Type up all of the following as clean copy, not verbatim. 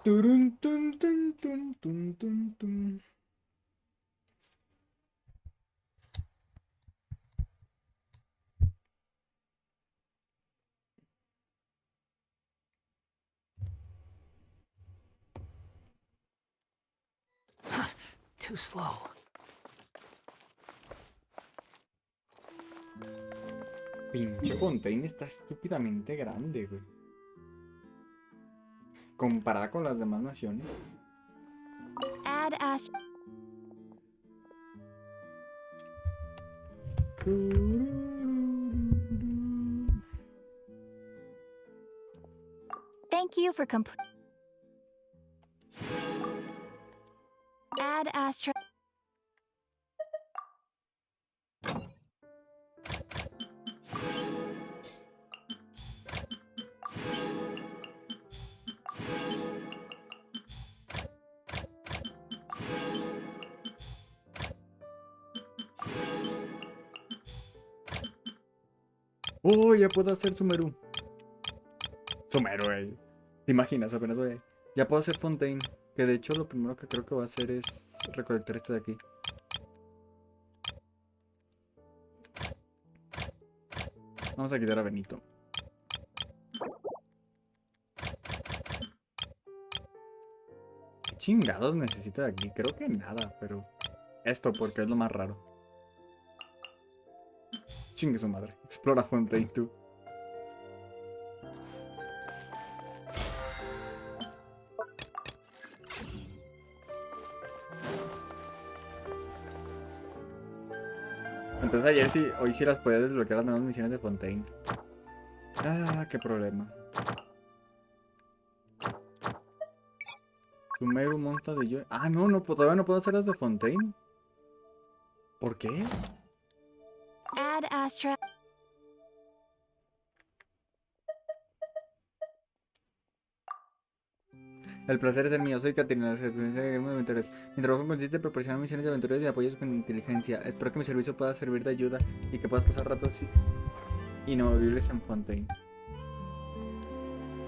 Turun, tun, tun, tun, tun, tun, tun. Too slow. Pinche Fontaine está estúpidamente grande, güey. Comparada con las demás naciones. Add Ash. Thank you for complete. Add Astra. Oh, ya puedo hacer Sumeru. Sumeru, güey. ¿Te imaginas? Apenas voy. Ya puedo hacer Fontaine. Que de hecho lo primero que creo que voy a hacer es recolectar este de aquí. Vamos a quitar a Benito. ¿Qué chingados necesito de aquí? Creo que nada, pero esto porque es lo más raro. Chingue su madre. Explora Fontaine tú. Entonces ayer sí, hoy sí las podía desbloquear las nuevas misiones de Fontaine. Ah, qué problema. Sumeru, monta de yo. Ah, no, no, todavía no puedo hacer las de Fontaine. ¿Por qué? Add Astra. El placer es el mío, soy Caterina, la experiencia de Guillermo de Aventuras. Mi trabajo consiste en proporcionar misiones de aventuras y apoyos con inteligencia. Espero que mi servicio pueda servir de ayuda y que puedas pasar ratos inamovibles en Fontaine.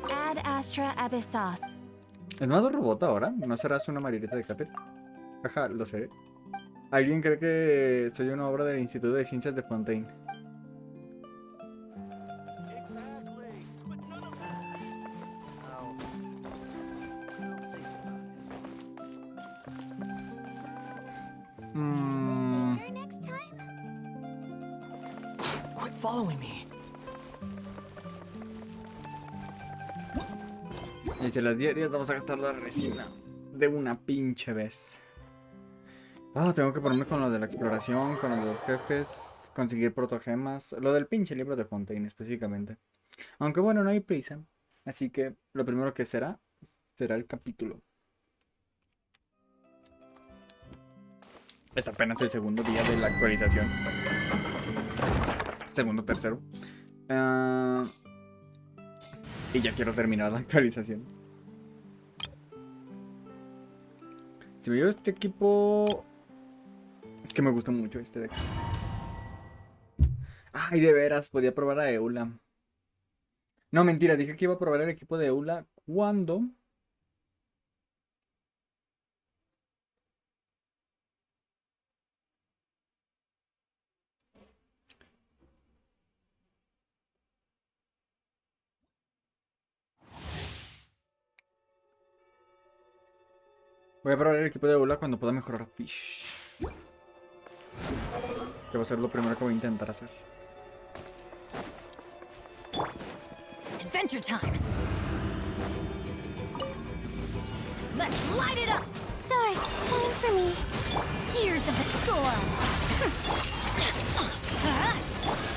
Add Astra Abyssos. ¿Es más robot ahora? ¿No serás una marioneta de Cater? Ajá, lo sé. ¿Alguien cree que soy una obra del Instituto de Ciencias de Fontaine? Next time? Quit following me. Y si las diarias vamos a gastar la resina de una pinche vez. Ah, tengo que ponerme con lo de la exploración, con lo de los jefes, conseguir protogemas, lo del pinche libro de Fontaine específicamente. Aunque bueno, no hay prisa, así que lo primero que será el capítulo. Es apenas el segundo día de la actualización. Segundo, tercero. Y ya quiero terminar la actualización. Si me llevo este equipo... Es que me gusta mucho este de aquí. Ay, de veras, podía probar a Eula. No, mentira, dije que iba a probar el equipo de Eula cuando... Voy a probar el equipo de Eula cuando pueda mejorar Fish. Que va a ser lo primero que voy a intentar hacer. Adventure time! Let's light it up! Stars, shine for me. Gears of the storm!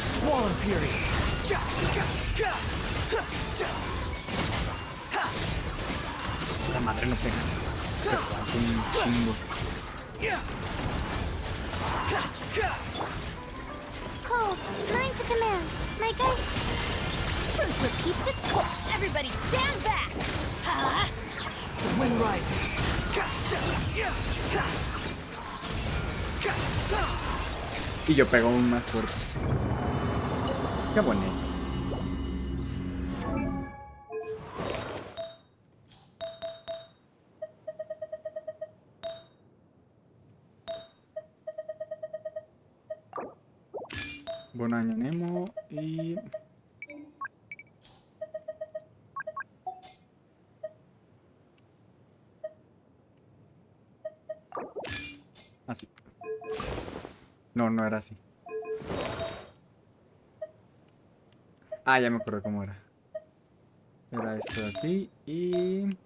Swallow Fury. La madre no pega. Te falta un chingo. Cold, mine to command. My guide. Truth repeats its course! Everybody stand back! The wind rises. Y yo pego un más fuerte. Qué bonito. Buen año, Nemo. Y... así. No, no era así. Ah, ya me acuerdo cómo era. Era esto de aquí y...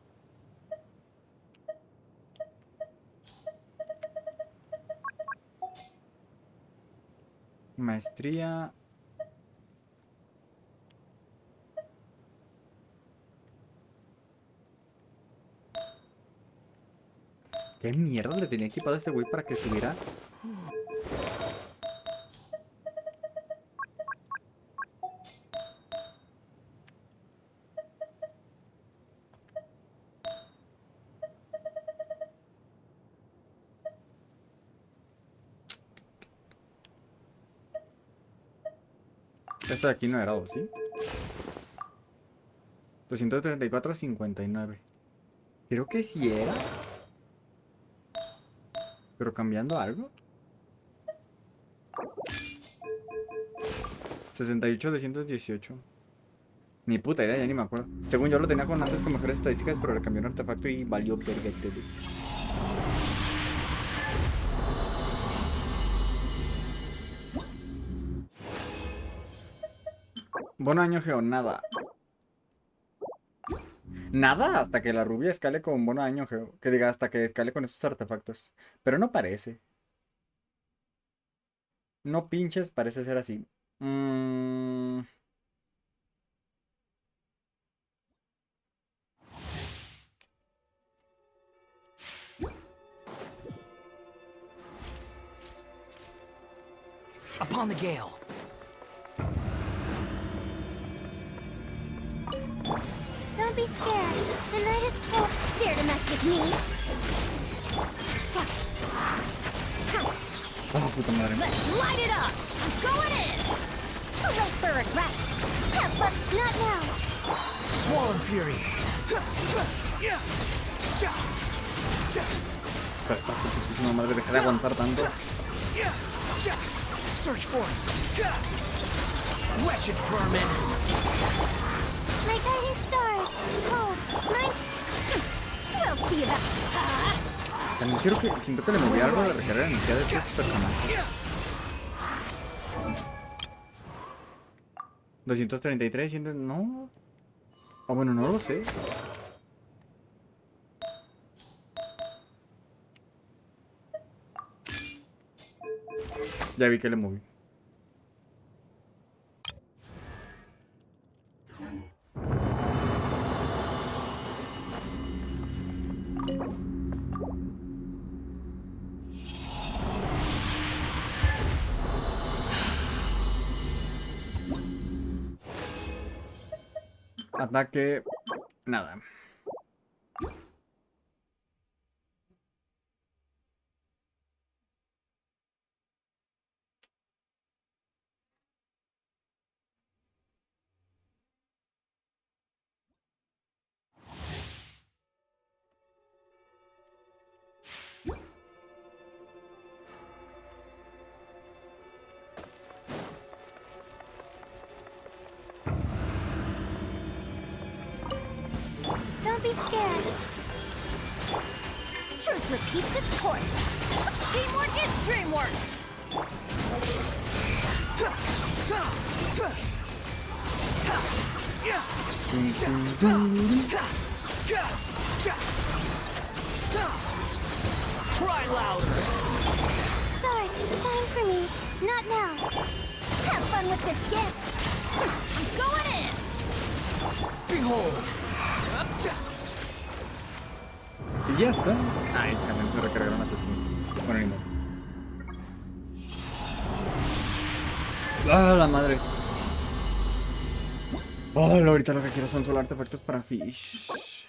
maestría. ¿Qué mierda le tenía equipado a este güey para que estuviera? Esto de aquí no era, ¿o sí? 234,59. Creo que sí era. Pero cambiando algo. 68,218. Ni puta idea, ya ni me acuerdo. Según yo lo tenía con antes con mejores estadísticas, pero le cambió un artefacto y valió verga. Buen año, Geo, nada. Nada hasta que la rubia escale con buen año, Geo. Que diga, hasta que escale con esos artefactos. Pero no parece. No pinches, parece ser así. Mm, Upon the gale. Don't be scared. The night is cold. Dare to mess with me? oh, puta madre. Let's light it up! I'm going in! Too late for regrets. Have fun. Not now. Squall and fury. Pero, putísima madre, deja de aguantar tanto. Search for it. Wretched vermin. My guiding stars. Cold. Mine's... We'll see about... También siento que le moví algo de recarga de energía de este personaje. 233, no. O bueno, no lo sé. Ya vi que le moví. Ataque. Nada. Don't be scared. Truth repeats its course. Teamwork is dreamwork! Cry louder. Stars, shine for me. Not now. Have fun with this gift! I'm going in! Behold. Y ya está. Ay, también se recargaron las defensas. Bueno, ni modo. Ah, la madre. Oh, ahorita lo que quiero son solo artefactos para Fish.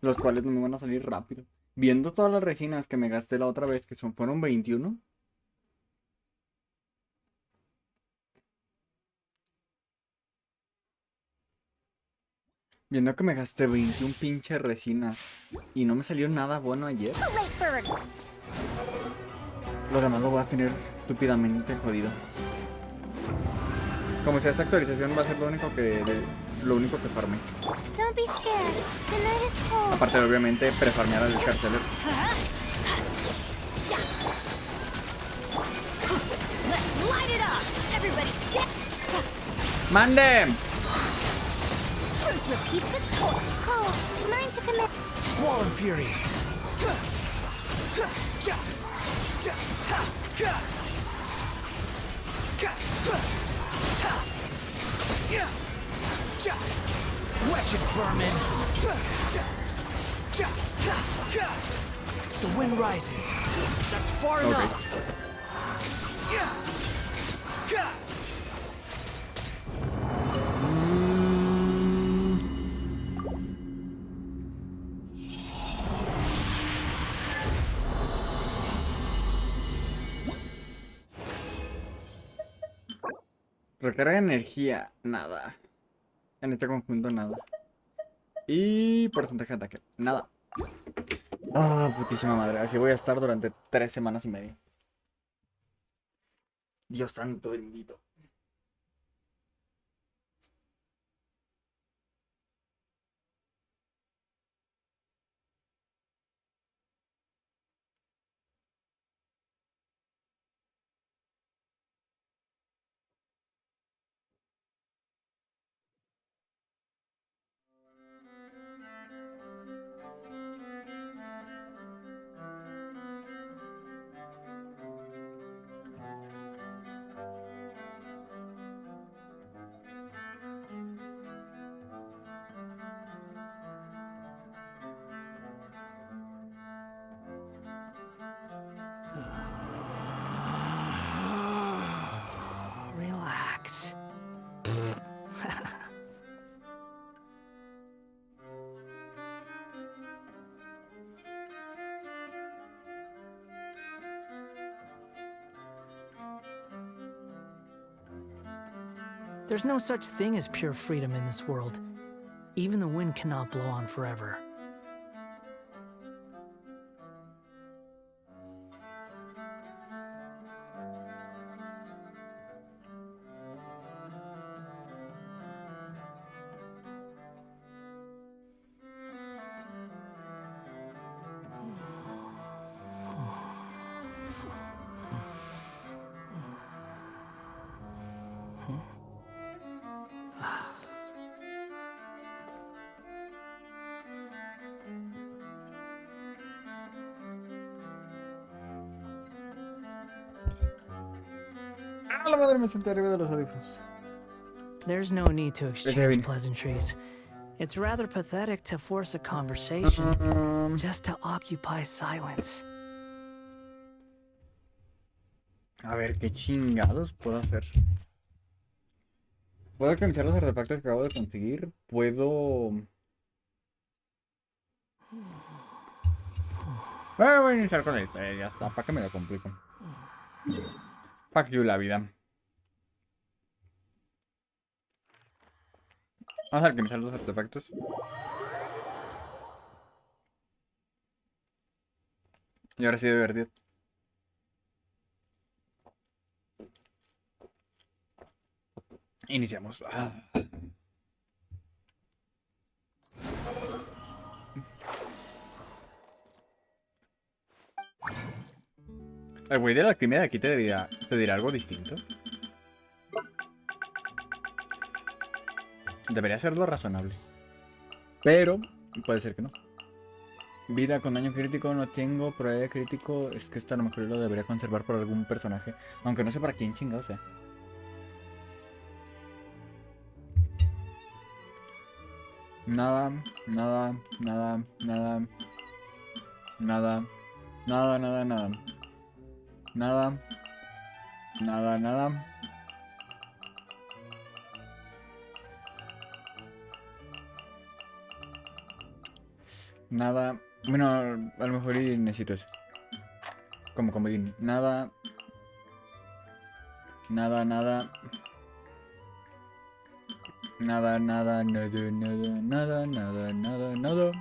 Los cuales no me van a salir rápido. Viendo todas las resinas que me gasté la otra vez, que fueron 21. Viendo que me gasté 21 pinches resinas y no me salió nada bueno ayer. Too late for regret. Lo demás lo voy a tener estúpidamente jodido. Como sea, esta actualización va a ser lo único que farme. Don't be scared. The night is cold. Aparte de, obviamente, prefarmear al escarceler. Let's light it up! Everybody get ¡Mande! Truth repeats itself. Cole, mine to command. Squall Fury. Wretched vermin. The wind rises. That's far Okay. enough. Recarga energía, nada. En este conjunto, nada. Y porcentaje de ataque, nada. Ah, putísima madre. Así voy a estar durante 3 semanas y media. Dios santo bendito. Relax. There's no such thing as pure freedom in this world. Even the wind cannot blow on forever. Ah, la madre, me senté arriba de los audífonos. There's no need to exchange pleasantries. It's rather pathetic to force a conversation just to occupy silence. A ver, ¿qué chingados puedo hacer? ¿Puedo alcanzar los artefactos que acabo de conseguir? ¿Puedo...? Voy a iniciar con esto, ya está. ¿Para qué me lo complico? Fuck you, la vida. Vamos a alcanzar los artefactos. Y ahora sí, divertido. Iniciamos. El güey de la alquimia de aquí te dirá algo distinto. Debería ser lo razonable. Pero puede ser que no. Vida con daño crítico no tengo. Probabilidad de crítico es que esto a lo mejor lo debería conservar por algún personaje. Aunque no sé para quién chingado sea. Nada, nada, nada, nada. Nada. Nada, nada, nada. Nada. Nada, nada. Nada. Bueno, a lo mejor y necesito eso. Como comodín. Nada. Nada, nada. Nada, nada, nada, nada, nada, nada, nada, nada.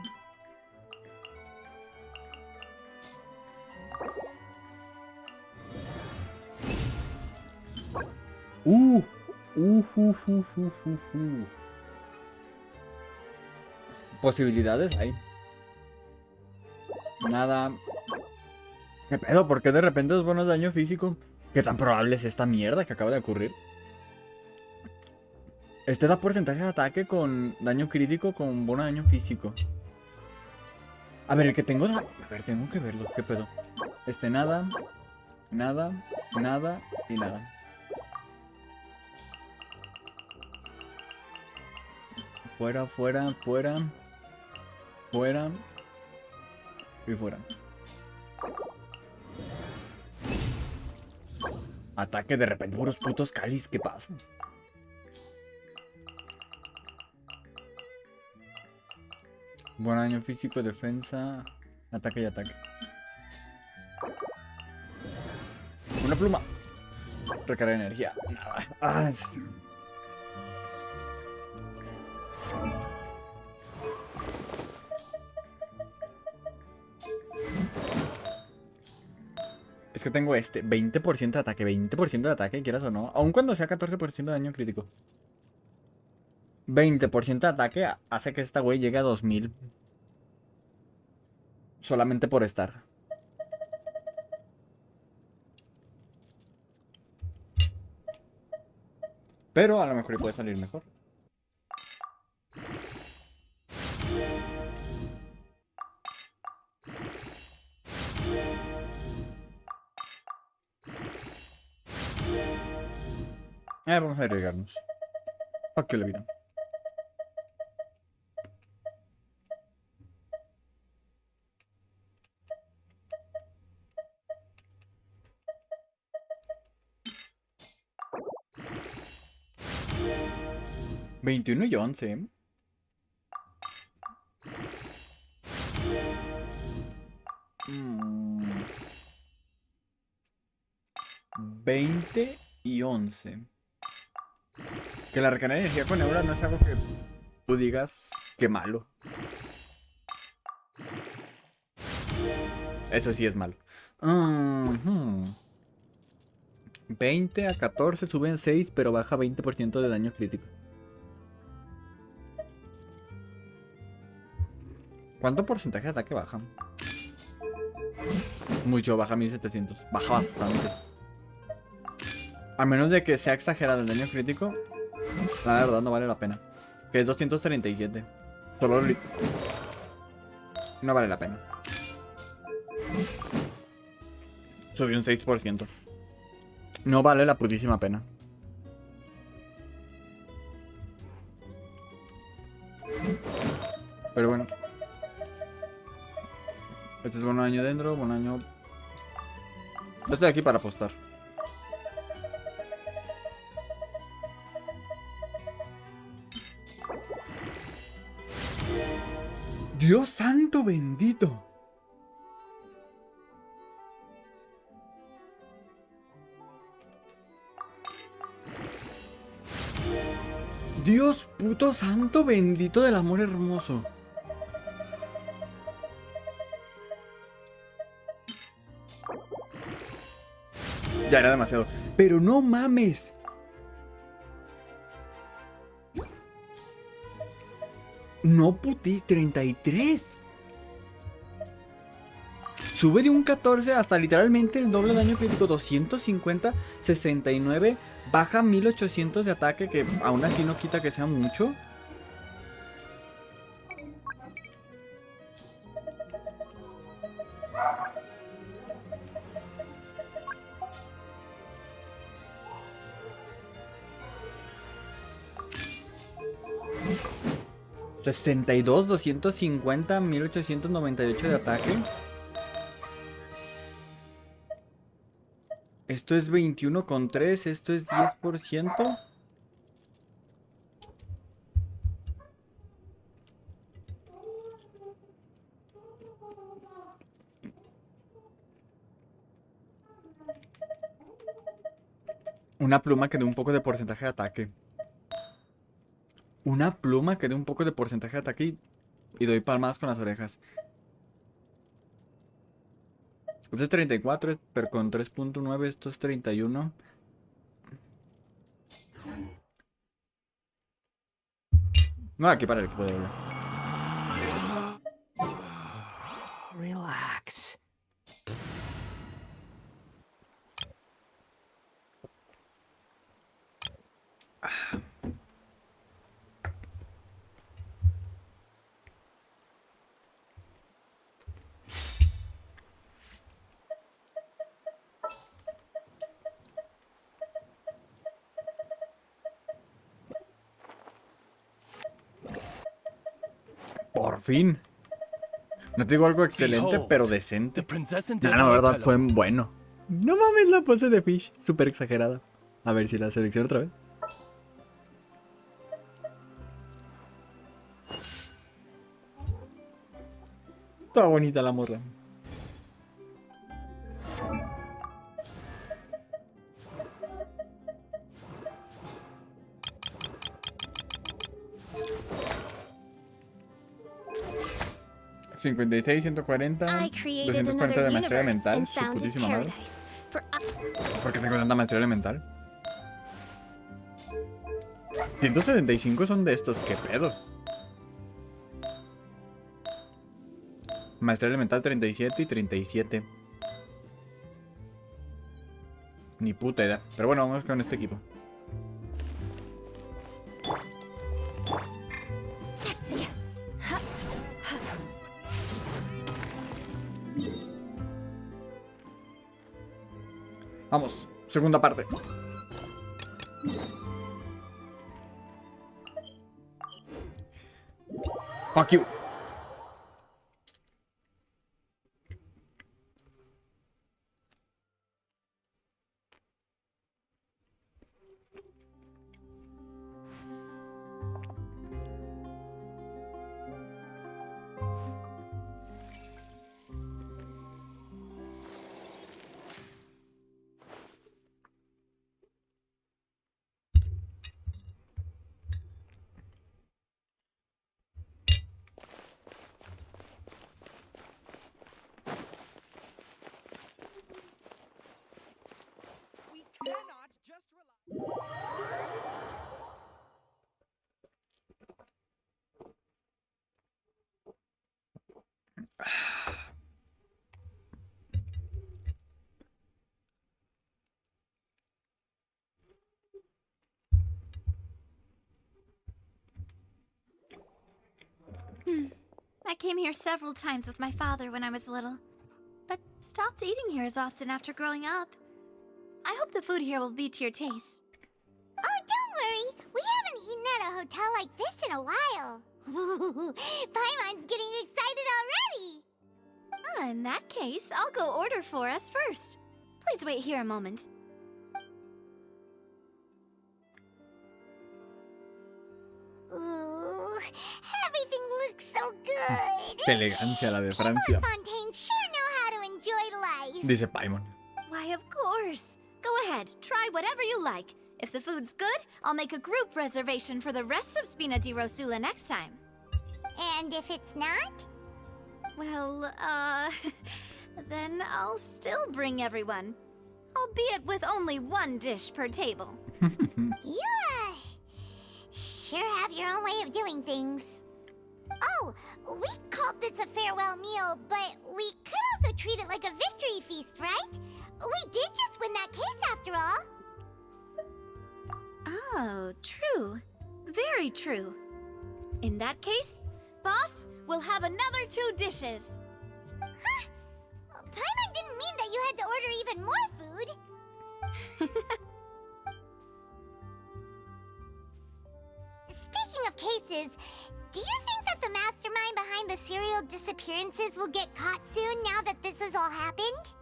Uh, uh, uh, uh, uh, uh, uh. Posibilidades hay. Nada. ¿Qué pedo? ¿Por qué de repente es bueno daño físico? ¿Qué tan probable es esta mierda que acaba de ocurrir? Este da porcentaje de ataque con daño crítico con bono de daño físico. A ver, el que tengo da... A ver, tengo que verlo. ¿Qué pedo? Nada. Nada. Nada. Y nada. Fuera, fuera, fuera. Fuera. Y fuera. Ataque de repente puros putos cáliz. ¿Qué pasa? Buen daño físico, defensa, ataque y ataque. Una pluma. Recarga de energía. Nada. Ah, sí. Es que tengo 20% de ataque, 20% de ataque, quieras o no. Aun cuando sea 14% de daño crítico. 20% de ataque hace que esta güey llegue a 2000. Solamente por estar. Pero a lo mejor puede salir mejor. Vamos a arriesgarnos. Fuck que la vida. $21 y 11. 20 y 11. Que la recarga de energía con Eura no es algo que tú digas que malo. Eso sí es malo. 20 a 14 suben 6, pero baja 20% de daño crítico. ¿Cuánto porcentaje de ataque baja? Mucho, baja 1700. Baja bastante. A menos de que sea exagerado el daño crítico, la verdad no vale la pena. Que es 237. Solo no vale la pena. Subió un 6%. No vale la putísima pena. Pero bueno. Este es buen año dentro, buen año. Estoy aquí para apostar. Dios santo bendito. Dios puto santo bendito del amor hermoso. Ya era demasiado. Pero no mames. No puti, 33. Sube de un 14 hasta literalmente el doble daño crítico. 250, 69. Baja 1800 de ataque, que aún así no quita que sea mucho. $62, 250, 1898 de ataque. Esto es 21,3. Esto es 10%. Una pluma que dé un poco de porcentaje de ataque. Una pluma que dé un poco de porcentaje de ataque y doy palmadas con las orejas. Este es 34, pero con 3.9 esto es 31. No, aquí para el equipo de doble. Relax. Por fin. No te digo algo excelente, pero decente. No, la verdad fue bueno. No mames la pose de Fish. Súper exagerada. A ver si la selecciono otra vez. Está bonita la morra. $56, 140, I created 240 de another maestría universe elemental, and su founded putísima madre. paradise. For ¿Por qué tengo tanta maestría elemental? 175 son de estos, ¿qué pedo? Maestría elemental 37 y 37. Ni puta idea. Pero bueno, vamos con este equipo. Vamos, segunda parte. Fuck you. I came here several times with my father when I was little, but stopped eating here as often after growing up. I hope the food here will be to your taste. Oh, don't worry. We haven't eaten at a hotel like this in a while. Paimon's getting excited already. In that case, I'll go order for us first. Please wait here a moment. Ooh, everything looks so good. Qué elegancia la de Francia. Fontein sure know how to enjoy life. Dice Paimon. Why, of course. Go ahead, try whatever you like. If the food's good, I'll make a group reservation for the rest of Spina di Rosula next time. And if it's not? Well, then I'll still bring everyone. Albeit with only one dish per table. You, sure have your own way of doing things. Oh, we called this a farewell meal, but we could also treat it like a victory feast, right? We did just win that case after all. Oh, true. Very true. In that case, boss, we'll have another 2 dishes. Huh? Paimon didn't mean that you had to order even more food. Speaking of cases, do you think that the mastermind behind the serial disappearances will get caught soon now that this has all happened?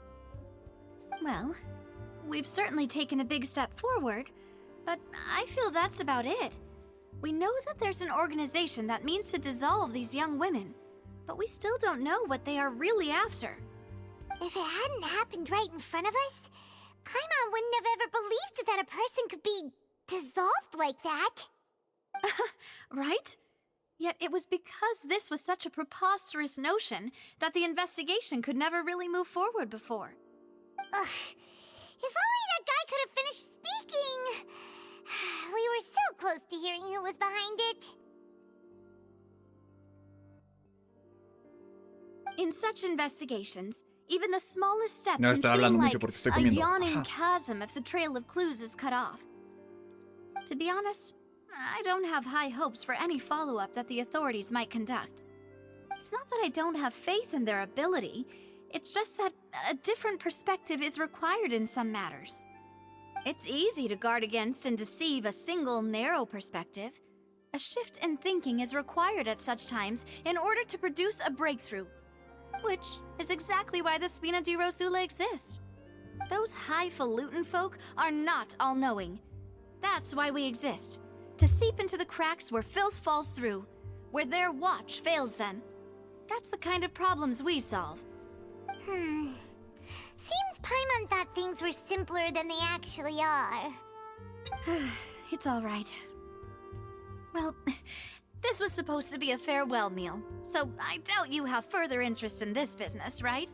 Well, we've certainly taken a big step forward, but I feel that's about it. We know that there's an organization that means to dissolve these young women, but we still don't know what they are really after. If it hadn't happened right in front of us, Paimon wouldn't have ever believed that a person could be dissolved like that. Right? Yet it was because this was such a preposterous notion that the investigation could never really move forward before. Ugh. If only that guy could have finished speaking. We were so close to hearing who was behind it. In such investigations, even the smallest step No can estoy seem hablando like mucho porque estoy a comiendo. yawning Ajá. chasm if the trail of clues is cut off. To be honest, I don't have high hopes for any follow-up that the authorities might conduct. It's not that I don't have faith in their ability, it's just that a different perspective is required in some matters. It's easy to guard against and deceive a single narrow perspective. A shift in thinking is required at such times in order to produce a breakthrough. Which is exactly why the Spina di Rosula exists. Those highfalutin folk are not all-knowing. That's why we exist. To seep into the cracks where filth falls through, where their watch fails them. That's the kind of problems we solve. Seems Paimon thought things were simpler than they actually are. It's all right. Well, this was supposed to be a farewell meal, so I doubt you have further interest in this business, right?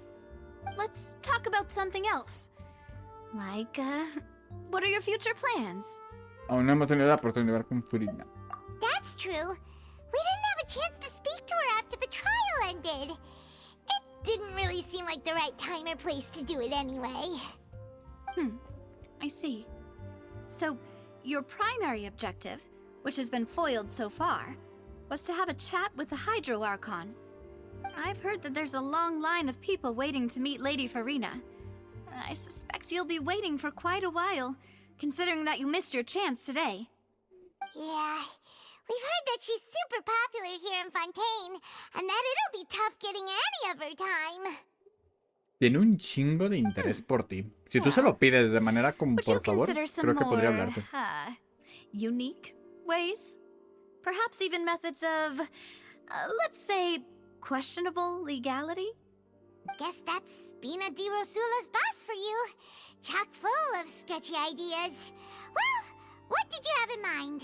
Let's talk about something else. Like, what are your future plans? Aún no hemos tenido la oportunidad de ver con Furina. That's true. We didn't have a chance to speak to her after the trial ended. It didn't really seem like the right time or place to do it anyway. I see. So, your primary objective, which has been foiled so far, was to have a chat with the Hydro Archon. I've heard that there's a long line of people waiting to meet Lady Farina. I suspect you'll be waiting for quite a while, considering that you missed your chance today. Yeah, we've heard that she's super popular here in Fontein, and that it'll be tough getting any of her time. Tiene un chingo de interés por ti. Si tú se lo pides de manera como Would you por favor, consider some creo que podría more, hablarte. unique ways? Perhaps even methods of, let's say, questionable legality? Guess that's Spina di Rosula's boss for you. Chock full of sketchy ideas. Well, what did you have in mind?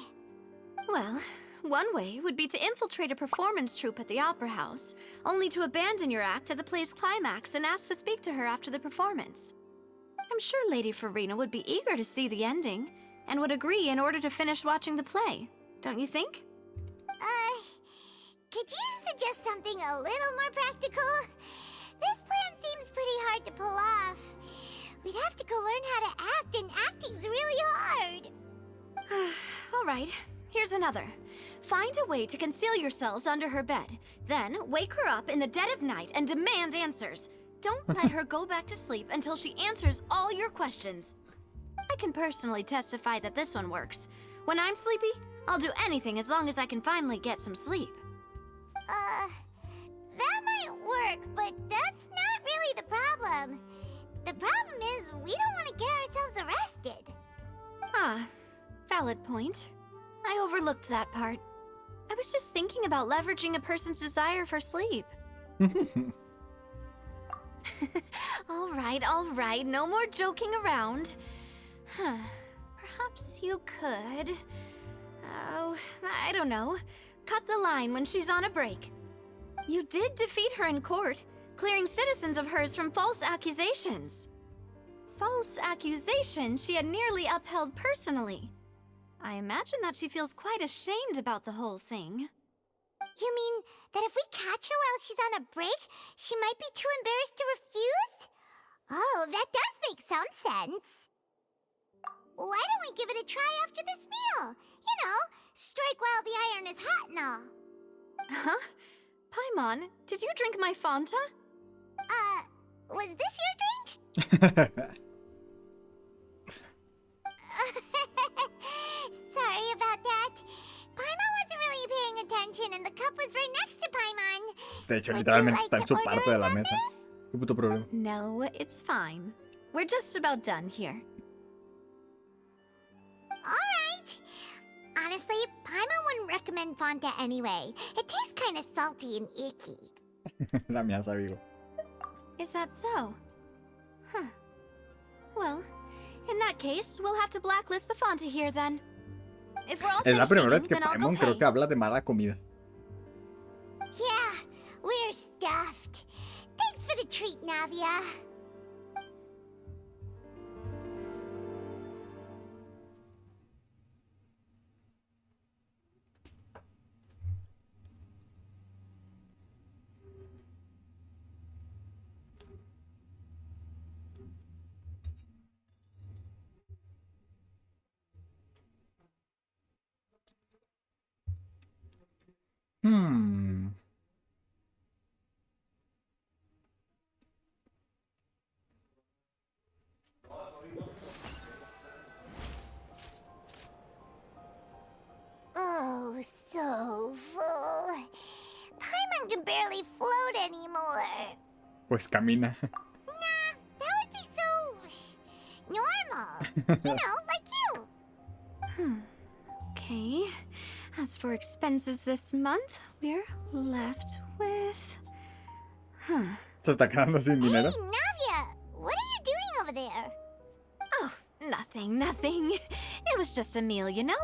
Well, one way would be to infiltrate a performance troupe at the Opera House, only to abandon your act at the play's climax and ask to speak to her after the performance. I'm sure Lady Farina would be eager to see the ending, and would agree in order to finish watching the play, don't you think? Could you suggest something a little more practical? This plan seems pretty hard to pull off. We'd have to go learn how to act, and acting's really hard. All right, here's another. Find a way to conceal yourselves under her bed. Then wake her up in the dead of night and demand answers. Don't let her go back to sleep until she answers all your questions. I can personally testify that this one works. When I'm sleepy, I'll do anything as long as I can finally get some sleep. That might work, but that's not really the problem. The problem is we don't want to get ourselves arrested. Ah, valid point. I overlooked that part. I was just thinking about leveraging a person's desire for sleep. All right, no more joking around. Perhaps you could... Oh, I don't know. Cut the line when she's on a break. You did defeat her in court, clearing citizens of hers from false accusations. False accusations she had nearly upheld personally. I imagine that she feels quite ashamed about the whole thing. You mean that if we catch her while she's on a break, she might be too embarrassed to refuse? Oh, that does make some sense. Why don't we give it a try after this meal? You know, strike while the iron is hot and all. Huh? Paimon, did you drink my Fanta? Was this your drink? Sorry about that. Paimon wasn't really paying attention and the cup was right next to Paimon. De hecho, Would literalmente you está like en su to order parte de la another? mesa. ¿Qué puto problema? No, it's fine. We're just about done here. Alright. Honestly, Paimon wouldn't recommend Fonta anyway. It tastes kind of salty and icky. La mía, amigo. Is that so? Huh. Well, In that case, we'll have to blacklist the Fonte here then. If we're all Es la finished primera vez eating, que then I'll go Paimon creo pay. que habla de mala comida. Yeah, we're stuffed. Thanks for the treat, Navia. Hmm. Oh, so full. Paimon can barely float anymore. Pues camina. Nah, that would be so normal. You know, like you. Okay. As for expenses this month, we're left with... Se está quedando sin dinero. Hey, Navia, what are you doing over there? Oh, nothing. It was just a meal, you know?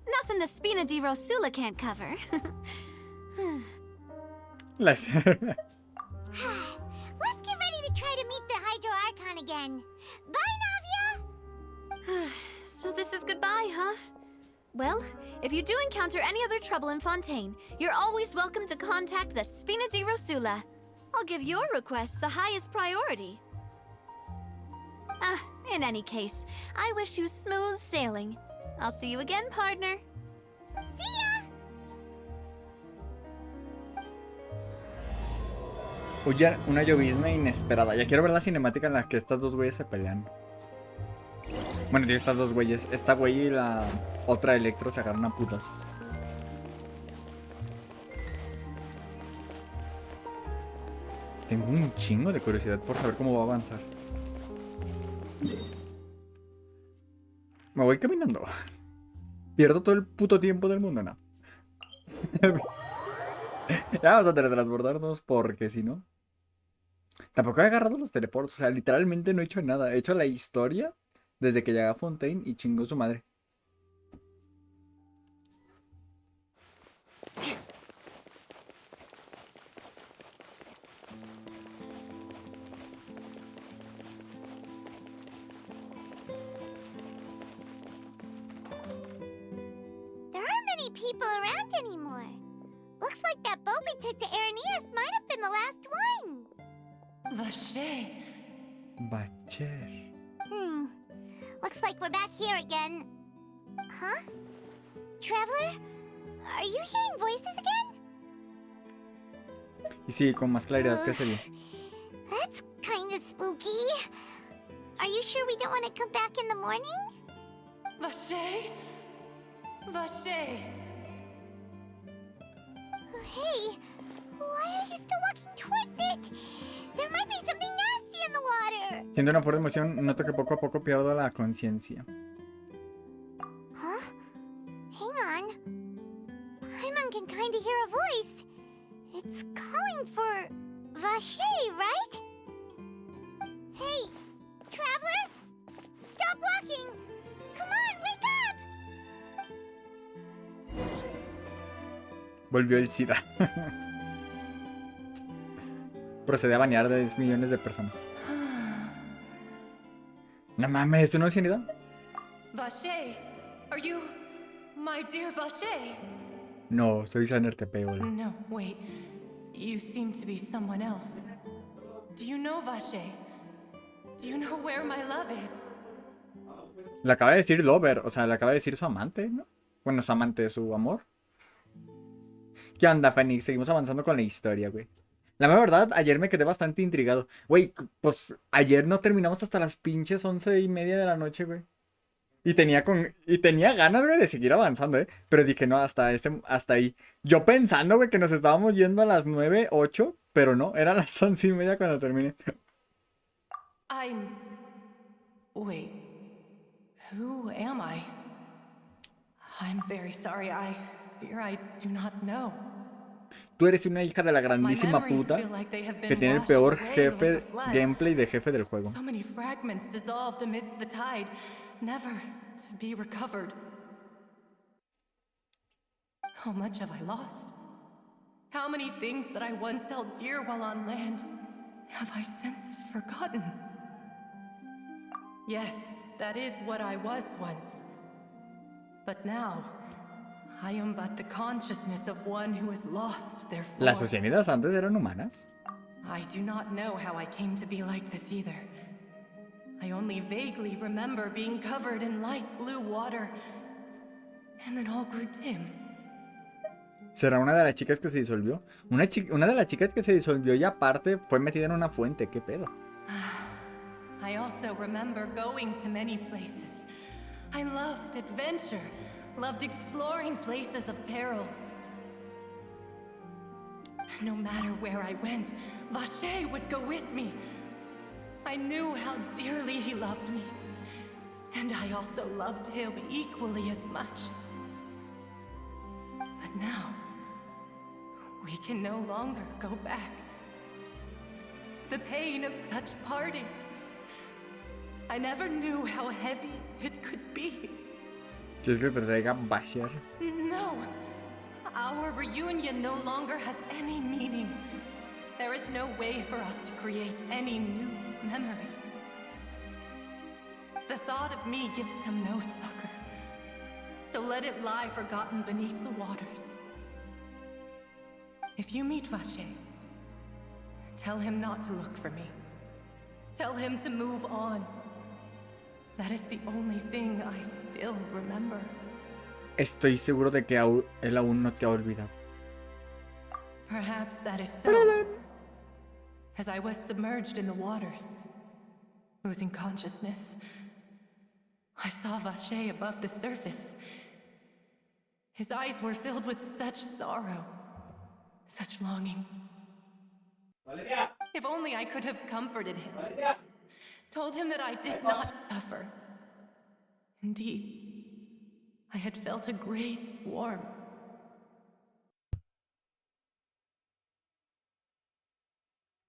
Nothing the Spina di Rosula can't cover. Let's Las- get ready to try to meet the Hydro Archon again. Bye, Navia! So this is goodbye, huh? Well, if you do encounter any other trouble in Fontein, you're always welcome to contact the Spina di Rosula. I'll give your requests the highest priority. In any case, I wish you smooth sailing. I'll see you again, partner. See ya! Oye, una llovizna inesperada. Ya quiero ver la cinemática en la que estas dos güeyes se pelean. Bueno, tiene estas dos güeyes. Esta güey y la otra Electro se agarran a putazos. Tengo un chingo de curiosidad por saber cómo va a avanzar. Me voy caminando. Pierdo todo el puto tiempo del mundo, ¿no? Ya vamos a teletransportarnos porque si no... Tampoco he agarrado los teleportos. O sea, literalmente no he hecho nada. He hecho la historia desde que llegué a Fontein y chingó su madre. There aren't many people around anymore. Looks like that boat we took to Araneas might have been the last one. Vache. Bacher. Looks like we're back here again. Huh? Traveler? Are you hearing voices again? Y sí, con más claridad que sería. That's kinda spooky. Are you sure we don't want to come back in the morning? Vache. Vache. Hey, why are you still walking towards it? There might be something nasty in the water. Siento una fuerte emoción, noto que poco a poco pierdo la conciencia. Huh? Hang on. Paimon can kinda hear a voice. It's calling for Vache, right? Hey, traveler! Stop walking! Come on, wake up! Volvió el SIDA. Procede a banear a 10 millones de personas. No mames, ¿esto no es sanidad? Vache. Are you my dear Vache? No, soy Saner Tepeo. No, wait. You seem to be someone else. Do you know Vache? Do you know where my love is? Le acaba de decir Lover, o sea, le acaba de decir su amante, ¿no? Bueno, su amante, su amor. ¿Qué onda, Fénix? Seguimos avanzando con la historia, güey. La verdad, ayer me quedé bastante intrigado. Güey, pues ayer no terminamos hasta las pinches 11:30 de la noche, güey. Y tenía ganas, güey, de seguir avanzando, ¿eh? Pero dije, no, hasta ahí. Yo pensando, güey, que nos estábamos yendo a las 9, 8, pero no, eran las 11:30 cuando terminé. Wait. Who am I? I'm very sorry. I fear I do not know. Tú eres una hija de la My grandísima memories puta feel like they have que been tiene el washed peor away jefe, like a flood. gameplay de jefe del juego. So many fragments dissolved amidst the tide, never to be recovered. How much have I lost? How many things that I once held dear while on land have I since forgotten? Yes, that is what I was once. But now, I am but the consciousness of one who is lost, therefore. ¿Las oceánidas antes eran humanas? I do not know how I came to be like this either. I only vaguely remember being covered in light blue water, and then all grew dim. ¿Será una de las chicas que se disolvió? Una de las chicas que se disolvió y aparte fue metida en una fuente. ¿Qué pedo? I also remember going to many places. I loved adventure, loved exploring places of peril. No matter where I went, Vacher would go with me. I knew how dearly he loved me, and I also loved him equally as much. But now, we can no longer go back. The pain of such parting. I never knew how heavy it could be. ¿Quieres que te traiga Basher? No. Our reunion no longer has any meaning. There is no way for us to create any new memories. The thought of me gives him no succor. So let it lie forgotten beneath the waters. If you meet Vacher, tell him not to look for me. Tell him to move on. That is the only thing I still remember. Estoy seguro de que él aún no te ha olvidado. Perhaps that is so. As I was submerged in the waters, losing consciousness, I saw Vacher above the surface. His eyes were filled with such sorrow, such longing. Valeria. If only I could have comforted him. Valeria. Told him that I did not suffer. Indeed, I had felt a great warmth.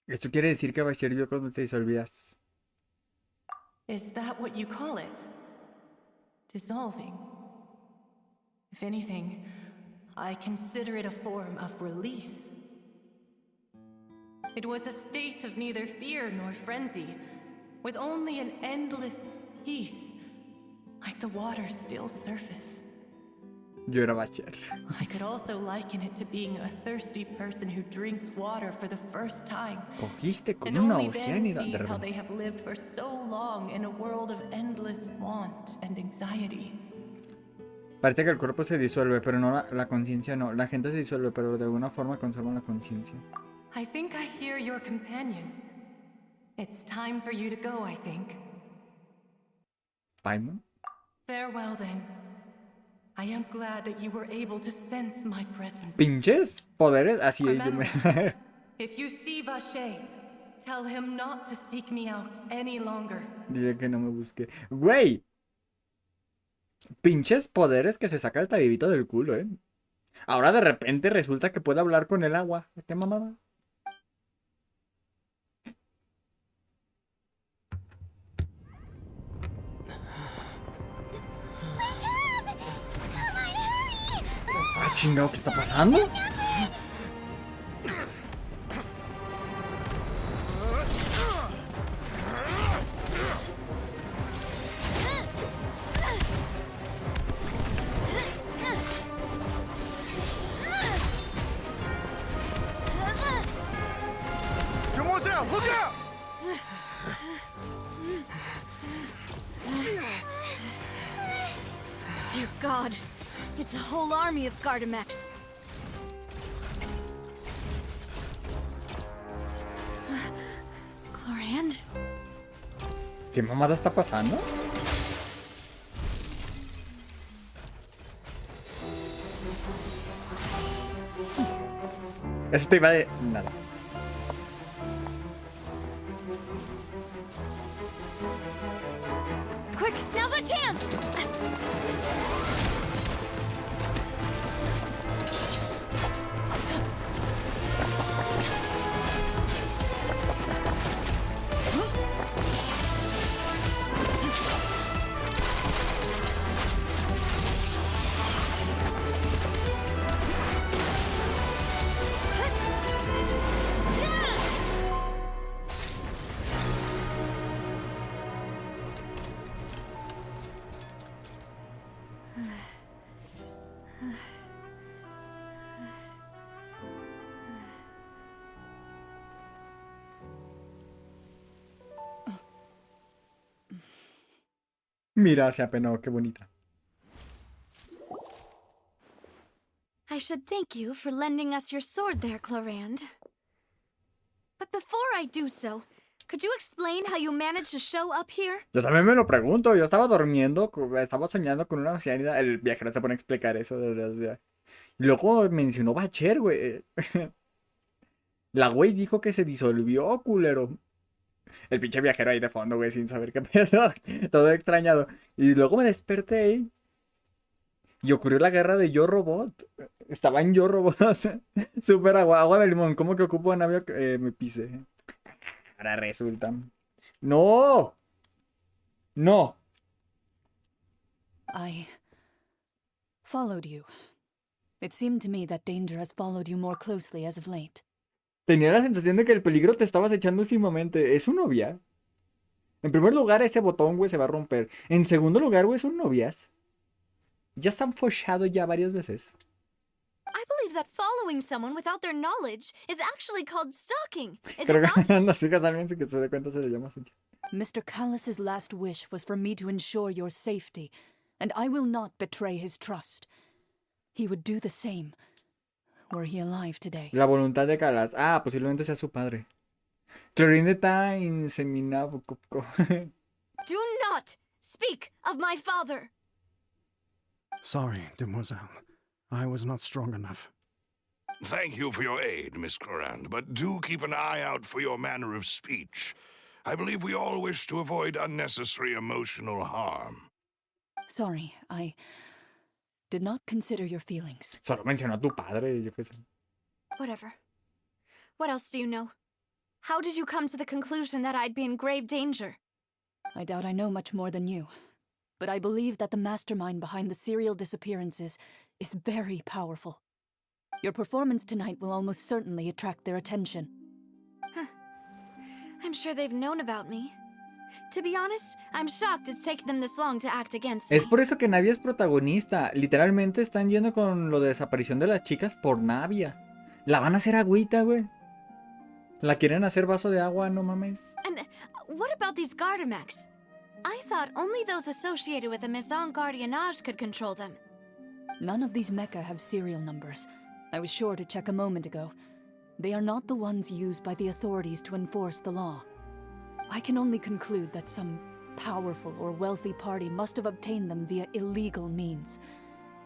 Esto quiere decir que Basher vio cuando te disolvías. Is that what you call it? Dissolving? If anything, I consider it a form of release. It was a state of neither fear nor frenzy, with only an endless peace, like the water's still surface. Yo era Basher. I could also liken it to being a thirsty person who drinks water for the first time. Cogiste con And una only then oceánida. sees how they have lived for so long in a world of endless want and anxiety. Parece que el cuerpo se disuelve, pero no la conciencia no. La gente se disuelve, pero de alguna forma conserva la conciencia. I think I hear your companion. It's time for you to go, I think. ¿Paimon? Farewell then. I am glad that you were able to sense my presence. ¿Pinches poderes? Así es. Remember, if you see Vacher, tell him not to seek me out any longer. Dile que no me busque. ¡Güey! Pinches poderes que se saca el taribito del culo, ¿eh? Ahora de repente resulta que puede hablar con el agua. ¿Qué mamada? Ah, chingado, ¿qué está pasando? Look out! Dear God, it's a whole army of Gardamex. Chlorand? ¿Qué mamada está pasando? Eso te iba de... nada. Quick, now's our chance! Mira, se apenó, qué bonita. I should thank you for lending us your sword there, Clorand. But before I do so, could you explain how you managed to show up here? Yo también me lo pregunto, yo estaba durmiendo, estaba soñando con una ancianidad. El viajero se pone a explicar eso. Y luego mencionó Bacher, güey. La güey dijo que se disolvió, culero. El pinche viajero ahí de fondo, güey, sin saber qué pedo. Todo extrañado. Y luego me desperté y ocurrió la guerra de Yo Robot. Estaba en Yo Robot. Super agua de limón. ¿Cómo que ocupo a Navia que me pise? Ahora resulta. ¡No! ¡No! I followed you. It seemed to me that danger has followed you more closely as of late. Tenía la sensación de que el peligro te estabas echando últimamente. ¿Es un novia? En primer lugar, ese botón, güey, se va a romper. En segundo lugar, güey, son novias. Ya están follados ya varias veces. I believe that following someone without their knowledge is actually called stalking, is Creo it not? que no sigas a alguien sin que se dé cuenta se le llama así. Mr. Callus's last wish was for me to ensure your safety, and I will not betray his trust. He would do the same, were he alive today. La voluntad de Calas. Ah, posiblemente sea su padre. Clorine está inseminado. Do not speak of my father! Sorry, demoiselle. I was not strong enough. Thank you for your aid, Miss Clorand, but do keep an eye out for your manner of speech. I believe we all wish to avoid unnecessary emotional harm. Sorry, I did not consider your feelings. Solo mencionó a tu padre. Yo qué sé. Whatever. What else do you know? How did you come to the conclusion that I'd be in grave danger? I doubt I know much more than you, but I believe that the mastermind behind the serial disappearances is very powerful. Your performance tonight will almost certainly attract their attention. I'm sure they've known about me. To be honest, I'm shocked it's taken them this long to act against me. Es por eso que Navia es protagonista. Literalmente están yendo con lo de desaparición de las chicas por Navia. La van a hacer agüita, güey. La quieren hacer vaso de agua, no mames. And what about these Gardamex? I thought only those associated with the Maison Gardiennage could control them. None of these mecha have serial numbers. I was sure to check a moment ago. They are not the ones used by the authorities to enforce the law. I can only conclude that some powerful or wealthy party must have obtained them via illegal means,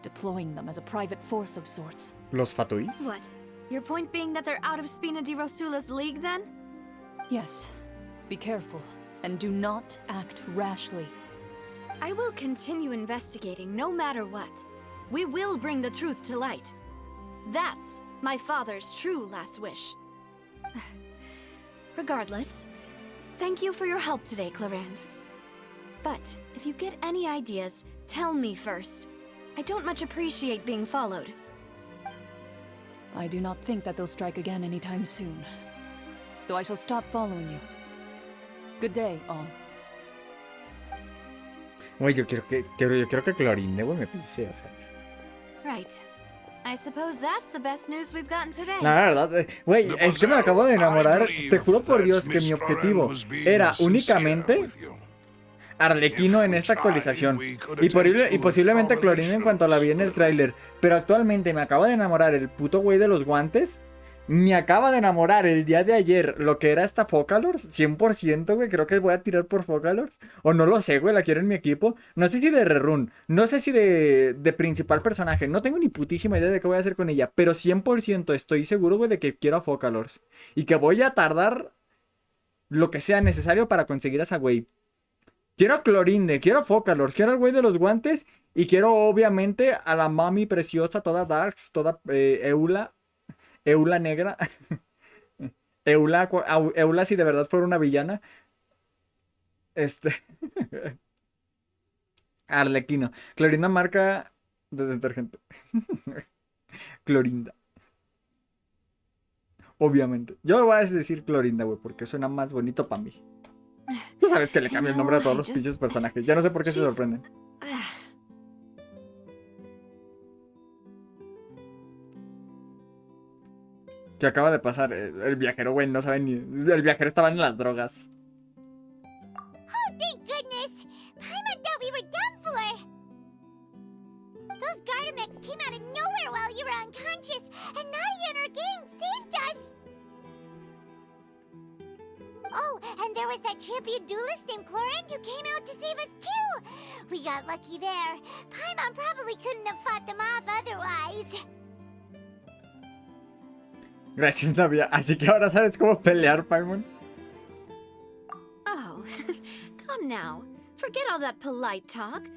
deploying them as a private force of sorts. ¿Los Fatui? What? Your point being that they're out of Spina di Rosula's league, then? Yes. Be careful, and do not act rashly. I will continue investigating no matter what. We will bring the truth to light. That's my father's true last wish. Regardless, thank you for your help today, Clorand. But if you get any ideas, tell me first. I don't much appreciate being followed. I do not think that they'll strike again anytime soon. So I shall stop following you. Good day, all. Güey, yo quiero que Clorinde, güey, me pise, o sea. Right. I suppose that's the best news we've gotten today. La verdad, güey, es que me acabo de enamorar. Te juro por Dios que mi objetivo era únicamente Arlequino en esta actualización. Y posiblemente Clorinde en cuanto la vi en el tráiler. Pero actualmente me acaba de enamorar el puto güey de los guantes. Me acaba de enamorar el día de ayer lo que era esta Focalors. 100%, güey. Creo que voy a tirar por Focalors. O no lo sé, güey. La quiero en mi equipo. No sé si de Rerun. No sé si de principal personaje. No tengo ni putísima idea de qué voy a hacer con ella. Pero 100% estoy seguro, güey, de que quiero a Focalors. Y que voy a tardar lo que sea necesario para conseguir a esa güey. Quiero a Clorinde, quiero a Focalors, quiero al güey de los guantes. Y quiero, obviamente, a la mami preciosa, toda Darks, toda Eula. Eula negra. Eula si de verdad fuera una villana. Arlequino. Clorinda marca de detergente. Clorinda. Obviamente. Yo voy a decir Clorinda, güey, porque suena más bonito para mí. Tú sabes que le cambio el nombre a todos los pinches personajes. Ya no sé por qué se sorprenden. ¿Qué acaba de pasar? El viajero, güey, no sabe ni... El viajero estaba en las drogas. Oh, thank goodness! Paimon thought we were done for! Those Gardamex came out of nowhere while you were unconscious, and Nadia and her gang saved us! Oh, and there was that champion duelist named Clorinde who came out to save us too! We got lucky there. Paimon probably couldn't have fought them off otherwise. Gracias, Navia. Así que ahora sabes cómo pelear, Paimon. Oh, come now. Forget all that polite talk.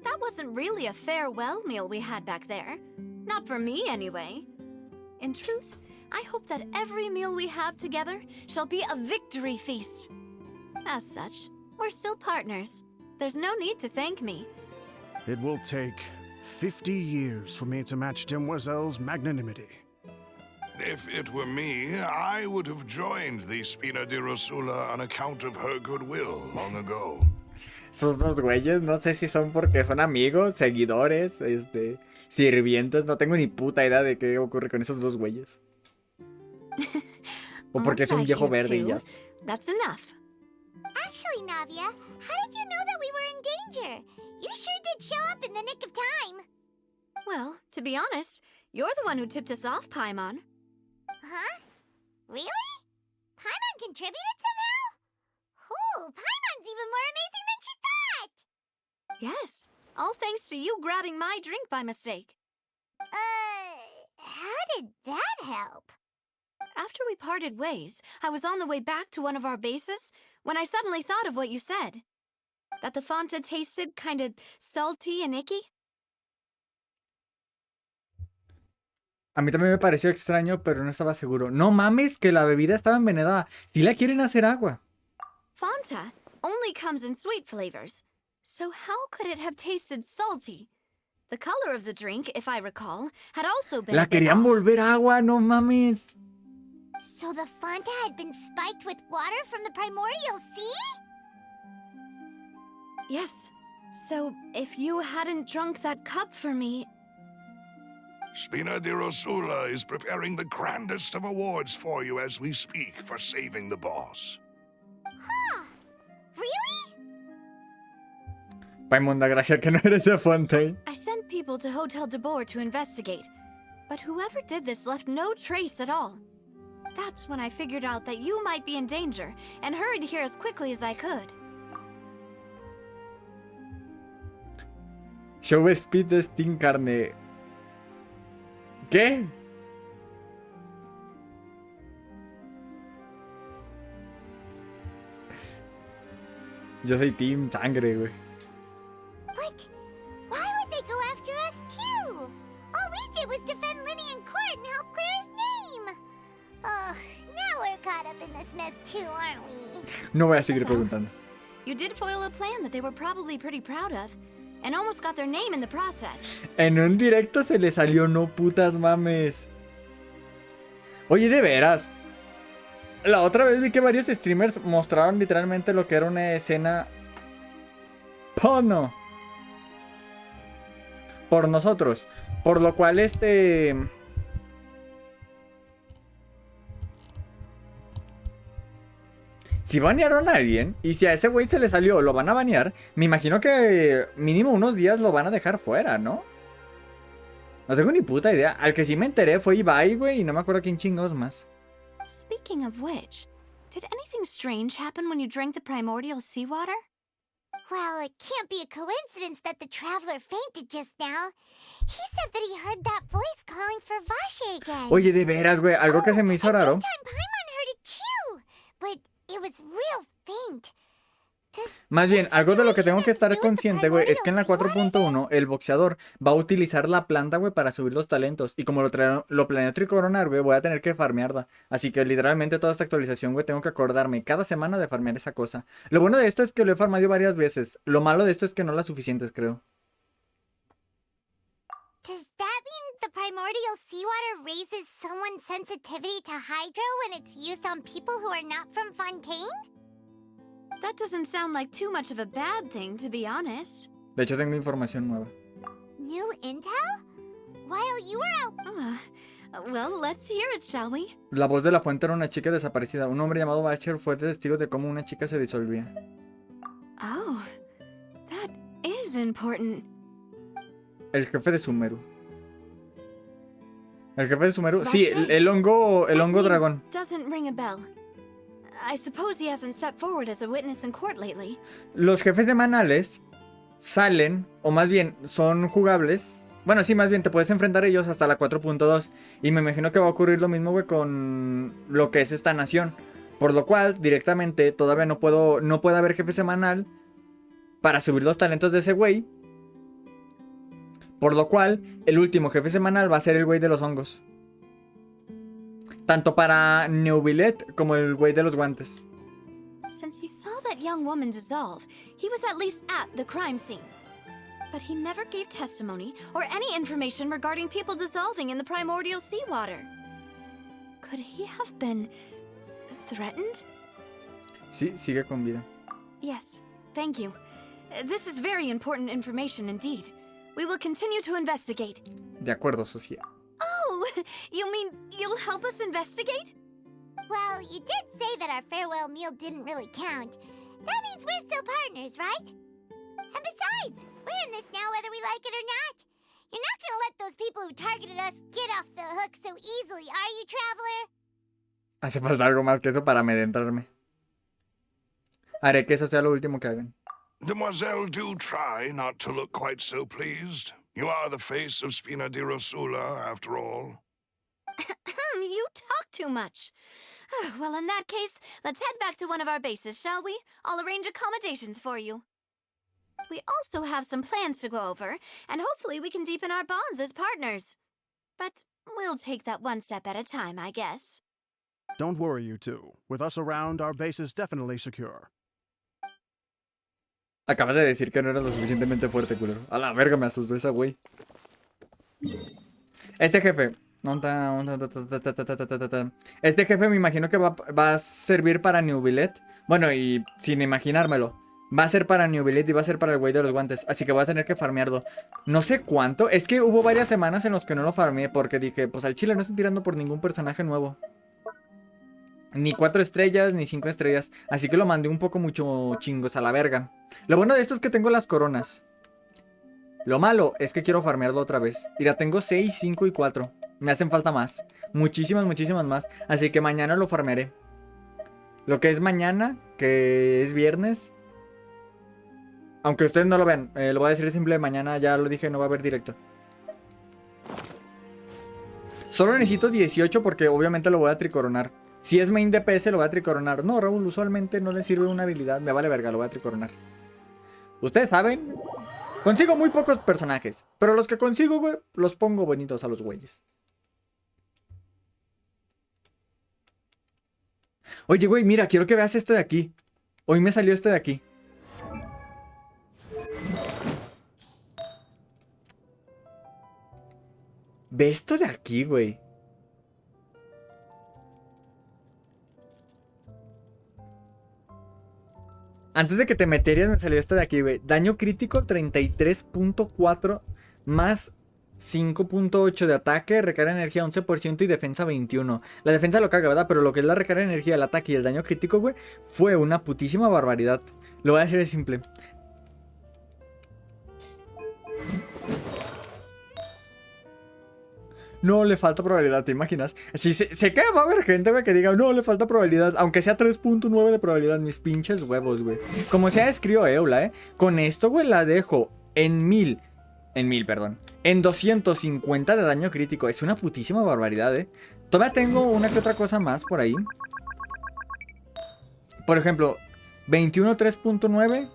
That wasn't really a farewell meal we had back there. Not for me, anyway. In truth, I hope that every meal we have together shall be a victory feast. As such, we're still partners. There's no need to thank me. It will take 50 years for me to match Demoiselle's magnanimity. If it were me, I would have joined the Spina di Rosula on account of her goodwill long ago. Esos dos güeyes, no sé si son porque son amigos, seguidores, sirvientes. No tengo ni puta idea de qué ocurre con esos dos güeyes. O porque es un viejo verde y ya. That's enough. Actually, Navia, how did you know that we were in danger? You sure did show up in the nick of time. Well, to be honest, you're the one who tipped us off, Paimon. Huh? Really? Paimon contributed somehow? Ooh, Paimon's even more amazing than she thought! Yes, all thanks to you grabbing my drink by mistake. How did that help? After we parted ways, I was on the way back to one of our bases when I suddenly thought of what you said. That the Fonta tasted kind of salty and icky. A mí también me pareció extraño, pero no estaba seguro. No mames, que la bebida estaba envenenada. Si la quieren hacer agua. Fonta only comes in sweet flavors. So how could it have tasted salty? The color of the drink, if I recall, had also been La a bit querían off. volver agua, no mames. So the Fonta had been spiked with water from the primordial sea? Yes. So if you hadn't drunk that cup for me... Spina di Rosula is preparing the grandest of awards for you as we speak for saving the boss. Huh. Really? Paimon, da gracia que no eres de Fontein. I sent people to Hotel de Boer to investigate, but whoever did this left no trace at all. That's when I figured out that you might be in danger and hurried here as quickly as I could. Show Speed de Steam Carne. ¿Qué? Yo soy Team Sangre, güey. But why would they go after us too? All we did was defend Linny in court and help clear his name. Ugh, now we're caught up in this mess too, aren't we? No voy a seguir preguntando. You did foil a plan that they were probably pretty proud of, and almost got their name in the process. En un directo se le salió, no putas mames. Oye, de veras. La otra vez vi que varios streamers mostraron literalmente lo que era una escena porno por nosotros. Por lo cual si banearon a alguien y si a ese güey se le salió lo van a banear, me imagino que mínimo unos días lo van a dejar fuera, ¿no? No tengo ni puta idea. Al que sí me enteré fue Ibai, güey, y no me acuerdo quién chingos más. Speaking of which, did anything strange happen when you drank the primordial seawater? Well, it can't be a coincidence that the traveler fainted just now. He said that he heard that voice calling for Vache again. Oye, de veras, güey, algo que se me hizo and raro. This time Paimon heard it too, but it was real faint. Más bien, algo de lo que tengo que estar consciente, güey, es que en la 4.1 el boxeador va a utilizar la planta, güey, para subir los talentos. Y como lo planeo tricoronar, güey, voy a tener que farmearla. Así que literalmente toda esta actualización, güey, tengo que acordarme cada semana de farmear esa cosa. Lo bueno de esto es que lo he farmeado varias veces. Lo malo de esto es que no las suficientes, creo. Does that mean the primordial seawater raises someone's sensitivity to hydro when it's used on people who are not from Fontein? That doesn't sound like too much of a bad thing, to be honest. De hecho, tengo información nueva. New intel? While you were out... Well, let's hear it, shall we? La voz de la fuente era una chica desaparecida. Un hombre llamado Bacher fue testigo de cómo una chica se disolvía. Oh, that is important. El jefe de Sumeru. El jefe de Sumeru. Sí, Vache. el hongo That name dragón. Doesn't ring a bell. I suppose he hasn't stepped forward as a witness in court lately. Los jefes semanales salen, o más bien, son jugables. Bueno, sí, más bien te puedes enfrentar a ellos hasta la 4.2. Y me imagino que va a ocurrir lo mismo, güey, con lo que es esta nación. Por lo cual, directamente, todavía no puede haber jefe semanal para subir los talentos de ese güey. Por lo cual, el último jefe semanal va a ser el güey de los hongos. Tanto para Neuvillet como el güey de los guantes. Since he saw that young woman dissolve, he was at least at the crime scene. But he never gave testimony or any information regarding people dissolving in the primordial seawater. Could he have been threatened? Sí, sigue con vida. Yes, thank you. This is very important information indeed. We will continue to investigate. De acuerdo, Socia. Oh, you mean you'll help us investigate? Well, you did say that our farewell meal didn't really count. That means we're still partners, right? And besides, we're in this now whether we like it or not. You're not gonna let those people who targeted us get off the hook so easily, are you, Traveler? Hace falta algo más que eso para adentrarme. Haré que eso sea lo último que hagan. Demoiselle, do try not to look quite so pleased. You are the face of Spina di Rosula, after all. You talk too much. Well, in that case, let's head back to one of our bases, shall we? I'll arrange accommodations for you. We also have some plans to go over, and hopefully we can deepen our bonds as partners. But we'll take that one step at a time, I guess. Don't worry, you two. With us around, our base is definitely secure. Acabas de decir que no eras lo suficientemente fuerte, culero. A la verga, me asustó esa güey. Este jefe. Este jefe me imagino que va a servir para Neuvillet. Bueno, y sin imaginármelo. Va a ser para Neuvillet y va a ser para el güey de los guantes. Así que voy a tener que farmearlo. No sé cuánto. Es que hubo varias semanas en las que no lo farmeé. Porque dije, pues al chile no estoy tirando por ningún personaje nuevo. Ni 4 estrellas, ni 5 estrellas. Así que lo mandé un poco mucho chingos a la verga. Lo bueno de esto es que tengo las coronas. Lo malo es que quiero farmearlo otra vez. Mira, tengo 6, 5 y 4. Me hacen falta más. Muchísimas más. Así que mañana lo farmearé. Lo que es mañana, que es viernes. Aunque ustedes no lo vean. Lo voy a decir simple, mañana ya lo dije, no va a haber directo. Solo necesito 18 porque obviamente lo voy a tricoronar. Si es main DPS lo voy a tricoronar. No, Raúl, usualmente no le sirve una habilidad. Me vale verga, lo voy a tricoronar. Ustedes saben. Consigo muy pocos personajes. Pero los que consigo, güey, los pongo bonitos a los güeyes. Oye, güey, mira, quiero que veas este de aquí. Hoy me salió este de aquí. Ve esto de aquí, güey. Antes de que te metieras me salió esto de aquí, güey. Daño crítico 33.4 más 5.8 de ataque, recarga de energía 11% y defensa 21. La defensa lo caga, ¿verdad? Pero lo que es la recarga de energía, el ataque y el daño crítico, güey, fue una putísima barbaridad. Lo voy a decir de simple. No le falta probabilidad, ¿te imaginas? Si sé que va a haber gente, güey, que diga, no, le falta probabilidad. Aunque sea 3.9 de probabilidad, mis pinches huevos, güey. Como sea, escribió Eula, Con esto, güey, la dejo en 1000. En 250 de daño crítico. Es una putísima barbaridad, Todavía tengo una que otra cosa más por ahí. Por ejemplo, 21 3.9.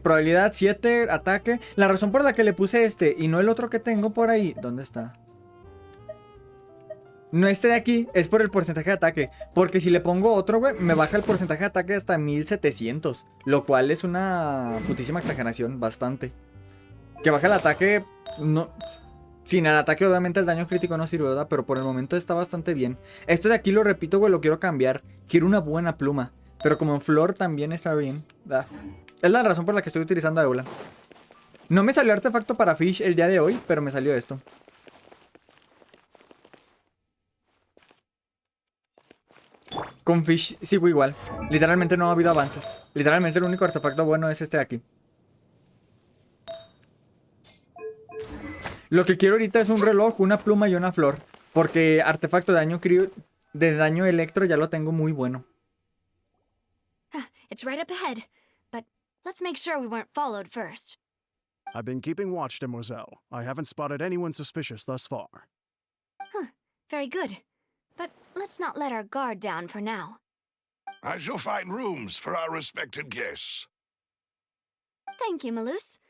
Probabilidad 7, ataque. La razón por la que le puse este y no el otro que tengo por ahí. ¿Dónde está? No este de aquí, es por el porcentaje de ataque. Porque si le pongo otro, güey, me baja el porcentaje de ataque hasta 1700. Lo cual es una putísima exageración, bastante. Que baja el ataque, no... Sin el ataque obviamente el daño crítico no sirve, ¿verdad? Pero por el momento está bastante bien. Esto de aquí lo repito, güey, lo quiero cambiar. Quiero una buena pluma. Pero como en flor también está bien, ¿verdad? Es la razón por la que estoy utilizando a Eula. No me salió artefacto para Fish el día de hoy, pero me salió esto. Con Fish sigo igual. Literalmente no ha habido avances. Literalmente el único artefacto bueno es este de aquí. Lo que quiero ahorita es un reloj, una pluma y una flor. Porque artefacto de daño electro ya lo tengo muy bueno. It's right up ahead, but let's make sure we weren't followed first. I've been keeping watch, Demoiselle. I haven't spotted anyone suspicious thus far. Very good. But let's not let our guard down for now. I shall find rooms for our respected guests. Thank you, Malus.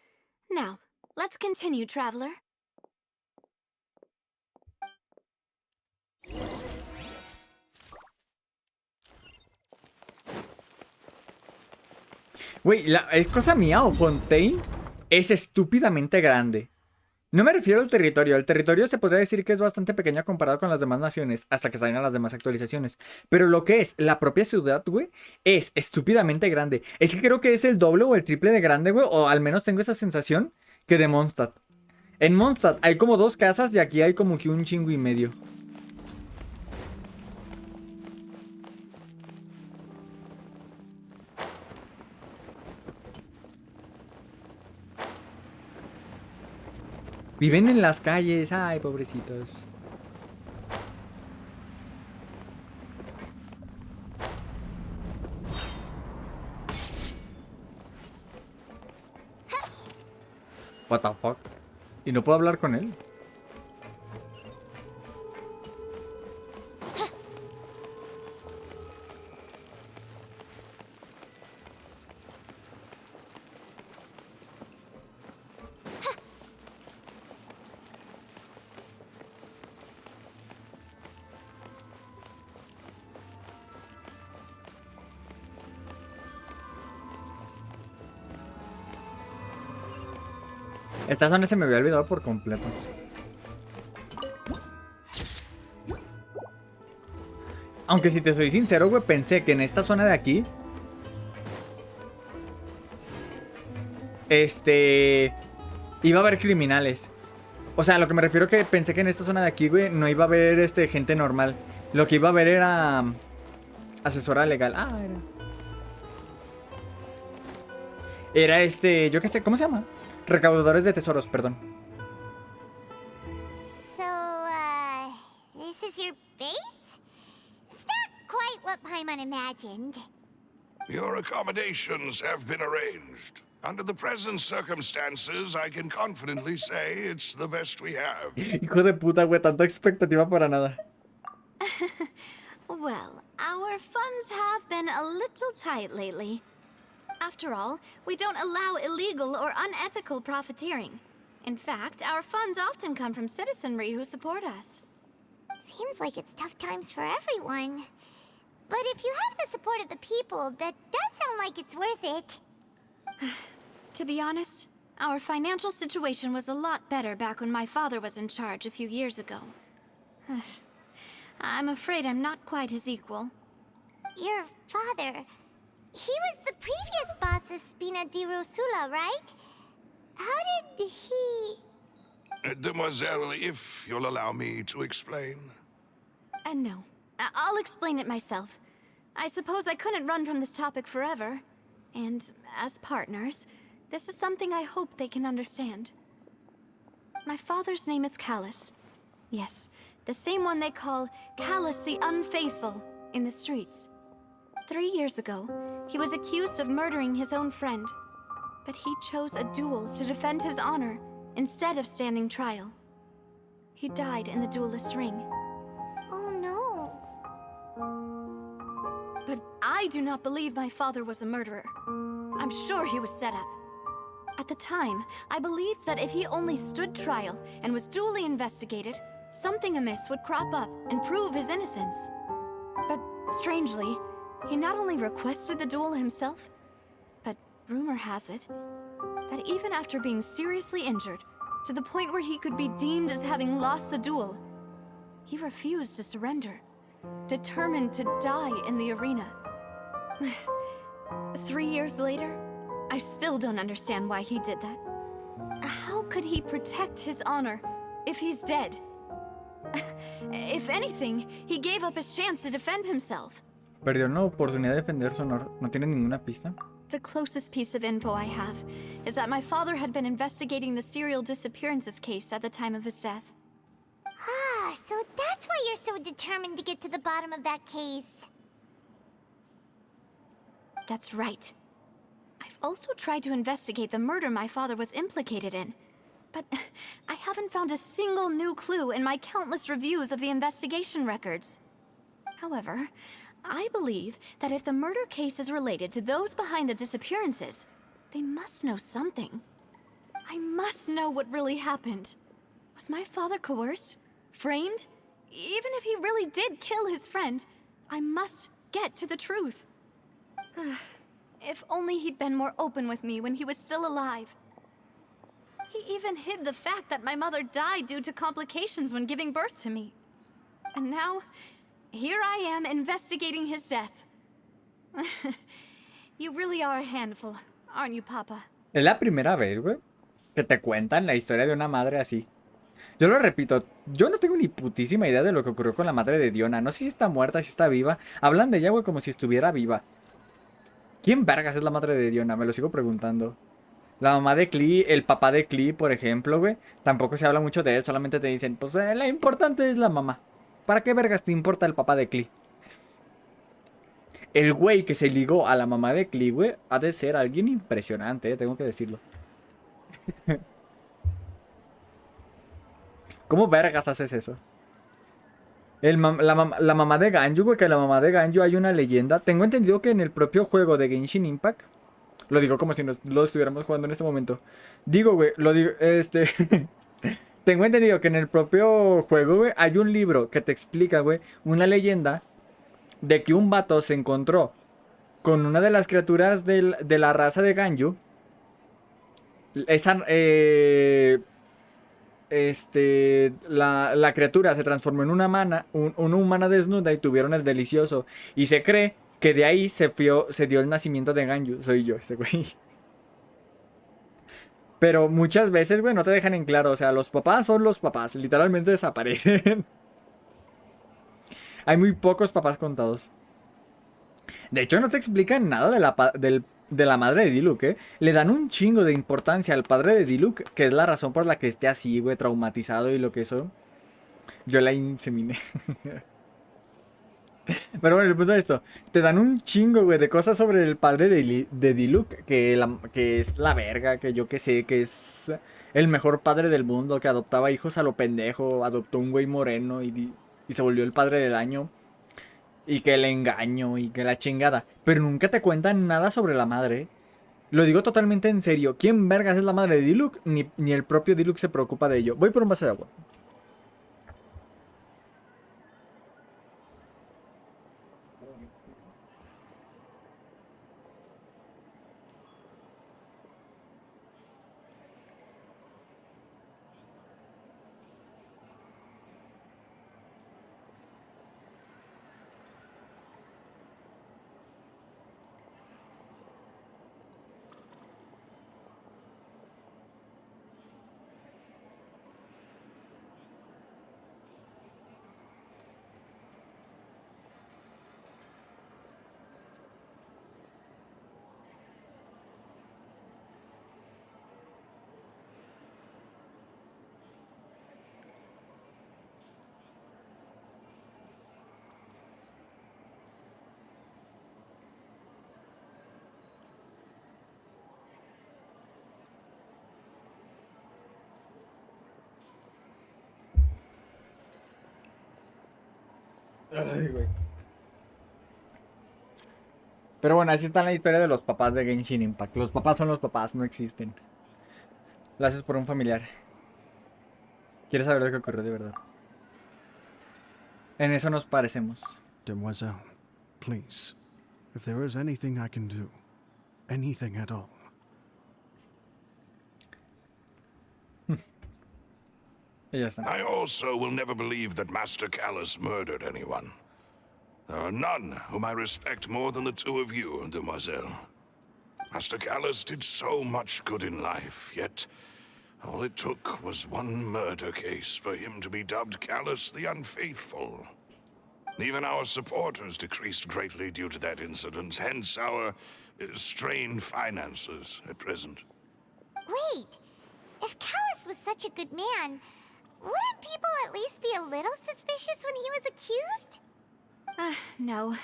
Now, let's continue, traveler. Güey, ¿es cosa mía o Fontein es estúpidamente grande? No me refiero al territorio. El territorio se podría decir que es bastante pequeño comparado con las demás naciones, hasta que salgan las demás actualizaciones. Pero lo que es la propia ciudad, güey, es estúpidamente grande. Es que creo que es el doble o el triple de grande, güey, o al menos tengo esa sensación que de Mondstadt. En Mondstadt hay como 2 casas y aquí hay como que un chingo y medio. Viven en las calles, ay, pobrecitos. What the fuck? ¿Y no puedo hablar con él? Esta zona se me había olvidado por completo. Aunque si te soy sincero, güey, pensé que en esta zona de aquí... iba a haber criminales. O sea, a lo que me refiero que pensé que en esta zona de aquí, güey, no iba a haber gente normal. Lo que iba a haber era... asesora legal. Ah, era yo qué sé, ¿cómo se llama? Recaudadores de tesoros, perdón. So, this is your base? It's not quite what Paimon imagined. Your accommodations have been arranged. Under the present circumstances, I can confidently say it's the best we have. Hijo de puta, güey, tanta expectativa para nada. Well, our funds have been a little tight lately. After all, we don't allow illegal or unethical profiteering. In fact, our funds often come from citizenry who support us. Seems like it's tough times for everyone. But if you have the support of the people, that does sound like it's worth it. To be honest, our financial situation was a lot better back when my father was in charge a few years ago. I'm afraid I'm not quite his equal. Your father... he was the previous boss of Spina di Rosula, right? How did he... Demoiselle, if you'll allow me to explain. No. I'll explain it myself. I suppose I couldn't run from this topic forever. And as partners, this is something I hope they can understand. My father's name is Callus. Yes, the same one they call Callus the Unfaithful in the streets. 3 years ago, he was accused of murdering his own friend. But he chose a duel to defend his honor instead of standing trial. He died in the duelist's ring. Oh no. But I do not believe my father was a murderer. I'm sure he was set up. At the time, I believed that if he only stood trial and was duly investigated, something amiss would crop up and prove his innocence. But strangely, he not only requested the duel himself, but rumor has it that even after being seriously injured, to the point where he could be deemed as having lost the duel, he refused to surrender, determined to die in the arena. 3 years later, I still don't understand why he did that. could he protect his honor if he's dead? If anything, he gave up his chance to defend himself. Perdió la oportunidad de defender su honor. ¿No tiene ninguna pista? The closest piece of info I have is that my father had been investigating the serial disappearances case at the time of his death. Ah, so that's why you're so determined to get to the bottom of that case. That's right. I've also tried to investigate the murder my father was implicated in, but I haven't found a single new clue in my countless reviews of the investigation records. However, I believe that if the murder case is related to those behind the disappearances, they must know something. I must know what really happened. Was my father coerced? Framed? Even if he really did kill his friend, I must get to the truth. If only he'd been more open with me when he was still alive. He even hid the fact that my mother died due to complications when giving birth to me. And now, here I am investigating his death. You really are a handful, aren't you, Papa? Es la primera vez, güey, que te cuentan la historia de una madre así. Yo lo repito, yo no tengo ni putísima idea de lo que ocurrió con la madre de Diona. No sé si está muerta, si está viva. Hablan de ella, güey, como si estuviera viva. ¿Quién vergas es la madre de Diona? Me lo sigo preguntando. La mamá de Klee, el papá de Klee, por ejemplo, güey. Tampoco se habla mucho de él, solamente te dicen, pues la importante es la mamá. ¿Para qué vergas te importa el papá de Klee? El güey que se ligó a la mamá de Klee, güey, ha de ser alguien impresionante, tengo que decirlo. ¿Cómo vergas haces eso? La mamá de Ganyu, güey, que la mamá de Ganyu hay una leyenda. Tengo entendido que en el propio juego de Genshin Impact, lo digo como si lo estuviéramos jugando en este momento. Digo, güey, lo digo, tengo entendido que en el propio juego, güey, hay un libro que te explica, güey, una leyenda de que un vato se encontró con una de las criaturas de la raza de Ganyu. La criatura se transformó en una humana desnuda y tuvieron el delicioso. Y se cree que de ahí se dio el nacimiento de Ganyu. Soy yo, ese güey. Pero muchas veces, güey, no te dejan en claro. O sea, los papás son los papás. Literalmente desaparecen. Hay muy pocos papás contados. De hecho, no te explican nada de la madre de Diluc, ¿eh? Le dan un chingo de importancia al padre de Diluc, que es la razón por la que esté así, güey, traumatizado y lo que eso. Yo la inseminé. Pero bueno, el punto de esto, te dan un chingo, güey, de cosas sobre el padre de Diluc, que es la verga, que yo que sé, que es el mejor padre del mundo, que adoptaba hijos a lo pendejo, adoptó un güey moreno y se volvió el padre del año. Y que el engaño y que la chingada. Pero nunca te cuentan nada sobre la madre. Lo digo totalmente en serio. ¿Quién vergas es la madre de Diluc? Ni el propio Diluc se preocupa de ello. Voy por un vaso de agua. Ay, güey. Pero bueno, así está la historia de los papás de Genshin Impact. Los papás son los papás, no existen. Lo haces por un familiar. ¿Quieres saber lo que ocurrió de verdad? En eso nos parecemos. Demoiselle, please, if there is anything I can do, anything at all. Y ya está. I also will never believe that Master Callus murdered anyone. There are none whom I respect more than the two of you, Demoiselle. Master Callus did so much good in life, yet All it took was one murder case for him to be dubbed Callus the Unfaithful. Even our supporters decreased greatly due to that incident, hence our strained finances at present. Wait, if Callus was such a good man, wouldn't people at least be a little suspicious when he was accused? No.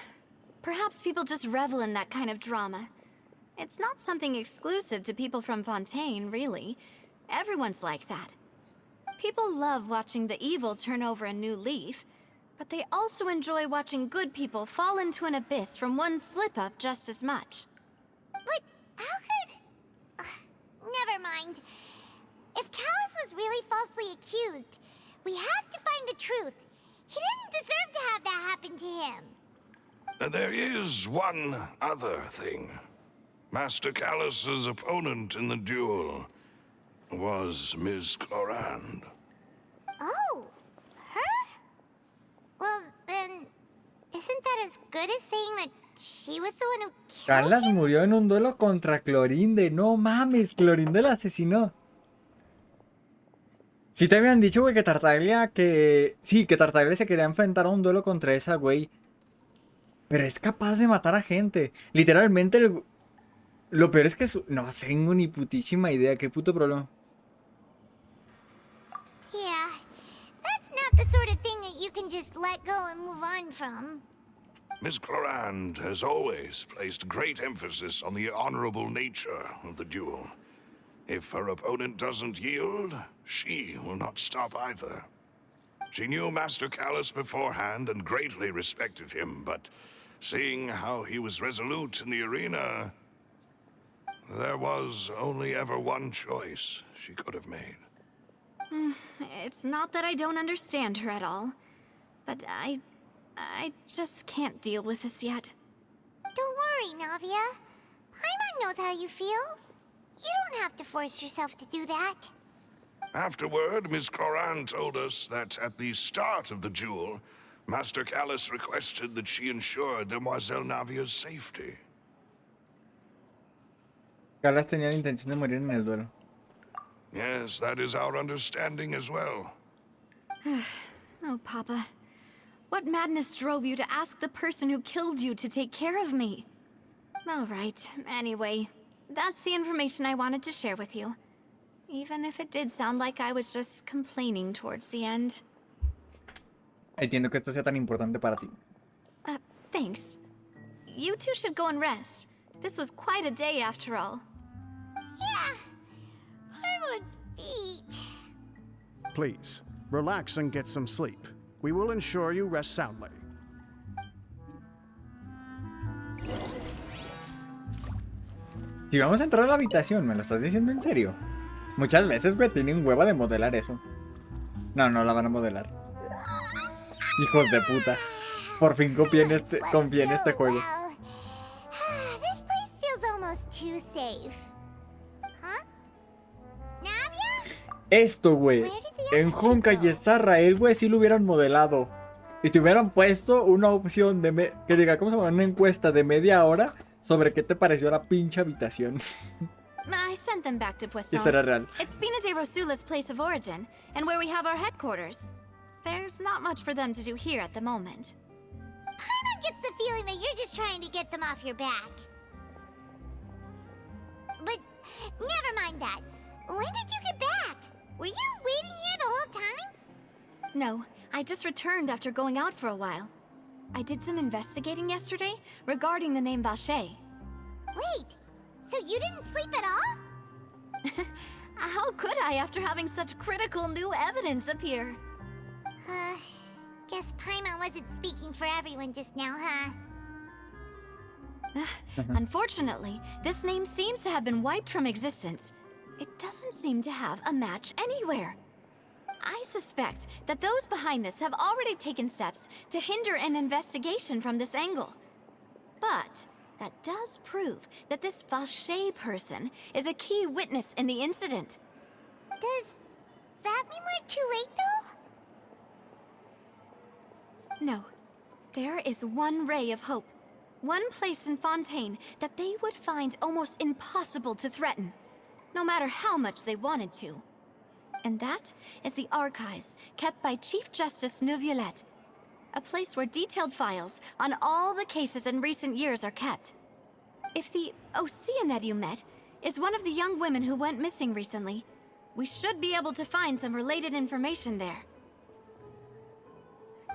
Perhaps people just revel in that kind of drama. It's not something exclusive to people from Fontein, really. Everyone's like that. People love watching the evil turn over a new leaf, but they also enjoy watching good people fall into an abyss from one slip-up just as much. But how could... never mind. If Callus was really falsely accused, we have to find the truth. He didn't deserve to have that happen to him. There is one other thing. Master Callus's opponent in the duel was Ms. Clorand. Oh, her? Well, then, isn't that as good as saying that she was the one who killed Callas him? murió en un duelo contra Clorinde. No mames, Clorinde la asesinó. Sí te habían dicho, güey, que Tartaglia que... Sí, que Tartaglia se quería enfrentar a un duelo contra esa, güey. Pero es capaz de matar a gente. Literalmente, lo peor es que... No tengo ni putísima idea. Qué puto problema. Yeah, that's not the sort of thing that you can just let go and move on from. Miss Clorand has always placed great emphasis on the honorable nature of the duel. If her opponent doesn't yield, she will not stop either. She knew Master Callus beforehand and greatly respected him, but seeing how he was resolute in the arena, there was only ever one choice she could have made. It's not that I don't understand her at all, but I just can't deal with this yet. Don't worry, Navia. Paimon knows how you feel. You don't have to force yourself to do that. Afterward, Miss Clorand told us that at the start of the duel, Master Callus requested that she ensure Demoiselle Navia's safety. Callas tenía la intención de morir en el duelo. Yes, that is our understanding as well. Oh, Papa. What madness drove you to ask the person who killed you to take care of me? All right, anyway, that's the information I wanted to share with you. Even if it did sound like I was just complaining towards the end. Entiendo que esto sea tan importante para ti. Thanks. You two should go and rest. This was quite a day after all. Yeah, Paimon's beat. Please, relax and get some sleep. We will ensure you rest soundly. Si vamos a entrar a la habitación, ¿me lo estás diciendo en serio? Muchas veces, güey, tienen hueva de modelar eso. No, no la van a modelar. Hijos de puta. Por fin confié en este juego. This place feels almost too safe. Huh? Navia? Esto, güey. En Honkai y Sarrael, güey, si lo hubieran modelado. Y te hubieran puesto una opción de... que diga, ¿cómo se llama? Una encuesta de media hora sobre qué te pareció la pinche habitación. I sent them back to Poisson. Esto era real. It's Spina de Rosula's place of origin, and where we have our headquarters. There's not much for them to do here at the moment. Paimon gets the feeling that you're just trying to get them off your back. But never mind that. When did you get back? Were you waiting here the whole time? No, I just returned after going out for a while. I did some investigating yesterday regarding the name Vache. Wait, so you didn't sleep at all? How could I after having such critical new evidence appear? Guess Paimon wasn't speaking for everyone just now, huh? Unfortunately, this name seems to have been wiped from existence. It doesn't seem to have a match anywhere. I suspect that those behind this have already taken steps to hinder an investigation from this angle. But that does prove that this Vache person is a key witness in the incident. Does that mean we're too late, though? No. There is one ray of hope. One place in Fontein that they would find almost impossible to threaten, no matter how much they wanted to. And that is the archives kept by Chief Justice Neuvillette, a place where detailed files on all the cases in recent years are kept. If the Oceanette you met is one of the young women who went missing recently, we should be able to find some related information there.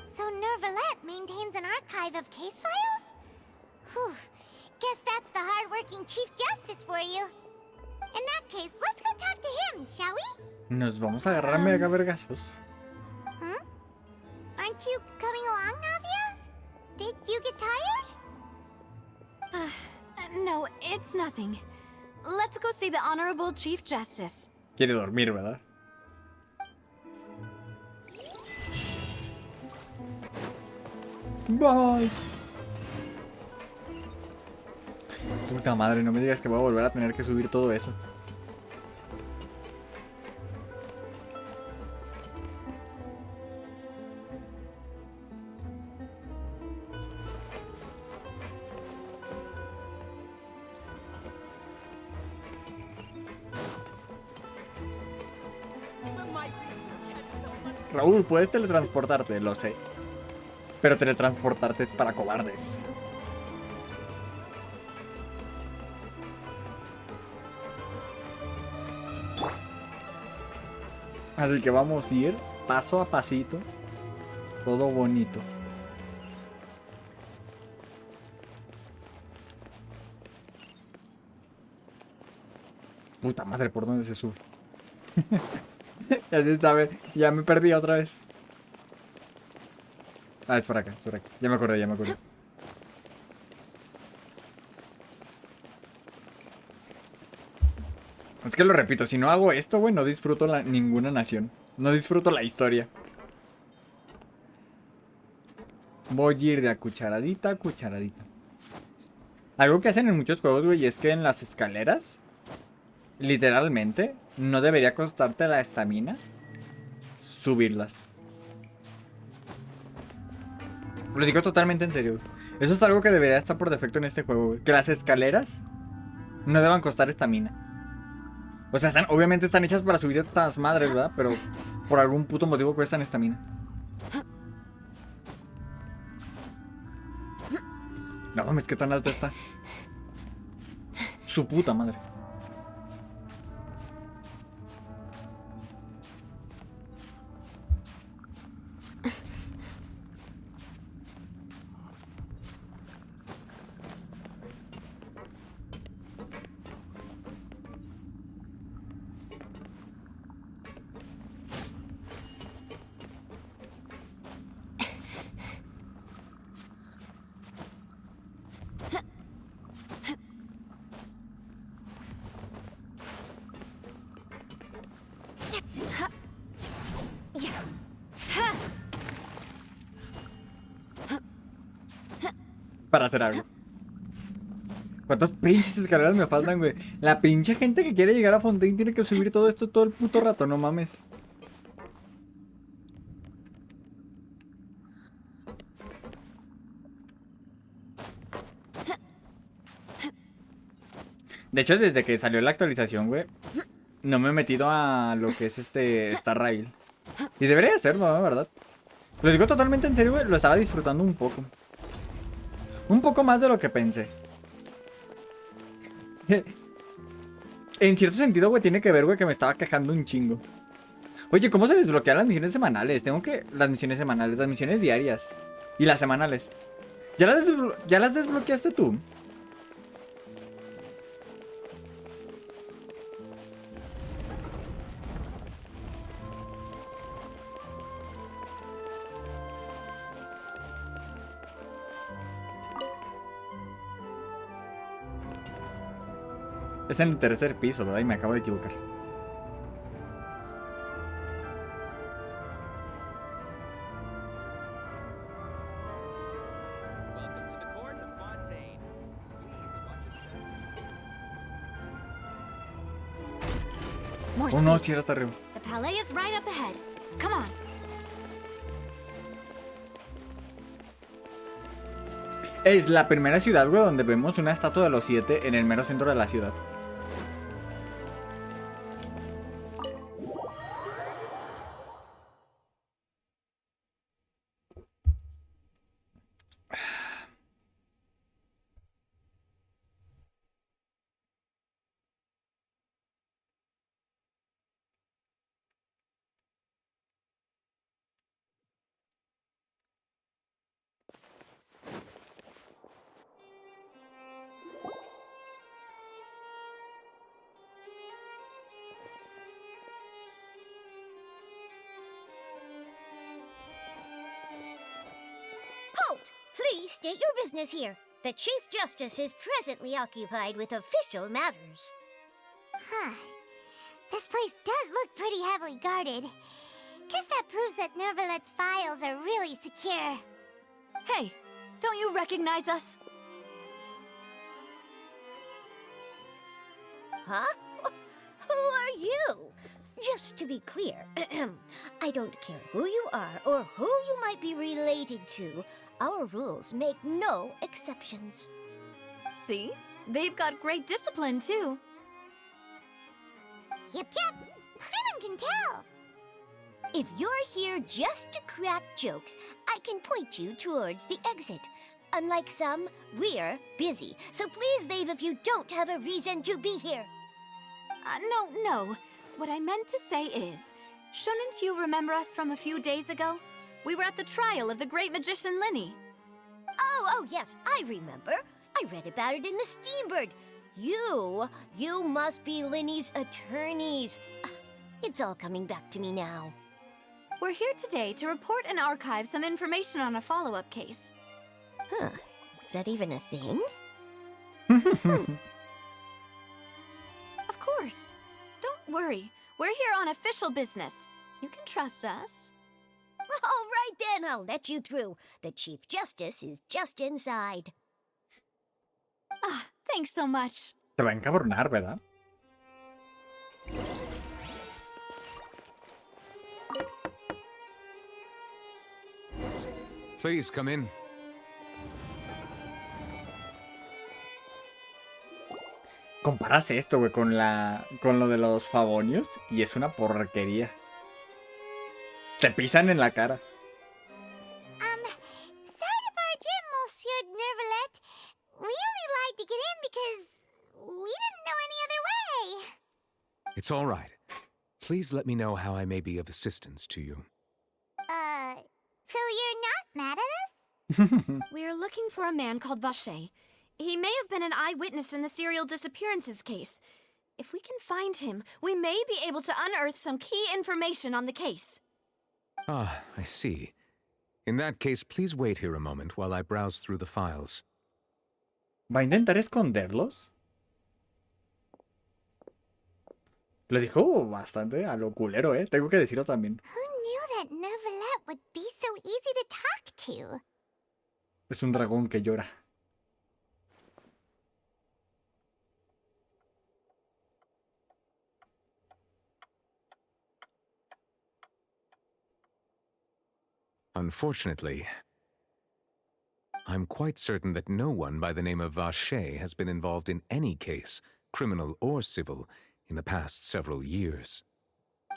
So Neuvillette maintains an archive of case files? Whew. Guess that's the hard-working Chief Justice for you. In that case, let's go talk to him, shall we? Nos vamos a agarrar a mega vergazos. Hmm? Aren't you coming along, Navia? Did you get tired? No, it's nothing. Let's go see the Honorable Chief Justice. Quiere dormir, ¿verdad? Bye. Puta madre, no me digas que voy a volver a tener que subir todo eso. Raúl, puedes teletransportarte, lo sé. Pero teletransportarte es para cobardes. Así que vamos a ir paso a pasito. Todo bonito. Puta madre, ¿por dónde se sube? Ya se sabe, ya me perdí otra vez. Ah, es por acá, es por acá. Ya me acordé, ya me acordé. Es que lo repito, si no hago esto, güey, no disfruto ninguna nación. No disfruto la historia. Voy a ir de a cucharadita a cucharadita. Algo que hacen en muchos juegos, güey, es que en las escaleras, literalmente, no debería costarte la estamina subirlas. Lo digo totalmente en serio, güey. Eso es algo que debería estar por defecto en este juego, güey. Que las escaleras no deban costar estamina. O sea, obviamente están hechas para subir a estas madres, ¿verdad? Pero por algún puto motivo cuestan estamina. No mames, ¿qué tan alta está? Su puta madre. Para hacer algo. ¿Cuántos pinches escaleras me faltan, güey? La pinche gente que quiere llegar a Fontein tiene que subir todo esto todo el puto rato, no mames. De hecho, desde que salió la actualización, güey, no me he metido a lo que es Star Rail. Y debería hacerlo, ¿no? ¿Verdad? Lo digo totalmente en serio, güey. Lo estaba disfrutando un poco. Un poco más de lo que pensé. En cierto sentido, güey, tiene que ver, güey, que me estaba quejando un chingo. Oye, ¿cómo se desbloquean las misiones semanales? Tengo que... Las misiones semanales, las misiones diarias. Y las semanales. ¿Ya las desbloqueaste tú? Es en el tercer piso, ¿verdad? Y me acabo de equivocar. Welcome to the court of Fontein. Please watch your step. More Oh no, speed. sí era hasta arriba. The palais is right up ahead. Come on. Es la primera ciudad, güey, donde vemos una estatua de los 7 en el mero centro de la ciudad. Please state your business here. The Chief Justice is presently occupied with official matters. Huh. This place does look pretty heavily guarded. Guess that proves that Nervalet's files are really secure. Hey, don't you recognize us? Huh? Who are you? Just to be clear, I don't care who you are or who you might be related to. Our rules make no exceptions. See? They've got great discipline, too. Yep. Paimon can tell. If you're here just to crack jokes, I can point you towards the exit. Unlike some, we're busy, so please leave if you don't have a reason to be here. No. What I meant to say is, shouldn't you remember us from a few days ago? We were at the trial of the great magician Linny. Oh, yes, I remember. I read about it in the Steambird. You must be Linny's attorneys. It's all coming back to me now. We're here today to report and archive some information on a follow-up case. Huh. Is that even a thing? Of course. Don't worry. We're here on official business. You can trust us. All right then, I'll let you through. The Chief Justice is just inside. Thanks so much. Se va a encabronar, ¿verdad? Please come in. Comparas esto, güey, con lo de los favonios y es una porquería. Te pisan en la cara. Sorry to barge in, Monsieur Nervalet. We only lied to get in because we didn't know any other way. It's all right. Please let me know how I may be of assistance to you. So you're not mad at us? We're looking for a man called Vacher. He may have been an eyewitness in the serial disappearances case. If we can find him, we may be able to unearth some key information on the case. Ah, I see. In that case, please wait here a moment while I browse through the files. ¿Va a intentar esconderlos? Lo dijo bastante a lo culero, ¿eh? Tengo que decirlo también. Who knew that Nervalet would be so easy to talk to? Es un dragón que llora. Unfortunately, I'm quite certain that no one by the name of Vacher has been involved in any case, criminal or civil, in the past several years.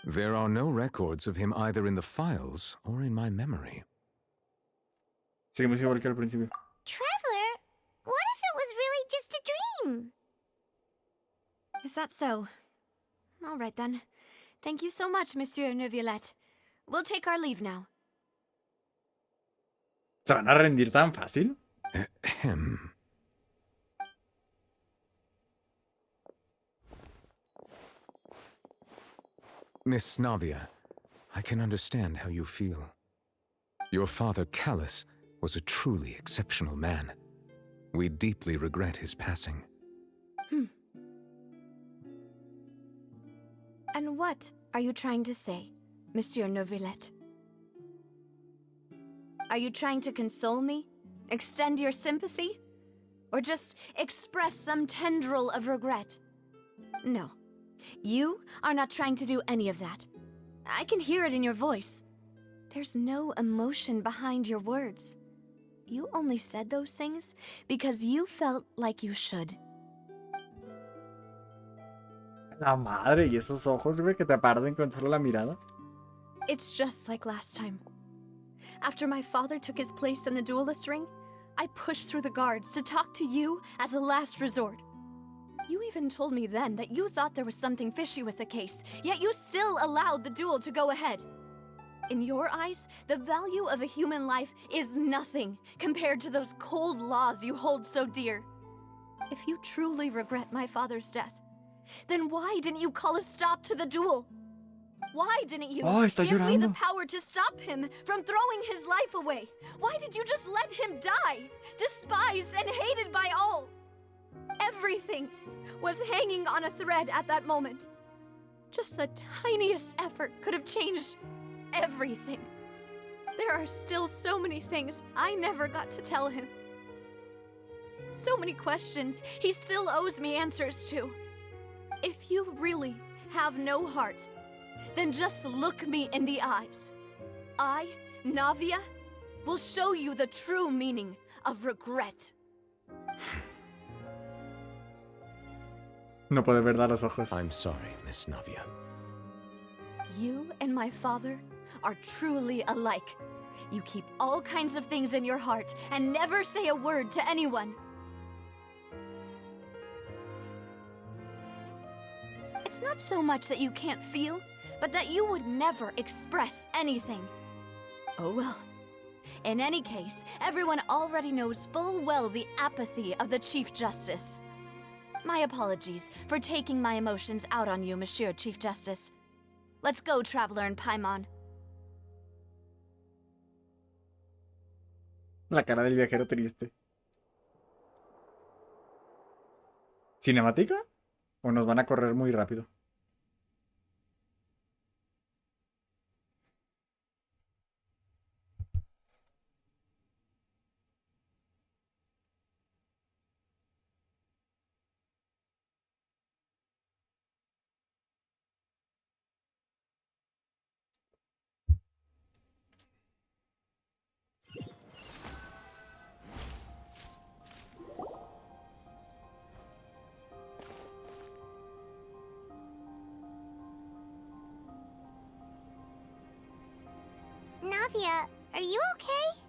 There are no records of him either in the files or in my memory. Seguimos igual que al principio. Traveler, what if it was really just a dream? Is that so? All right, then. Thank you so much, Monsieur Neuvillette. We'll take our leave now. ¿Se van a rendir tan fácil? Ahem. Miss Navia, I can understand how you feel. Your father, Callus, was a truly exceptional man. We deeply regret his passing. And what are you trying to say, Monsieur Neuvillette? Are you trying to console me? Extend your sympathy? Or just express some tendril of regret? No. You are not trying to do any of that. I can hear it in your voice. There's no emotion behind your words. You only said those things because you felt like you should. La madre, y esos ojos, güey, que te parten con solo la mirada. It's just like last time. After my father took his place in the duelist ring, I pushed through the guards to talk to you as a last resort. You even told me then that you thought there was something fishy with the case, yet you still allowed the duel to go ahead. In your eyes, the value of a human life is nothing compared to those cold laws you hold so dear. If you truly regret my father's death, then why didn't you call a stop to the duel? Why didn't you Oh, está give me the llorando. power to stop him from throwing his life away? Why did you just let him die, despised and hated by all? Everything was hanging on a thread at that moment. Just the tiniest effort could have changed everything. There are still so many things I never got to tell him. So many questions he still owes me answers to. If you really have no heart, then just look me in the eyes. I, Navia, will show you the true meaning of regret. No puede ver a los ojos. I'm sorry, Miss Navia. You and my father are truly alike. You keep all kinds of things in your heart and never say a word to anyone. It's not so much that you can't feel, but that you would never express anything. Oh well. In any case, everyone already knows full well the apathy of the Chief Justice. My apologies for taking my emotions out on you, Monsieur Chief Justice. Let's go, Traveler and Paimon. La cara del viajero triste. ¿Cinemática? ¿O nos van a correr muy rápido? Navia, are you okay?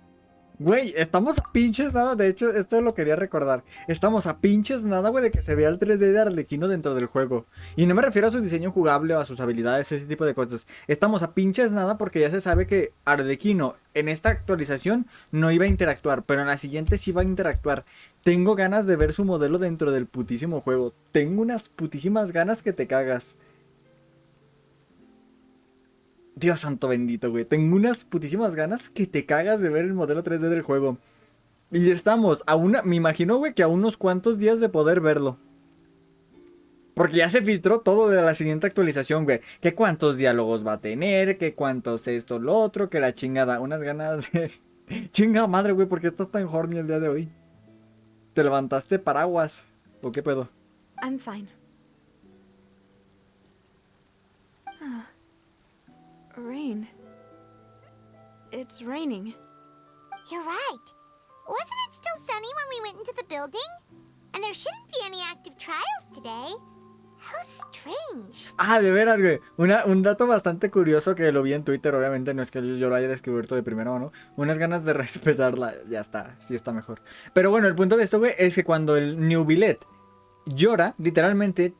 Güey, estamos a pinches nada. De hecho, esto lo quería recordar. Estamos a pinches nada, güey, de que se vea el 3D de Arlequino dentro del juego. Y no me refiero a su diseño jugable o a sus habilidades, ese tipo de cosas. Estamos a pinches nada porque ya se sabe que Arlequino en esta actualización no iba a interactuar, pero en la siguiente sí va a interactuar. Tengo ganas de ver su modelo dentro del putísimo juego. Tengo unas putísimas ganas que te cagas. Dios santo bendito, güey. Tengo unas putísimas ganas que te cagas de ver el modelo 3D del juego. Y estamos a una... Me imagino, güey, que a unos cuantos días de poder verlo. Porque ya se filtró todo de la siguiente actualización, güey. Que cuántos diálogos va a tener, que cuántos esto, lo otro, que la chingada. Unas ganas de... Chinga madre, güey, ¿por qué estás tan horny el día de hoy? ¿Te levantaste paraguas? ¿O qué pedo? I'm fine. Rain. It's raining. You're right. Wasn't it still sunny when we went into the building? And there shouldn't be any active trials today. How strange. Ah, de veras, güey. Un dato bastante curioso que lo vi en Twitter, obviamente no es que yo lo haya descubierto de primera mano. Unas ganas de respetarla, ya está, sí está mejor. Pero bueno, el punto de esto, güey, es que cuando el New Billet llora, literalmente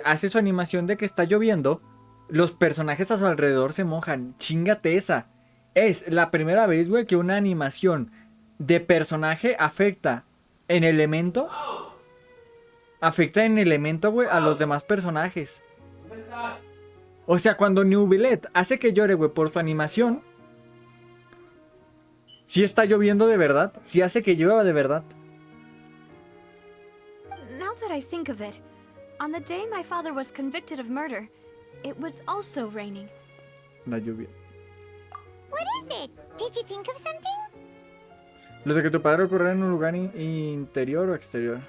hace su animación de que está lloviendo, los personajes a su alrededor se mojan. Chíngate esa. Es la primera vez, güey, que una animación de personaje afecta en elemento. Afecta en elemento, güey, a los demás personajes. O sea, cuando New Billet hace que llore, güey, por su animación, sí está lloviendo de verdad. Sí hace que llueva de verdad. Now that I think of it, on the day my father was convicted of murder, it was also raining. La lluvia. What is it? Did you think of something? Lo de que tu padre ocurriera en un lugar interior o exterior.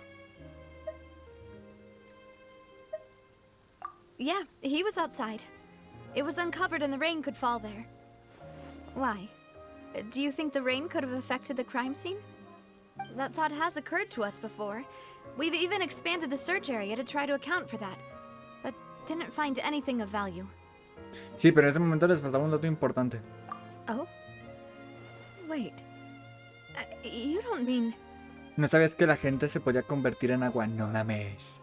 Yeah, he was outside. It was uncovered and the rain could fall there. Why? Do you think the rain could have affected the crime scene? That thought has occurred to us before. We've even expanded the search area to try to account for that, but didn't find anything of value. Sí, pero en ese momento les faltaba un dato importante. Oh? Wait. You don't mean... ¿No sabías que la gente se podía convertir en agua? No mames.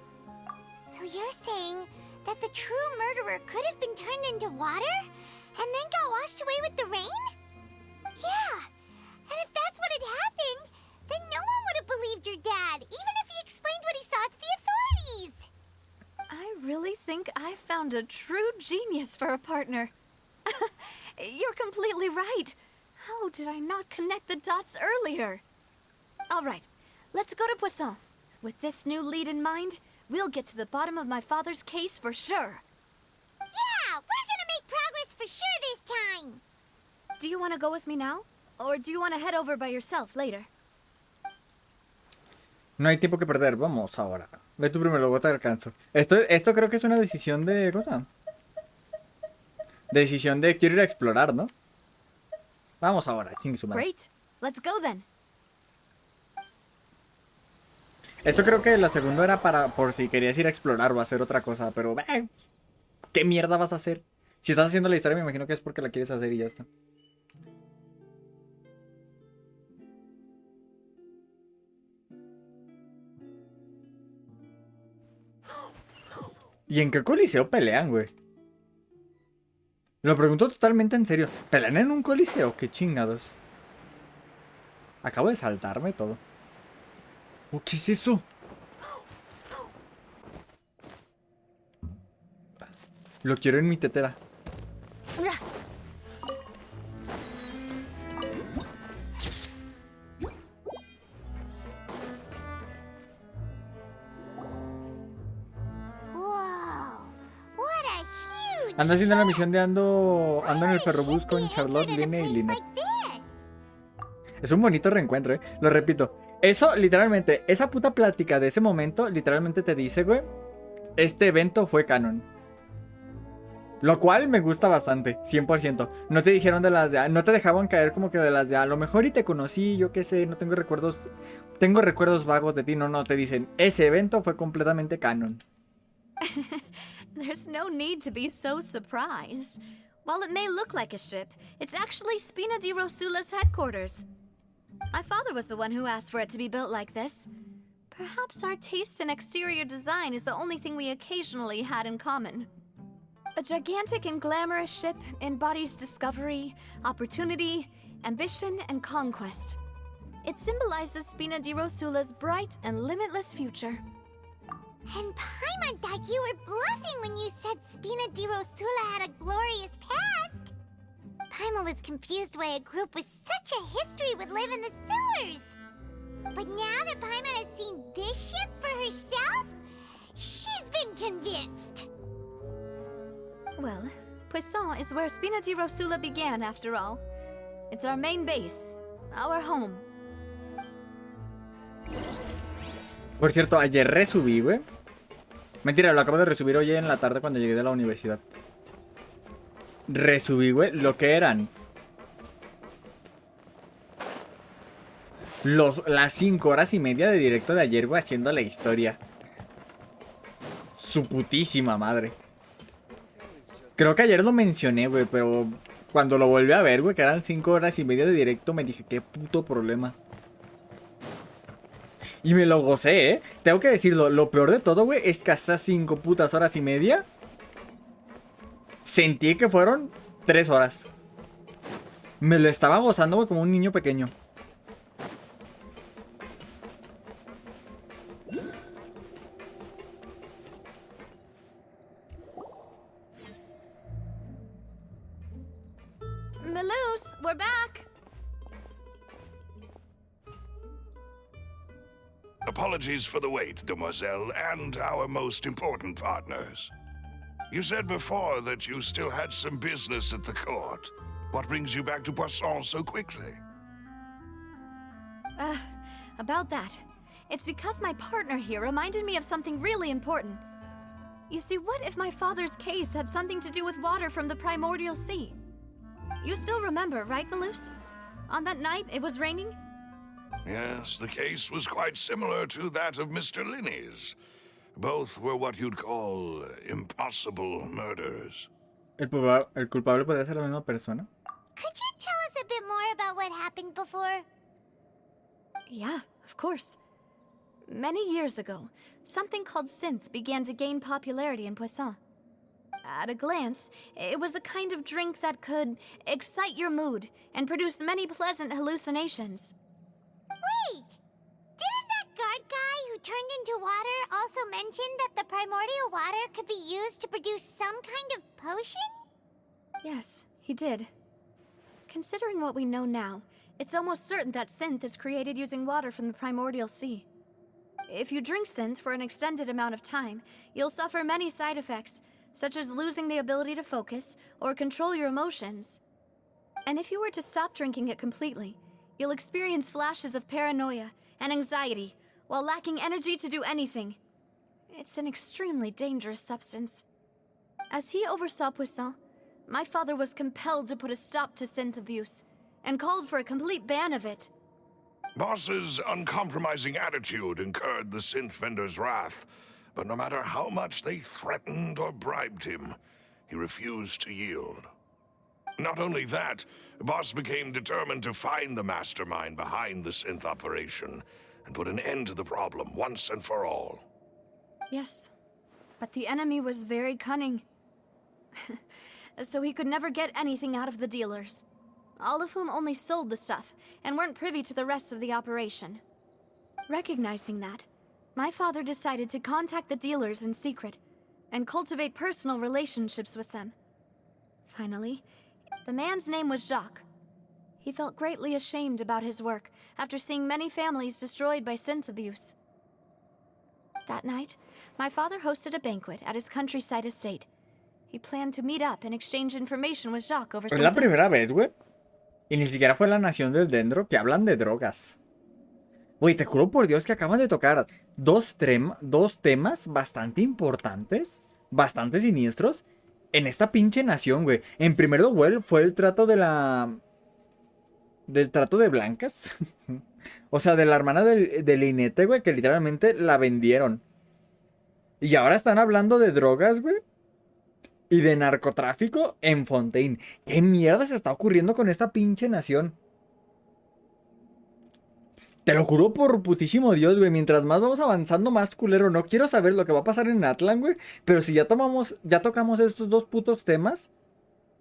So you're saying that the true murderer could have been turned into water and then got washed away with the rain? Yeah. And if that's what had happened, then no one would have believed your dad, even if he explained what he saw to the authorities. I really think I found a true genius for a partner. You're completely right. How did I not connect the dots earlier? All right, let's go to Poisson. With this new lead in mind, we'll get to the bottom of my father's case for sure. Yeah, we're gonna make progress for sure this time. Do you want to go with me now? Or do you want to head over by yourself later? No hay tiempo que perder, vamos ahora. Ve tú primero, luego te alcanzo. Esto creo que es una decisión de... ¿Cosa? Decisión de quiero ir a explorar, ¿no? Vamos ahora, ching su madre. Great, let's go then. Esto creo que la segunda era para por si querías ir a explorar o a hacer otra cosa, pero ¿qué mierda vas a hacer? Si estás haciendo la historia me imagino que es porque la quieres hacer y ya está. ¿Y en qué coliseo pelean, güey? Lo pregunto totalmente en serio. ¿Pelean en un coliseo? ¿Qué chingados? Acabo de saltarme todo. Oh, ¿qué es eso? Lo quiero en mi tetera. Ando haciendo la misión de ando en el ferrobús con Charlotte, Line y Line. Es un bonito reencuentro, Lo repito. Eso, literalmente, esa puta plática de ese momento, literalmente te dice, güey, este evento fue canon. Lo cual me gusta bastante, 100%. No te dijeron de las de... No te dejaban caer como que de las de... A lo mejor y te conocí, yo qué sé, no tengo recuerdos... Tengo recuerdos vagos de ti. No, te dicen, ese evento fue completamente canon. There's no need to be so surprised. While it may look like a ship, it's actually Spina di Rosula's headquarters. My father was the one who asked for it to be built like this. Perhaps our taste in exterior design is the only thing we occasionally had in common. A gigantic and glamorous ship embodies discovery, opportunity, ambition, and conquest. It symbolizes Spina di Rosula's bright and limitless future. And Paimon thought you were bluffing when you said Spina di Rosula had a glorious past. Paimon was confused why a group with such a history would live in the sewers. But now that Paimon has seen this ship for herself, she's been convinced. Well, Poisson is where Spina di Rosula began, after all. It's our main base, our home. Por cierto, ayer resubí, güey. Mentira, lo acabo de resubir hoy en la tarde cuando llegué de la universidad. Resubí, güey, lo que eran las 5 horas y media de directo de ayer, güey, haciendo la historia. Su putísima madre. Creo que ayer lo mencioné, güey, pero cuando lo volví a ver, güey, que eran 5 horas y media de directo, me dije, qué puto problema. Y me lo gocé, Tengo que decirlo, lo peor de todo, güey, es que hasta 5 putas horas y media sentí que fueron 3 horas. Me lo estaba gozando, güey, como un niño pequeño. Melus, we're back! Apologies for the wait, demoiselle, and our most important partners. You said before that you still had some business at the court. What brings you back to Poisson so quickly? About that. It's because my partner here reminded me of something really important. You see, what if my father's case had something to do with water from the primordial sea? You still remember, right, Melus? On that night, it was raining? Yes, the case was quite similar to that of Mr. Linney's. Both were what you'd call impossible murders. ¿El culpable podría ser la misma persona? Could you tell us a bit more about what happened before? Yeah, of course. Many years ago, something called synth began to gain popularity in Poisson. At a glance, it was a kind of drink that could excite your mood and produce many pleasant hallucinations. Wait! Didn't that guard guy who turned into water also mentioned that the primordial water could be used to produce some kind of potion? Yes, he did. Considering what we know now, it's almost certain that synth is created using water from the primordial sea. If you drink synth for an extended amount of time, you'll suffer many side effects, such as losing the ability to focus or control your emotions. And if you were to stop drinking it completely, you'll experience flashes of paranoia and anxiety while lacking energy to do anything. It's an extremely dangerous substance. As he oversaw Poisson, my father was compelled to put a stop to synth abuse and called for a complete ban of it. Boss's uncompromising attitude incurred the synth vendor's wrath, but no matter how much they threatened or bribed him, he refused to yield. Not only that, Boss became determined to find the mastermind behind the synth operation and put an end to the problem once and for all. Yes, but the enemy was very cunning. So he could never get anything out of the dealers, all of whom only sold the stuff and weren't privy to the rest of the operation. Recognizing that, my father decided to contact the dealers in secret and cultivate personal relationships with them. Finally, the man's name was Jacques. He felt greatly ashamed about his work after seeing many families destroyed by synth abuse. That night, my father hosted a banquet at his countryside estate. He planned to meet up and exchange information with Jacques over Es la something. primera vez, güey. Y ni siquiera fue la nación del dendro que hablan de drogas. Güey, te juro por Dios que acaban de tocar dos temas bastante importantes, bastante siniestros, en esta pinche nación, güey. En primer lugar fue el trato de la... del trato de blancas. O sea, de la hermana de Linette, güey, que literalmente la vendieron. Y ahora están hablando de drogas, güey. Y de narcotráfico en Fontein. ¿Qué mierda se está ocurriendo con esta pinche nación? Te lo juro por putísimo Dios, güey. Mientras más vamos avanzando, más culero. No quiero saber lo que va a pasar en Atlan, güey. Pero si ya tocamos estos dos putos temas,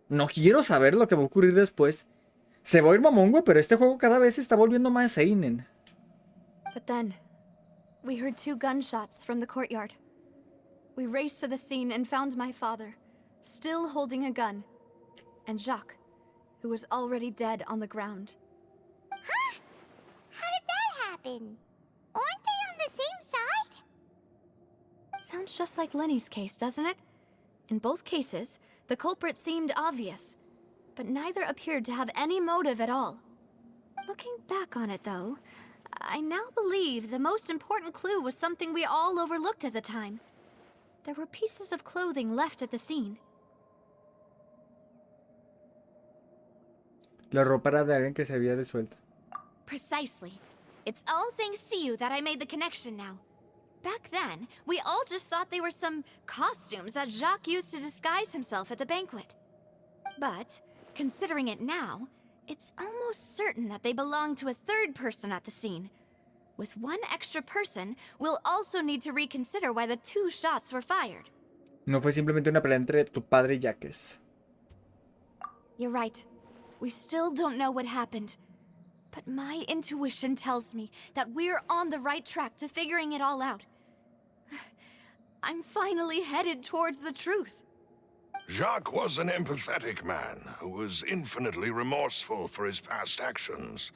no quiero saber lo que va a ocurrir después. Se va a ir mamón, güey, pero este juego cada vez se está volviendo más seinen. But then, we heard 2 gunshots from the courtyard. We raced to the scene and found my father, still holding a gun, and Jacques, who was already dead on the ground. Huh? How did that happen? Aren't they on the same side? Sounds just like Lenny's case, doesn't it? In both cases, the culprit seemed obvious, but neither appeared to have any motive at all. Looking back on it, though, I now believe the most important clue was something we all overlooked at the time. There were pieces of clothing left at the scene. La ropa era de alguien que se había disuelto. Precisely. It's all thanks to you that I made the connection now. Back then, we all just thought they were some costumes that Jacques used to disguise himself at the banquet. But, considering it now, it's almost certain that they belong to a third person at the scene. With one extra person, we'll also need to reconsider why the 2 shots were fired. No fue simplemente una pelea entre tu padre y Jacques. You're right. We still don't know what happened. But my intuition tells me that we're on the right track to figuring it all out. I'm finally headed towards the truth. Jacques was an empathetic man who was infinitely remorseful for his past actions.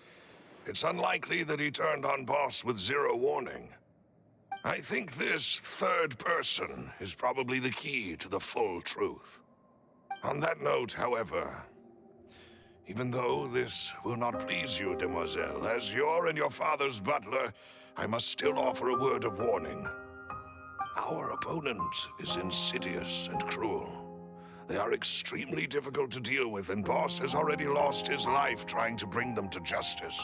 It's unlikely that he turned on Boss with 0 warning. I think this third person is probably the key to the full truth. On that note, however, even though this will not please you, demoiselle, as your and your father's butler, I must still offer a word of warning. Our opponent is insidious and cruel. They are extremely difficult to deal with, and Boss has already lost his life trying to bring them to justice.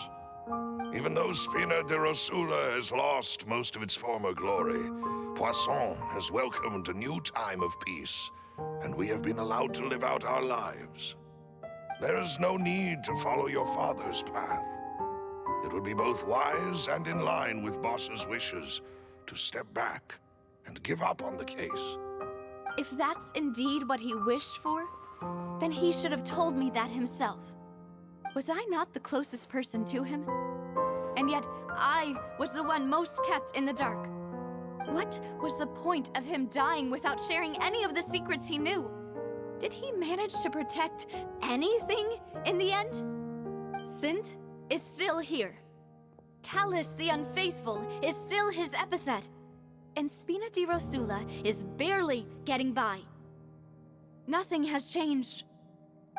Even though Spina de Rosula has lost most of its former glory, Poisson has welcomed a new time of peace, and we have been allowed to live out our lives. There is no need to follow your father's path. It would be both wise and in line with Boss's wishes to step back and give up on the case. If that's indeed what he wished for, then he should have told me that himself. Was I not the closest person to him? and yet I was the one most kept in the dark. What was the point of him dying without sharing any of the secrets he knew? Did he manage to protect anything in the end? Synth is still here. Callus the Unfaithful is still his epithet. And Spina di Rosula is barely getting by. Nothing has changed.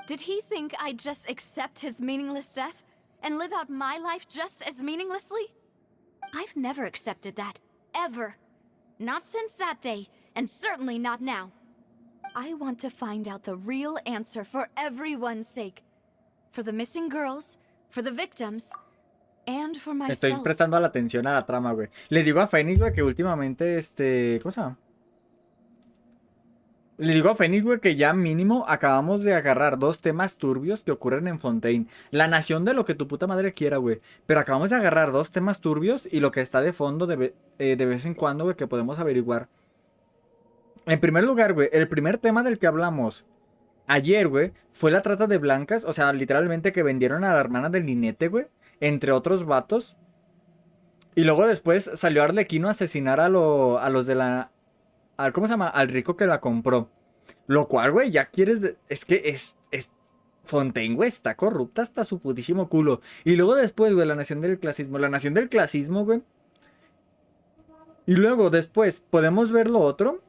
Did he think I'd just accept his meaningless death and live out my life just as meaninglessly? I've never accepted that, ever. Not since that day, and certainly not now. I want to find out the real answer for everyone's sake. For the missing girls, for the victims, and for myself. Estoy prestando la atención a la trama, güey. Le digo a Phoenix, güey, que últimamente, ¿cómo se llama? Le digo a Phoenix, güey, que ya mínimo acabamos de agarrar 2 temas turbios que ocurren en Fontein. La nación de lo que tu puta madre quiera, güey. Pero acabamos de agarrar 2 temas turbios y lo que está de fondo de vez en cuando, güey, que podemos averiguar. En primer lugar, güey, el primer tema del que hablamos ayer, güey, fue la trata de blancas. O sea, literalmente que vendieron a la hermana del Linete, güey, entre otros vatos. Y luego después salió Arlequino a asesinar a los de la... ¿Cómo se llama? Al rico que la compró. Lo cual, güey, ya quieres... Es que es Fontein, güey, está corrupta hasta su putísimo culo. Y luego después, güey, la nación del clasismo. La nación del clasismo, güey. Y luego después podemos ver lo otro.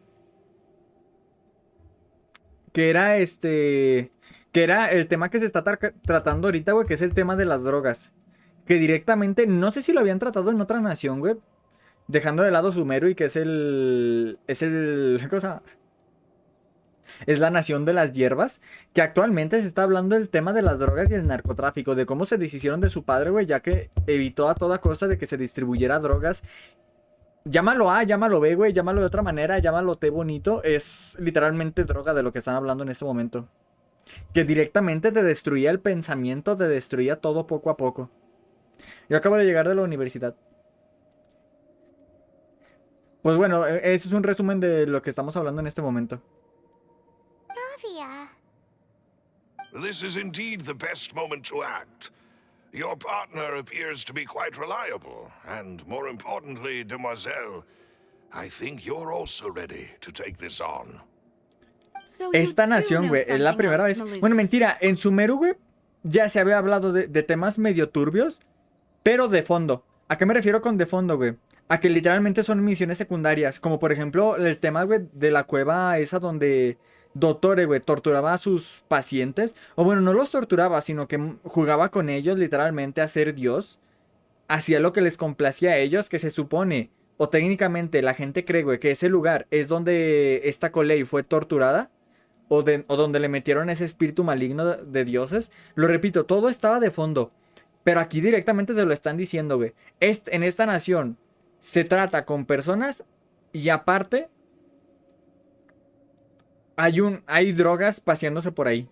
Que era Que era el tema que se está tratando ahorita, güey. Que es el tema de las drogas. Que directamente, no sé si lo habían tratado en otra nación, güey. Dejando de lado Sumeru y que es ¿qué cosa? Es la nación de las hierbas. Que actualmente se está hablando del tema de las drogas y el narcotráfico. De cómo se deshicieron de su padre, güey. Ya que evitó a toda costa de que se distribuyera drogas. Llámalo A, llámalo B, güey. Llámalo de otra manera, llámalo T bonito. Es literalmente droga de lo que están hablando en este momento. Que directamente te destruía el pensamiento. Te destruía todo poco a poco. Yo acabo de llegar de la universidad. Pues bueno, ese es un resumen de lo que estamos hablando en este momento. Navia. This is indeed the best moment to act. Your partner appears to be quite reliable, and more importantly, demoiselle, I think you're also ready to take this on. Esta nación, güey, es la primera vez. Bueno, mentira, en Sumeru, güey, ya se había hablado de temas medio turbios, pero de fondo. ¿A qué me refiero con de fondo, güey? A que literalmente son misiones secundarias. Como por ejemplo el tema, güey, de la cueva esa donde Dottore, güey, torturaba a sus pacientes. O bueno, no los torturaba, sino que jugaba con ellos literalmente a ser Dios. Hacía lo que les complacía a ellos, que se supone, o técnicamente la gente cree, güey, que ese lugar es donde esta Colei fue torturada. O donde le metieron ese espíritu maligno de dioses. Lo repito, todo estaba de fondo. Pero aquí directamente te lo están diciendo, güey. En esta nación se trata con personas y aparte hay drogas paseándose por ahí.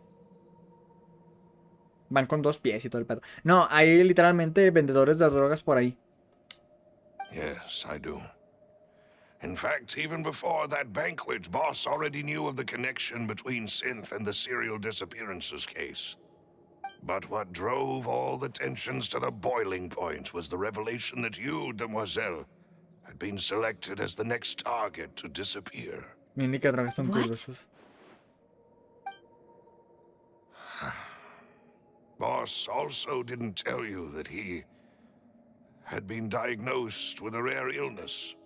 Van con 2 pies y todo el pedo. No, hay literalmente vendedores de drogas por ahí. Yes, I do. In fact, even before that banquet, Boss already knew of the connection between Synth and the serial disappearances case. But what drove all the tensions to the boiling point was the revelation that you, demoiselle, had been selected as the next target to disappear. Mi única droga son tus besos. Boss also didn't tell you that he had been diagnosed with a rare illness.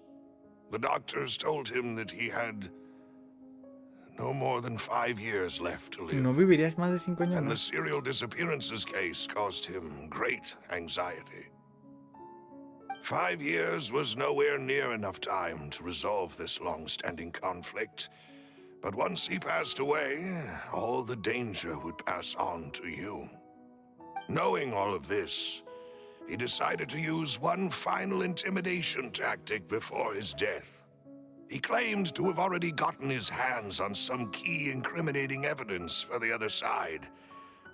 The doctors told him that he had no more than 5 years left to live. No vivirías más de 5 años, And ¿no? the serial disappearances case caused him great anxiety. 5 years was nowhere near enough time to resolve this long-standing conflict. But once he passed away, all the danger would pass on to you. Knowing all of this, he decided to use one final intimidation tactic before his death. He claimed to have already gotten his hands on some key incriminating evidence for the other side,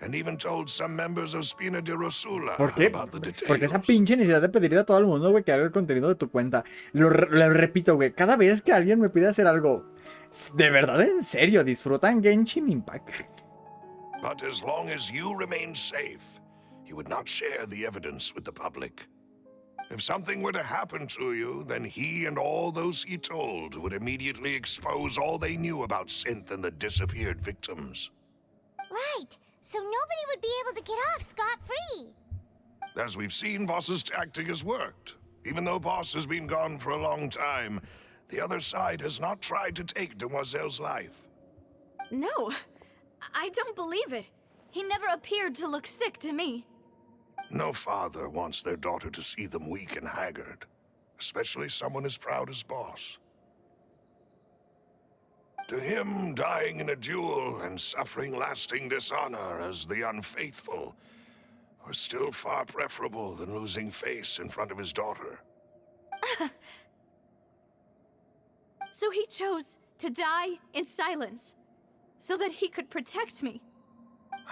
and even told some members of Spina di Rosula ¿Por qué? about the details. Porque esa pinche necesidad de pedirle a todo el mundo, güey, que haga el contenido de tu cuenta. Lo repito, güey, cada vez que alguien me pide hacer algo, de verdad, en serio, disfrutan Genshin Impact. But as long as you remained safe, he would not share the evidence with the public. If something were to happen to you, then he and all those he told would immediately expose all they knew about Synth and the disappeared victims. Right, so nobody would be able to get off scot-free. As we've seen, Boss's tactic has worked. Even though Boss has been gone for a long time, the other side has not tried to take Demoiselle's life. No, I don't believe it. He never appeared to look sick to me. No father wants their daughter to see them weak and haggard, especially someone as proud as Boss. To him, dying in a duel and suffering lasting dishonor as the unfaithful was still far preferable than losing face in front of his daughter. So he chose to die in silence, so that he could protect me.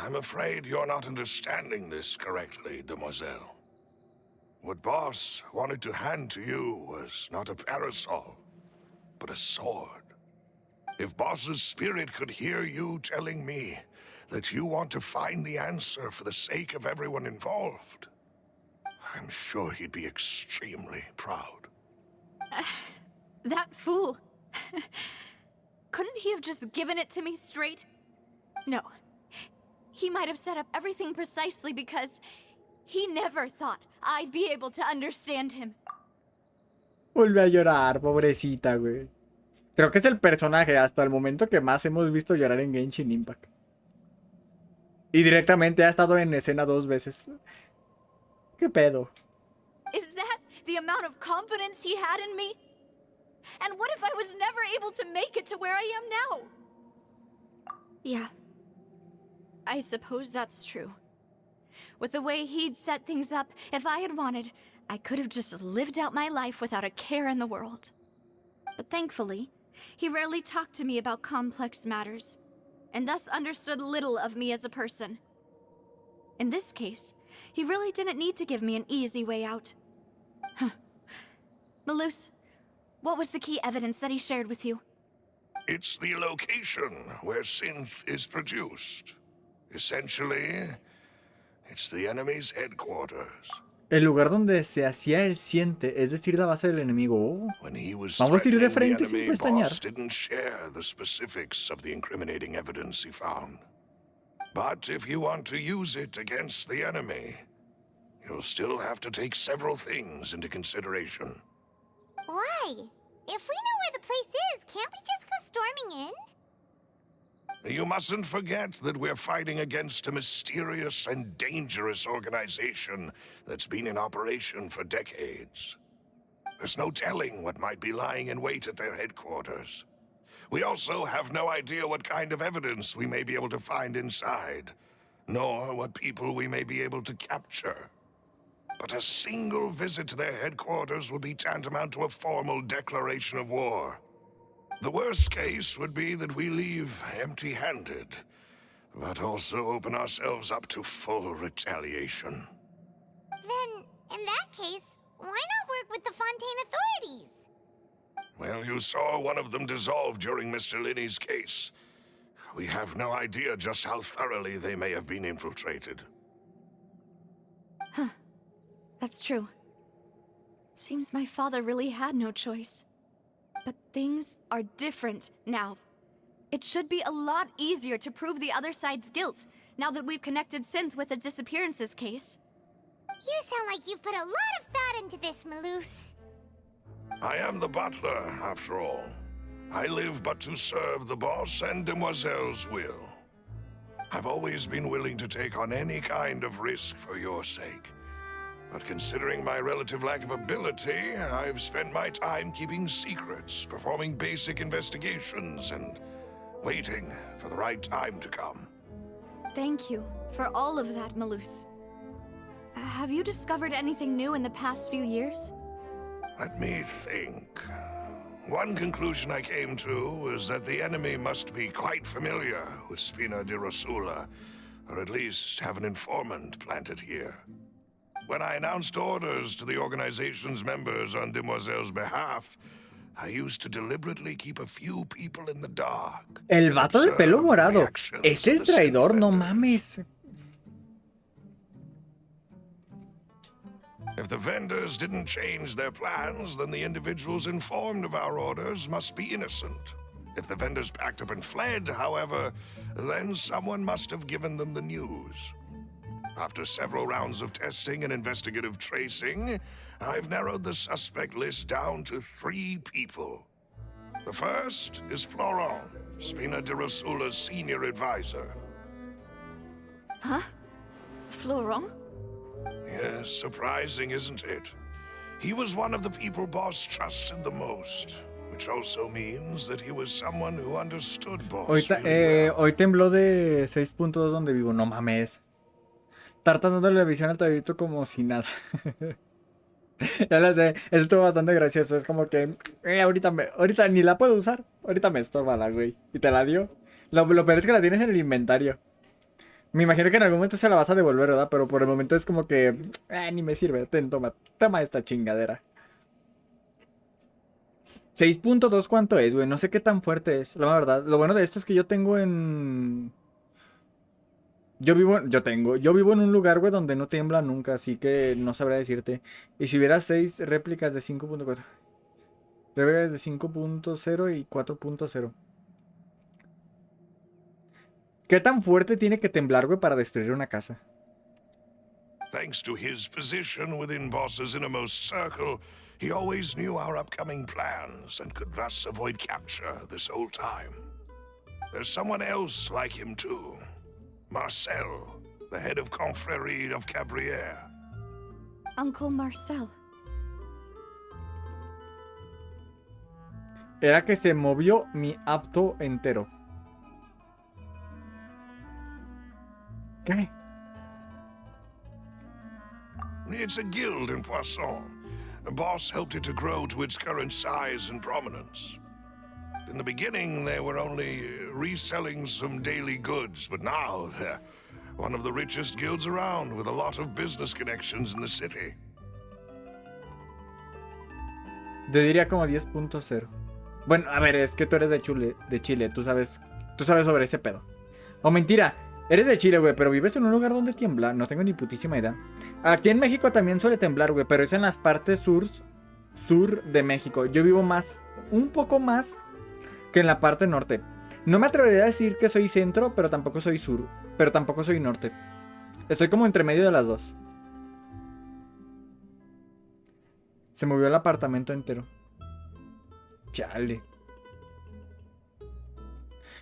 I'm afraid you're not understanding this correctly, Demoiselle. What Boss wanted to hand to you was not a parasol, but a sword. If Boss's spirit could hear you telling me that you want to find the answer for the sake of everyone involved, I'm sure he'd be extremely proud. That fool. Couldn't he have just given it to me straight? No. He might have set up everything precisely because he never thought I'd be able to understand him. Vuelve a llorar, pobrecita, güey. Creo que es el personaje hasta el momento que más hemos visto llorar en Genshin Impact. Y directamente ha estado en escena 2 veces. ¿Qué pedo? Is that the amount of confidence he had in me? And what if I was never able to make it to where I am now? Yeah. I suppose that's true. With the way he'd set things up, if I had wanted, I could have just lived out my life without a care in the world. But thankfully, he rarely talked to me about complex matters, and thus understood little of me as a person. In this case, he really didn't need to give me an easy way out. Huh. Malus, what was the key evidence that he shared with you? It's the location where Synth is produced. Essentially, it's the enemy's headquarters. El lugar donde se hacía el siente, es decir, la base del enemigo. Oh. When he was Vamos a ir de threatening frente the sin enemy, pestañear. Boss didn't share the specifics of the incriminating evidence he found. But if you want to use it against the enemy, you'll still have to take several things into consideration. Why? If we know where the place is, can't we just go storming in? You mustn't forget that we're fighting against a mysterious and dangerous organization that's been in operation for decades. There's no telling what might be lying in wait at their headquarters. We also have no idea what kind of evidence we may be able to find inside, nor what people we may be able to capture. But a single visit to their headquarters would be tantamount to a formal declaration of war. The worst case would be that we leave empty-handed, but also open ourselves up to full retaliation. Then, in that case, why not work with the Fontein authorities? Well, you saw one of them dissolve during Mr. Linney's case. We have no idea just how thoroughly they may have been infiltrated. Huh. That's true. Seems my father really had no choice. But things are different now. It should be a lot easier to prove the other side's guilt, now that we've connected Synth with the disappearances case. You sound like you've put a lot of thought into this, Malus. I am the butler, after all. I live but to serve the boss and Demoiselle's will. I've always been willing to take on any kind of risk for your sake. But considering my relative lack of ability, I've spent my time keeping secrets, performing basic investigations, and waiting for the right time to come. Thank you for all of that, Malus. Have you discovered anything new in the past few years? Let me think. One conclusion I came to was that the enemy must be quite familiar with Spina di Rosula, or at least have an informant planted here. When I announced orders to the organization's members on Demoiselle's behalf, I used to deliberately keep a few people in the dark. El vato de pelo morado. Es el traidor, no mames. If the vendors didn't change their plans, then the individuals informed of our orders must be innocent. If the vendors packed up and fled, however, then someone must have given them the news. After several rounds of testing and investigative tracing, I've narrowed the suspect list down to 3 people. The first is Florent, Spina de Rosula's senior advisor. Huh? Florent? Yes, surprising, isn't it? He was one of the people Boss trusted the most, which also means that he was someone who understood Boss really well. Hoy tembló de 6.2 donde vivo, no mames. Tartas dándole la visión al tabito como si nada. Ya lo sé, eso estuvo bastante gracioso. Es como que ahorita ni la puedo usar. Ahorita me estorba la güey. Y te la dio. Lo peor es que la tienes en el inventario. Me imagino que en algún momento se la vas a devolver, ¿verdad? Pero por el momento es como que ni me sirve. Toma esta chingadera. 6.2 ¿cuánto es, güey? No sé qué tan fuerte es, la verdad. Lo bueno de esto es que yo tengo en... Yo vivo en un lugar, güey, donde no tiembla nunca, así que no sabré decirte. Y si hubiera 6 réplicas de 5.4. Réplicas de 5.0 y 4.0. ¿Qué tan fuerte tiene que temblar, güey, para destruir una casa? Thanks to his position within Boss's innermost circle, he always knew our upcoming plans and could thus avoid capture this whole time. There's someone else like him too. Marcel, the head of Confrérie of Cabrières. Uncle Marcel. Era que se movió mi apto entero. ¿Qué? It's a guild in Poisson. Boss helped it to grow to its current size and prominence. In the beginning, they were only reselling some daily goods, but now they're one of the richest guilds around, with a lot of business connections in the city. Yo diría como 10.0. Bueno, a ver, es que tú eres de Chile, tú sabes sobre ese pedo. O mentira, eres de Chile, güey, pero vives en un lugar donde tiembla, no tengo ni putísima idea. Aquí en México también suele temblar, güey, pero es en las partes sur de México. Yo vivo un poco más que en la parte norte. No me atrevería a decir que soy centro, pero tampoco soy sur, pero tampoco soy norte. Estoy como entre medio de las dos. Se movió el apartamento entero. Chale.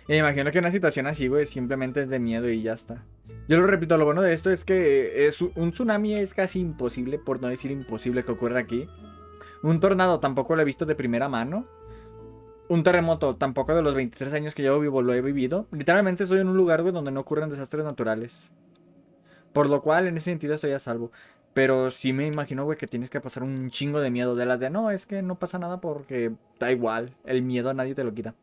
Y me imagino que una situación así, güey, simplemente es de miedo y ya está. Yo lo repito, lo bueno de esto es que un tsunami es casi imposible, por no decir imposible, que ocurra aquí. Un tornado tampoco lo he visto de primera mano. Un terremoto tampoco, de los 23 años que llevo vivo lo he vivido. Literalmente estoy en un lugar, güey, donde no ocurren desastres naturales. Por lo cual, en ese sentido, estoy a salvo. Pero sí me imagino, güey, que tienes que pasar un chingo de miedo. De las de, no, es que no pasa nada porque da igual. El miedo a nadie te lo quita.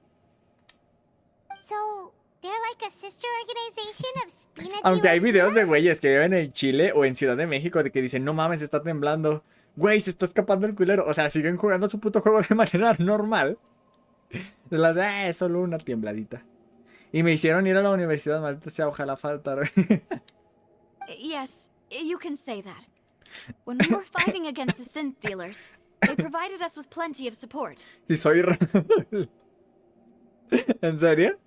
So, they're like a sister organization of Spina Aunque hay videos de Rosula? güeyes que viven en Chile o en Ciudad de México de que dicen, no mames, está temblando. Güey, se está escapando el culero. O sea, siguen jugando su puto juego de manera normal. De las de, es solo una tiembladita. Y me hicieron ir a la universidad, maldita sea, ojalá faltara. Yes, you can say that. When we were fighting against the synth dealers, they provided us with plenty of support. Si soy Raúl. ¿En serio?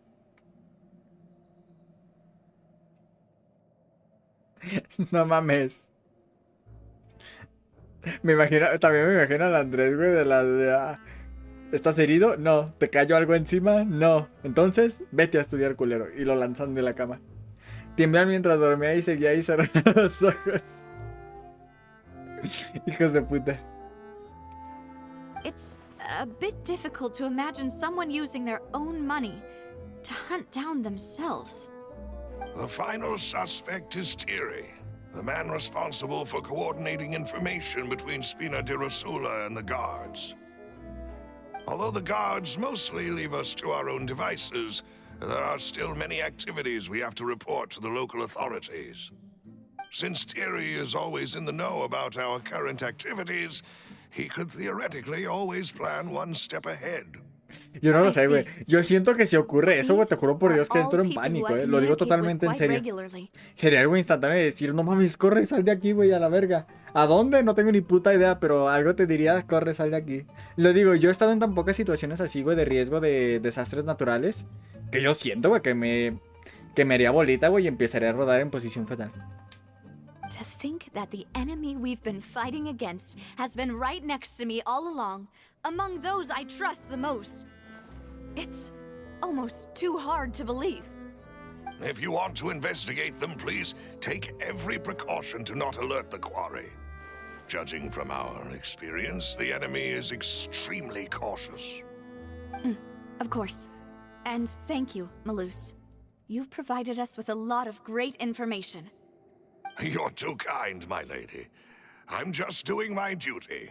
No mames. También me imagino al Andrés, güey, de la de... ¿Estás herido? No. ¿Te cayó algo encima? No. Entonces, vete a estudiar, culero. Y lo lanzan de la cama. Tiemblan mientras dormía y seguía ahí cerrando los ojos. Hijos de puta. It's a bit difficult to imagine someone using their own money to hunt down themselves. The final suspect is Thierry, the man responsible for coordinating information between Spina de Rosula and the guards. Although the guards mostly leave us to our own devices, there are still many activities we have to report to the local authorities. Since Thierry is always in the know about our current activities, he could theoretically always plan one step ahead. Yo no lo I sé, güey. see. Yo siento que si ocurre eso, güey, te These juro por are Dios que all entro en people who pánico, I Lo digo communicate with totalmente en quite serio. regularly. Sería algo instantáneo de decir, no mames, corre, sal de aquí, güey, a la verga. ¿A dónde? No tengo ni puta idea, pero algo te diría, corre, sal de aquí. Lo digo, yo he estado en tan pocas situaciones así, güey, de riesgo de desastres naturales, que yo siento, güey, que me haría bolita, güey, y empezaría a rodar en posición fetal. To think that the enemy we've been fighting against has been right next to me all along, among those I trust the most. It's almost too hard to believe. If you want to investigate them, please take every precaution to not alert the quarry. Judging from our experience, the enemy is extremely cautious. Of course. And thank you, Malus. You've provided us with a lot of great information. You're too kind, my lady. I'm just doing my duty.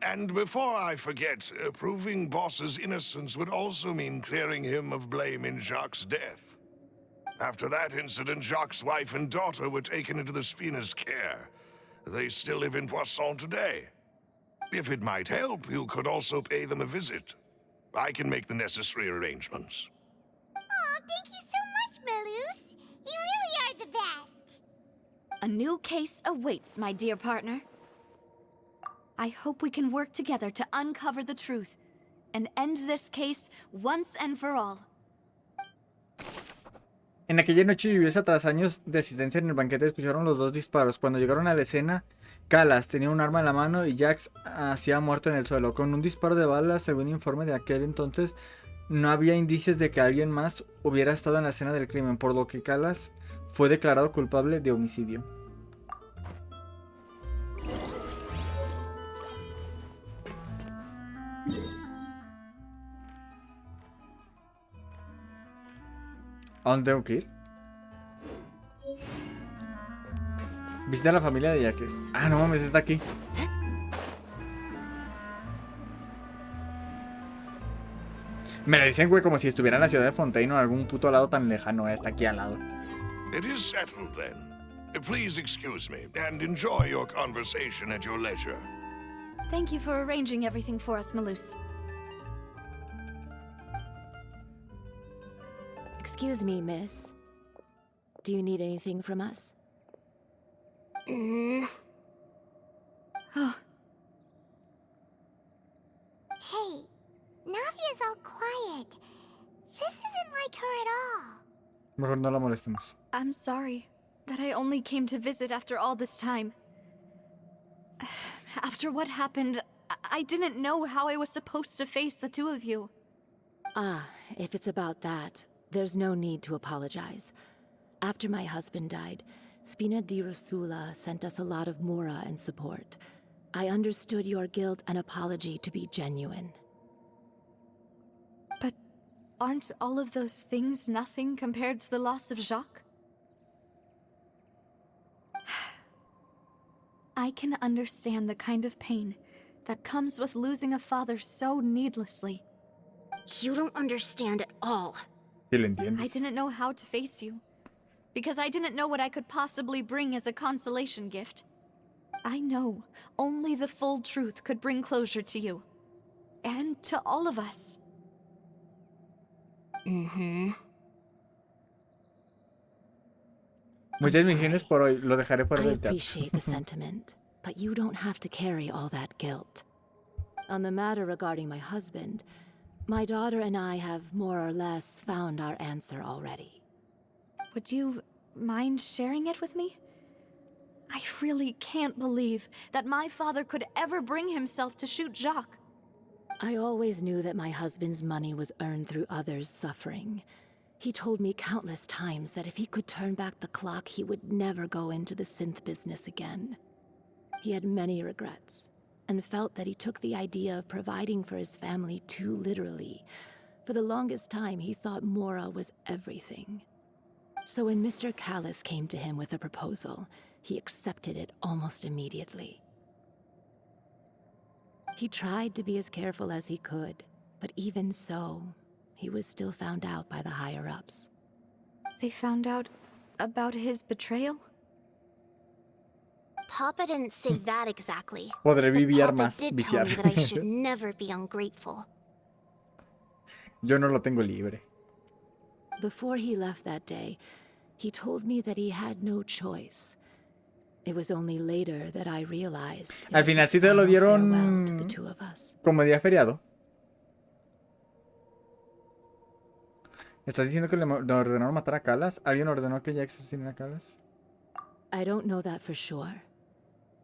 And before I forget, proving Boss's innocence would also mean clearing him of blame in Jacques' death. After that incident, Jacques' wife and daughter were taken into the Spina's care. They still live in Poisson today. If it might help, you could also pay them a visit. I can make the necessary arrangements. Oh, thank you so much, Malus. You really are the best. A new case awaits, my dear partner. I hope we can work together to uncover the truth and end this case once and for all. En aquella noche lluviosa, tras años de asistencia en el banquete, escucharon los dos disparos. Cuando llegaron a la escena, Calas tenía un arma en la mano y Jax hacía muerto en el suelo. Con un disparo de bala, según informe de aquel entonces, no había indicios de que alguien más hubiera estado en la escena del crimen, por lo que Calas fue declarado culpable de homicidio. ¿A dónde tengo que ir? Visita a la familia de Jacques. Ah, no mames, está aquí. Me la dicen, güey, como si estuviera en la ciudad de Fontein o en algún puto lado tan lejano. Está aquí al lado. It is settled, then. Please excuse me, and enjoy your conversation at your leisure. Thank you for arranging everything for us, Malus. Excuse me, miss. Do you need anything from us? Oh, Hey, Navia's all quiet. This isn't like her at all. Mejor no la molestemos. I'm sorry that I only came to visit after all this time. After what happened, I didn't know how I was supposed to face the two of you. Ah, if it's about that, there's no need to apologize. After my husband died, Spina di Rosula sent us a lot of mora and support. I understood your guilt and apology to be genuine. But aren't all of those things nothing compared to the loss of Jacques? I can understand the kind of pain that comes with losing a father so needlessly. You don't understand at all. Sí, lo entiendo. I didn't know how to face you, because I didn't know what I could possibly bring as a consolation gift. I know only the full truth could bring closure to you. And to all of us. Muchas misiones por hoy. Lo dejaré fuera I del chat. appreciate the sentiment, but you don't have to carry all that guilt. On the matter regarding my husband, my daughter and I have more or less found our answer already. Would you mind sharing it with me? I really can't believe that my father could ever bring himself to shoot Jacques. I always knew that my husband's money was earned through others' suffering. He told me countless times that if he could turn back the clock, he would never go into the synth business again. He had many regrets, and felt that he took the idea of providing for his family too literally. For the longest time, he thought Mora was everything. So when Mr. Callis came to him with a proposal, he accepted it almost immediately. He tried to be as careful as he could, but even so, he was still found out by the higher-ups. They found out about his betrayal? Papa didn't say that exactly. Podré But vivir Papa más did tell me that I should viciar. never be ungrateful. Yo no lo tengo libre. Before he left that day, he told me that he had no choice. It was only later that I realized it Al was final his sí te lo final farewell to the dieron two of us. como día feriado. ¿Estás diciendo que le ordenaron matar a Calas? ¿Alguien ordenó que Jax asesinara a Calas? I don't know that for sure,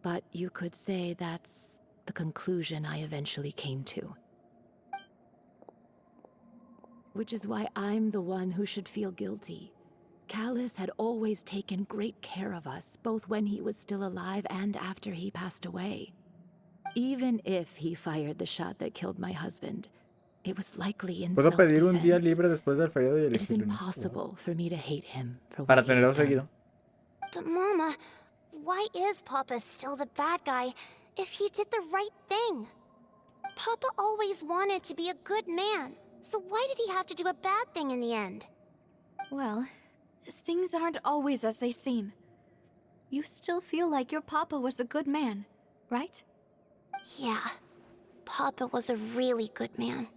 but you could say that's the conclusion I eventually came to. Which is why I'm the one who should feel guilty. Callus had always taken great care of us, both when he was still alive and after he passed away. Even if he fired the shot that killed my husband, it was likely in Puedo pedir un día self-defense. libre después del feriado y It is elegirlo en impossible for me to hate him for para what he tenerlo had done. seguido. But Mama, why is Papa still the bad guy if he did the right thing? Papa always wanted to be a good man, so why did he have to do a bad thing in the end? Well, things aren't always as they seem. You still feel like your papa was a good man, right? Yeah, Papa was a really good man.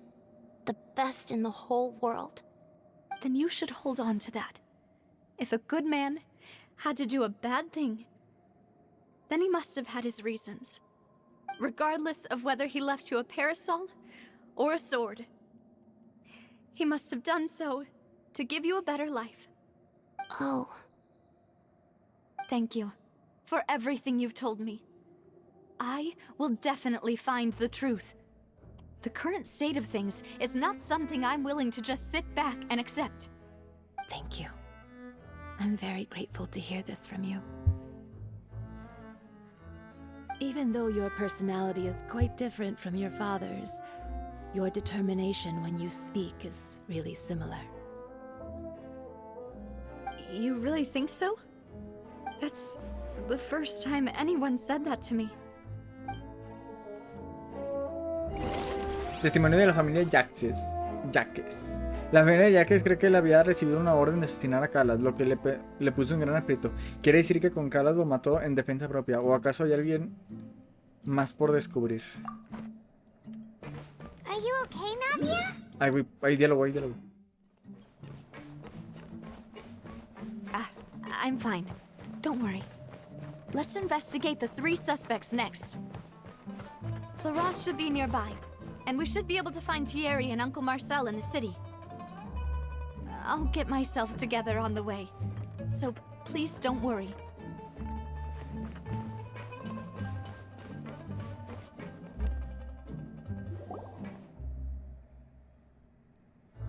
The best in the whole world. Then you should hold on to that. If a good man had to do a bad thing, then he must have had his reasons. Regardless of whether he left you a parasol or a sword. He must have done so to give you a better life. Oh. Thank you for everything you've told me. I will definitely find the truth. The current state of things is not something I'm willing to just sit back and accept. Thank you. I'm very grateful to hear this from you. Even though your personality is quite different from your father's, your determination when you speak is really similar. You really think so? That's the first time anyone said that to me. Testimonio de la familia Jaques. La familia de Jaques cree que él había recibido una orden de asesinar a Calas, lo que le puso en gran aprieto. Quiere decir que con Calas lo mató en defensa propia, o acaso hay alguien más por descubrir. Are you okay, Navia? Hay diálogo. I'm fine. Don't worry. Let's investigate the 3 suspects next. Florent should be nearby, and we should be able to find Thierry and Uncle Marcel in the city. I'll get myself together on the way, so please don't worry.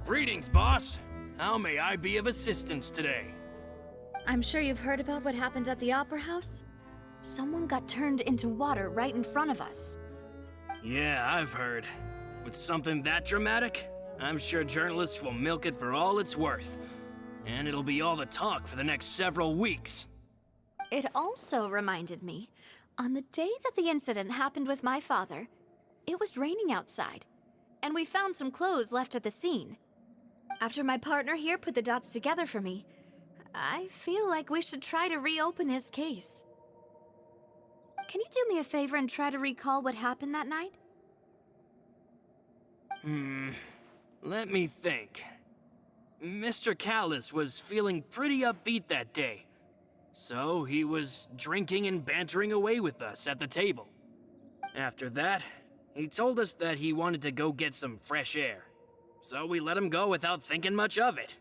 Greetings, boss. How may I be of assistance today? I'm sure you've heard about what happened at the Opera House. Someone got turned into water right in front of us. Yeah, I've heard. With something that dramatic, I'm sure journalists will milk it for all it's worth. And it'll be all the talk for the next several weeks. It also reminded me, on the day that the incident happened with my father, it was raining outside, and we found some clothes left at the scene. After my partner here put the dots together for me, I feel like we should try to reopen his case. Can you do me a favor and try to recall what happened that night? Let me think. Mr. Callus was feeling pretty upbeat that day. So he was drinking and bantering away with us at the table. After that, he told us that he wanted to go get some fresh air. So we let him go without thinking much of it.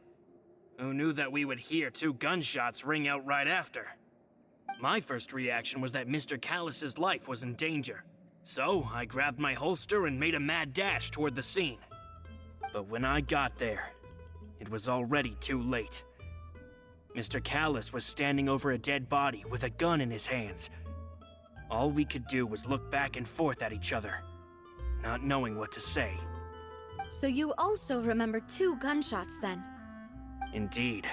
Who knew that we would hear 2 gunshots ring out right after? My first reaction was that Mr. Callus's life was in danger. So I grabbed my holster and made a mad dash toward the scene. But when I got there, it was already too late. Mr. Callus was standing over a dead body with a gun in his hands. All we could do was look back and forth at each other, not knowing what to say. So you also remember 2 gunshots then? Indeed.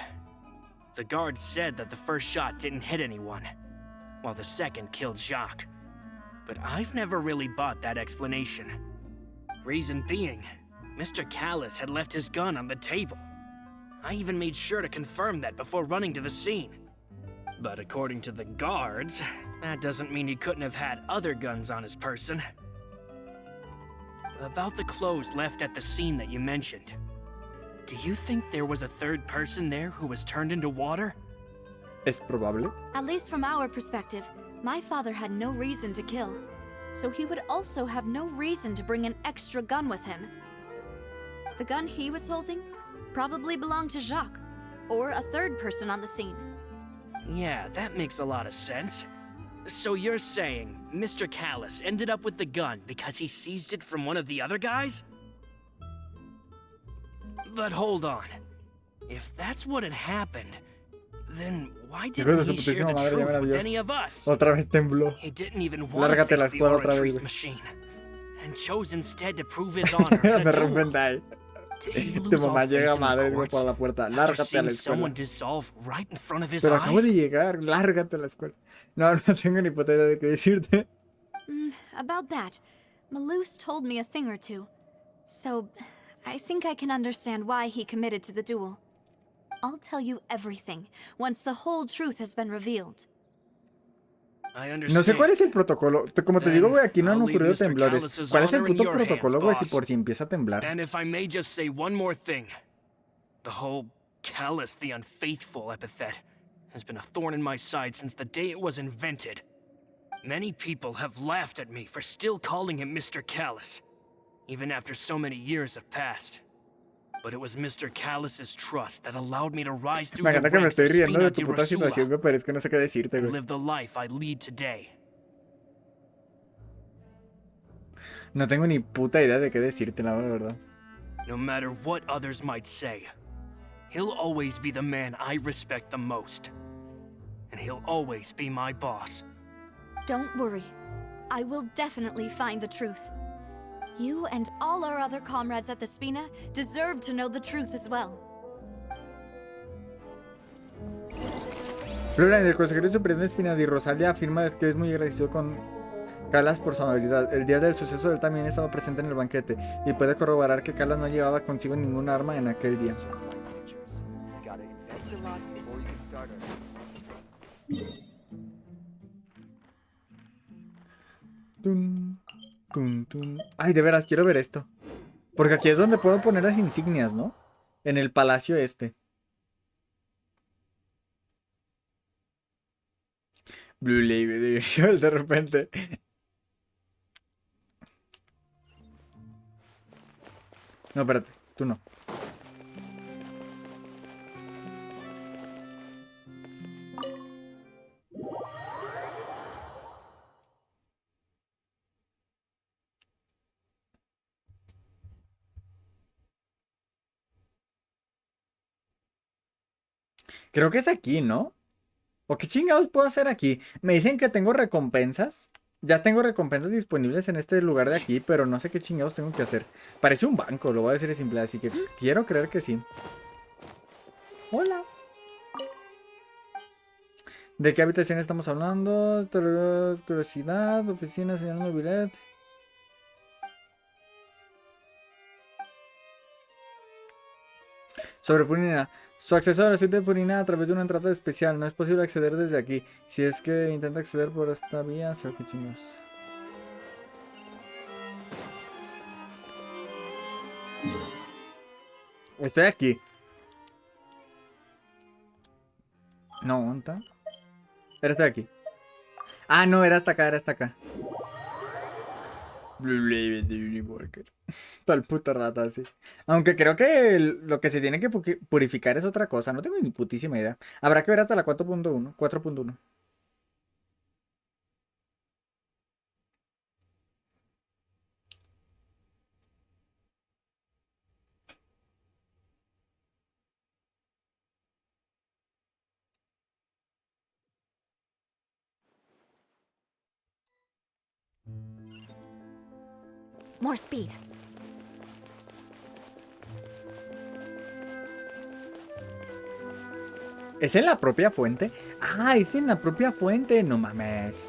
The guard said that the first shot didn't hit anyone, while the second killed Jacques. But I've never really bought that explanation. Reason being, Mr. Callus had left his gun on the table. I even made sure to confirm that before running to the scene. But according to the guards, that doesn't mean he couldn't have had other guns on his person. About the clothes left at the scene that you mentioned, Do you think there was a third person there who was turned into water? Es probable. At least from our perspective, my father had no reason to kill. So he would also have no reason to bring an extra gun with him. The gun he was holding probably belonged to Jacques, or a third person on the scene. Yeah, that makes a lot of sense. So you're saying Mr. Callis ended up with the gun because he seized it from one of the other guys? But hold on. If that's what had happened, then why didn't he share the truth with any of us? Otra vez tembló. He didn't even want to Lárgate la face the escuela otra Oratrice vez. machine, and chose instead to prove his honor in De a duel. repente ahí. Did he Tu lose all mamá faith llega in the madre courts por la puerta. after Lárgate a seeing la someone escuela. dissolve right in front of his Pero acabo eyes? de llegar. Lárgate a la escuela. No, no tengo ni puta idea de qué decirte. About that, Malus told me a thing or two. So, I think I can understand why he committed to the duel. I'll tell you everything once the whole truth has been revealed. No sé cuál es el protocolo. Como te digo, güey, aquí no han ocurrido temblores. ¿Cuál es el puto protocolo, güey, si por si empieza a temblar? And if I may just say one more thing. The whole callous the unfaithful epithet has been a thorn in my side since the day it was invented. Many people have laughed at me for still calling him Mr. Callous, even after so many years have passed. But it was Mr. Callus's trust that allowed me to rise through Me the encanta que me ranks of estoy riendo de Spina tu di puta situación, Rosula güey, pero es que no sé qué decirte, and güey. live the life I lead today. No tengo ni puta idea de qué decirte, la verdad. No matter what others might say, he'll always be the man I respect the most. And he'll always be my boss. Don't worry. I will definitely find the truth. You and all our other comrades at the Spina deserve to know the truth as well. Florian, el consejero superior de Espina di Rosalia afirma que es muy agradecido con Calas por su amabilidad. El día del suceso él también estaba presente en el banquete y puede corroborar que Calas no llevaba consigo ningún arma en aquel día. Tun, tun, tun. Ay, de veras, quiero ver esto. Porque aquí es donde puedo poner las insignias, ¿no? En el palacio este. Blue Label, de repente. No, espérate, tú no. Creo que es aquí, ¿no? ¿O qué chingados puedo hacer aquí? Me dicen que tengo recompensas. Ya tengo recompensas disponibles en este lugar de aquí, pero no sé qué chingados tengo que hacer. Parece un banco, lo voy a decir de simple, así que quiero creer que sí. Hola. ¿De qué habitación estamos hablando? Curiosidad, oficina, señor Mobilet. Sobre Furina. Su acceso a la suite de Furina a través de una entrada especial. No es posible acceder desde aquí. Si es que intenta acceder por esta vía, sé qué chingos. Estoy aquí. No, ¿dónde está? Era hasta aquí. Ah, no, era hasta acá, era hasta acá. Tal puta rata así. Aunque creo que lo que se tiene que purificar es otra cosa. No tengo ni putísima idea. Habrá que ver hasta la 4.1. 4.1. More speed. ¿Es en la propia fuente? Ah, es en la propia fuente. No mames.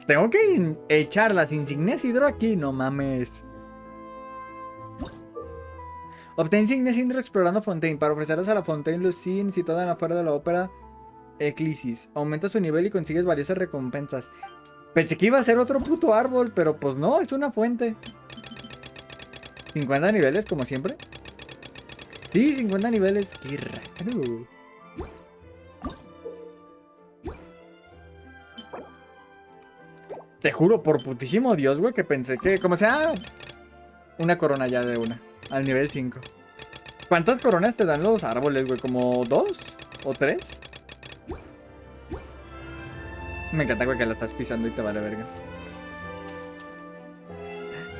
Tengo que echar las insignias hidro aquí. No mames. Obtén insignias hidro explorando Fontein para ofrecerlas a la Fontein Lucine situada afuera de la ópera Eclisis. Aumenta su nivel y consigues valiosas recompensas. Pensé que iba a ser otro puto árbol, pero pues no, es una fuente. 50 niveles, como siempre. Sí, 50 niveles. Qué raro. Te juro, por putísimo Dios, güey, que pensé que como sea una corona ya de una. Al nivel 5. ¿Cuántas coronas te dan los árboles, güey? ¿Como 2? ¿O 3? Me encanta, güey, que la estás pisando y te vale verga.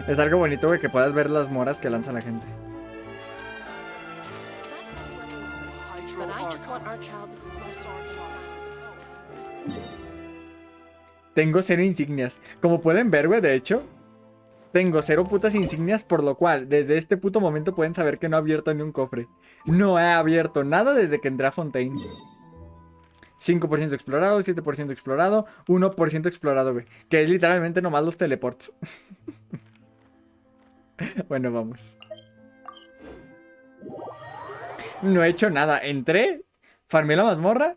Es algo bonito, güey, que puedas ver las moras que lanza la gente. Tengo 0 insignias. Como pueden ver, güey, de hecho, tengo 0 putas insignias, por lo cual, desde este puto momento pueden saber que no he abierto ni un cofre. No he abierto nada desde que entré a Fontein. 5% explorado, 7% explorado, 1% explorado, güey. Que es literalmente nomás los teleports. Bueno, vamos. No he hecho nada. Entré, farmé la mazmorra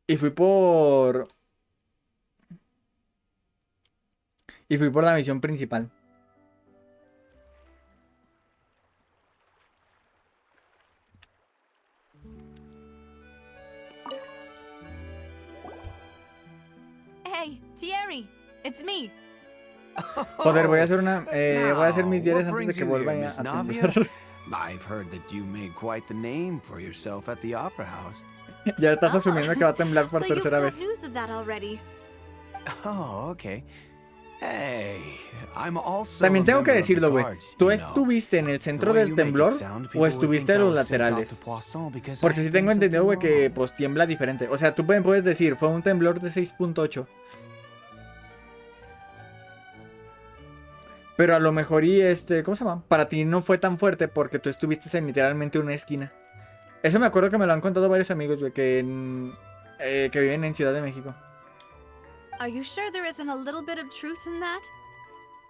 y fui por... la misión principal. Hey, Thierry, it's me. Joder, voy a hacer voy a hacer mis diarios antes de que vuelva a temblar. I've heard that you made quite the name for yourself at the Opera House. Ya estás asumiendo que va a temblar por So tercera you've vez. got news of that already. Oh, okay. Hey, I'm also También tengo que a member of the decirlo, güey. guards, ¿Tú you know. estuviste en el centro The way del you make it temblor sound, o people would estuviste think en I los was sent off laterales? to Poisson because Porque I sí did tengo entendido, güey, something que wrong. pues tiembla diferente. O sea, tú puedes decir, fue un temblor de 6.8. Pero a lo mejor ¿cómo se llama? Para ti no fue tan fuerte porque tú estuviste en literalmente una esquina. Eso me acuerdo que me lo han contado varios amigos, güey, que viven en Ciudad de México. Are you sure there isn't a little bit of truth in that?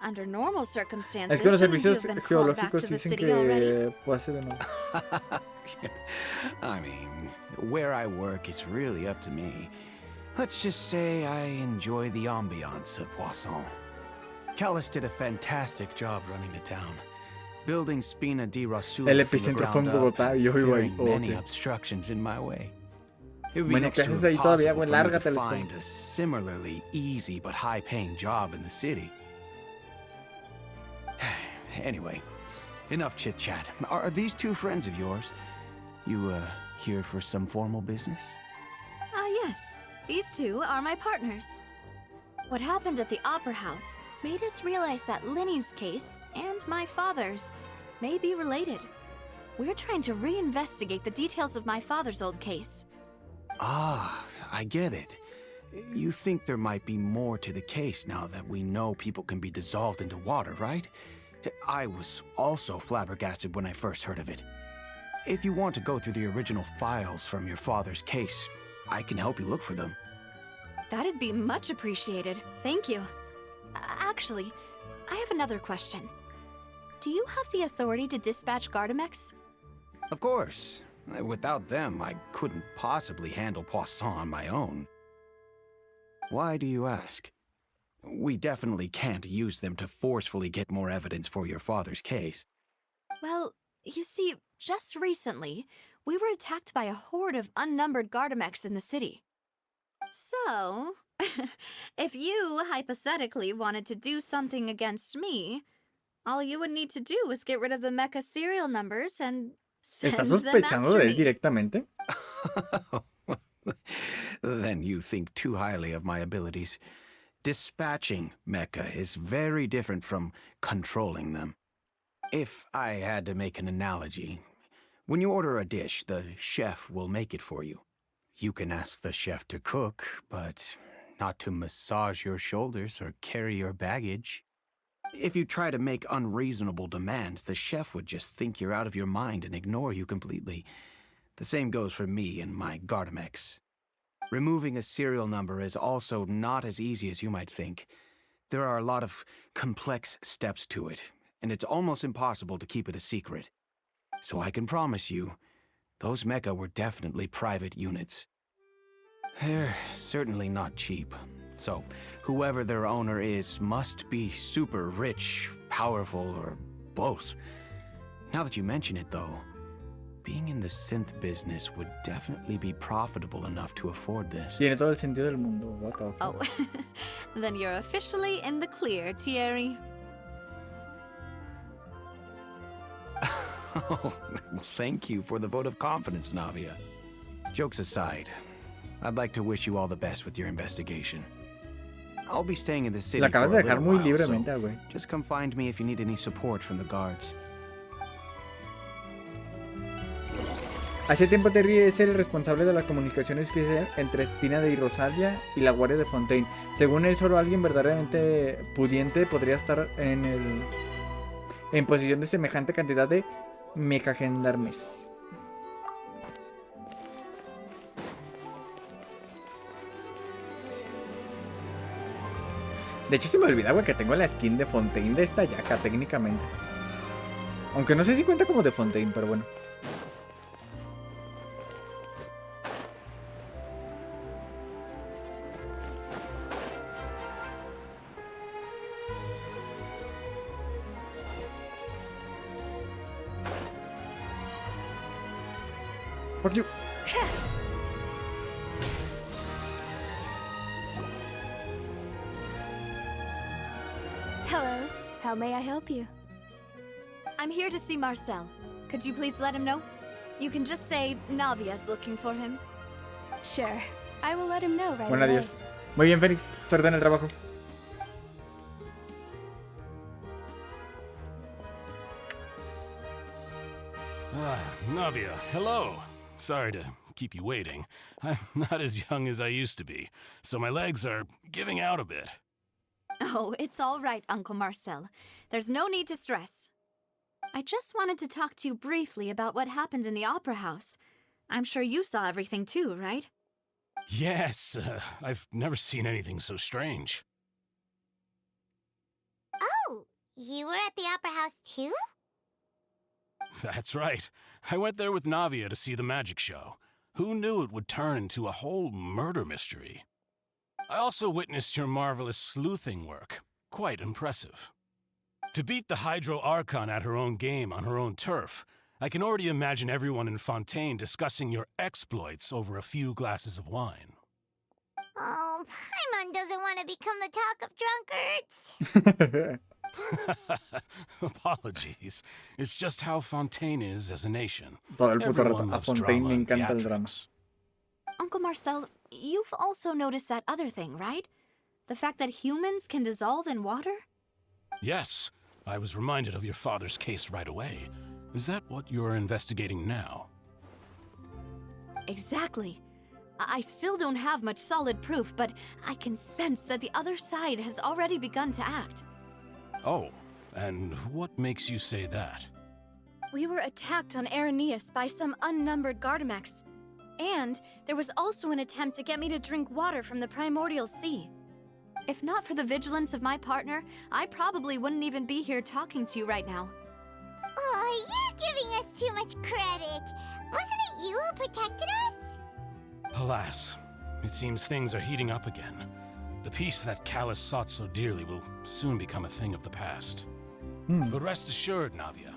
Under normal circumstances, Es que los shouldn't you servicios have been called back geológicos to the dicen city already? que puede ser de nuevo. I mean, where I work is really up to me. Let's just say I enjoy the ambiance of Poisson. Callis did a fantastic job running the town, building Spina di Rosula El from the epicentro fue en ground up, Bogotá y yo vivo ahí. clearing Oh, many ok. obstructions in my way. It would be Bueno, next ¿qué to haces ahí todavía, impossible güey? for me to Lárgate a la find escuela. a similarly easy but high-paying job in the city. Anyway, enough chit-chat. Are these two friends of yours? You, here for some formal business? Ah, yes. These two are my partners. What happened at the Opera House made us realize that Linny's case and my father's may be related. We're trying to reinvestigate the details of my father's old case. Ah, I get it. You think there might be more to the case now that we know people can be dissolved into water, right? I was also flabbergasted when I first heard of it. If you want to go through the original files from your father's case, I can help you look for them. That'd be much appreciated. Thank you. Actually, I have another question. Do you have the authority to dispatch Gardamex? Of course. Without them, I couldn't possibly handle Poisson on my own. Why do you ask? We definitely can't use them to forcefully get more evidence for your father's case. Well, you see, just recently, we were attacked by a horde of unnumbered Gardamex in the city. So, if you hypothetically wanted to do something against me, all you would need to do is get rid of the mecha serial numbers and send ¿Estás them sospechando after de él me. directamente? Then you think too highly of my abilities. Dispatching mecha is very different from controlling them. If I had to make an analogy, when you order a dish, the chef will make it for you. You can ask the chef to cook, but not to massage your shoulders or carry your baggage. If you try to make unreasonable demands, the chef would just think you're out of your mind and ignore you completely. The same goes for me and my Gardamex. Removing a serial number is also not as easy as you might think. There are a lot of complex steps to it, and it's almost impossible to keep it a secret. So I can promise you, those mecha were definitely private units. They're certainly not cheap. So, whoever their owner is must be super rich, powerful, or both. Now that you mention it, though, being in the synth business would definitely be profitable enough to afford this. Tiene todo el sentido del mundo. What the fuck? Oh, then you're officially in the clear, Thierry. Oh, well, thank you for the vote of confidence, Navia. Jokes aside, I'd like to wish you all the best with your investigation. I'll be staying in the city La for acabas a de little dejar muy while, libremente, so güey. just come find me if you need any support from the guards. Hace tiempo Terry es el responsable de las comunicaciones entre Espina y Rosalia y la guardia de Fontein. Según él, solo alguien verdaderamente pudiente podría estar en posesión de semejante cantidad de mecagendarmes. De hecho se me olvida, güey, que tengo la skin de Fontein de esta yaca, técnicamente. Aunque no sé si cuenta como de Fontein, pero bueno. Fuck you. Hello. How may I help you? I'm here to see Marcel. Could you please let him know? You can just say Navia's looking for him. Sure. I will let him know right Bueno, away. adiós. Muy bien, Fénix. Suerte en el trabajo. Navia, hello. Sorry to keep you waiting. I'm not as young as I used to be, so my legs are giving out a bit. Oh, it's all right, Uncle Marcel. There's no need to stress. I just wanted to talk to you briefly about what happened in the Opera House. I'm sure you saw everything too, right? Yes, I've never seen anything so strange. Oh, you were at the Opera House too? That's right. I went there with Navia to see the magic show. Who knew it would turn into a whole murder mystery? I also witnessed your marvelous sleuthing work. Quite impressive. To beat the Hydro Archon at her own game on her own turf, I can already imagine everyone in Fontein discussing your exploits over a few glasses of wine. Oh, Paimon doesn't want to become the talk of drunkards. Apologies. It's just how Fontein is as a nation. Todo el puto rato. Everyone A loves Fontein drama le and encanta el drama. theatrics. Uncle Marcel, you've also noticed that other thing, right? The fact that humans can dissolve in water? Yes, I was reminded of your father's case right away. Is that what you're investigating now? Exactly. I still don't have much solid proof, but I can sense that the other side has already begun to act. Oh, and what makes you say that? We were attacked on Araneus by some unnumbered Gardamex. And there was also an attempt to get me to drink water from the primordial sea. If not for the vigilance of my partner, I probably wouldn't even be here talking to you right now. Oh, you're giving us too much credit. Wasn't it you who protected us? Alas, it seems things are heating up again. The peace that Callus sought so dearly will soon become a thing of the past. But rest assured, Navia,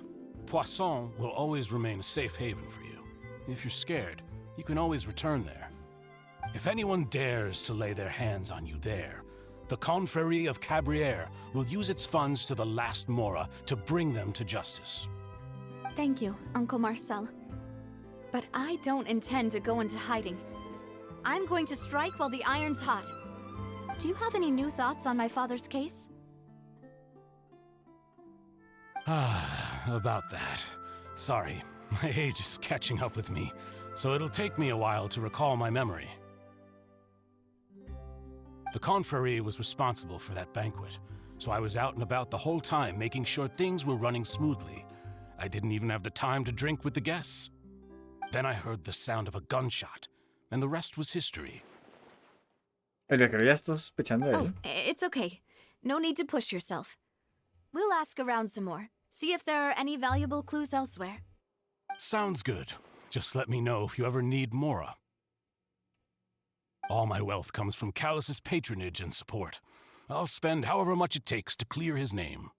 Poisson will always remain a safe haven for you. If you're scared, you can always return there. If anyone dares to lay their hands on you there, the Confrérie of Cabrières will use its funds to the last Mora to bring them to justice. Thank you, Uncle Marcel. But I don't intend to go into hiding. I'm going to strike while the iron's hot. Do you have any new thoughts on my father's case? About that. Sorry, my age is catching up with me, so it'll take me a while to recall my memory. The Confrérie was responsible for that banquet, so I was out and about the whole time making sure things were running smoothly. I didn't even have the time to drink with the guests. Then I heard the sound of a gunshot, and the rest was history. Creo que ya estás sospechando de él. It's okay. No need to push yourself. We'll ask around some more. See if there are any valuable clues elsewhere. Sounds good. Just let me know if you ever need Mora. All my wealth comes from Callus's patronage and support. I'll spend however much it takes to clear his name.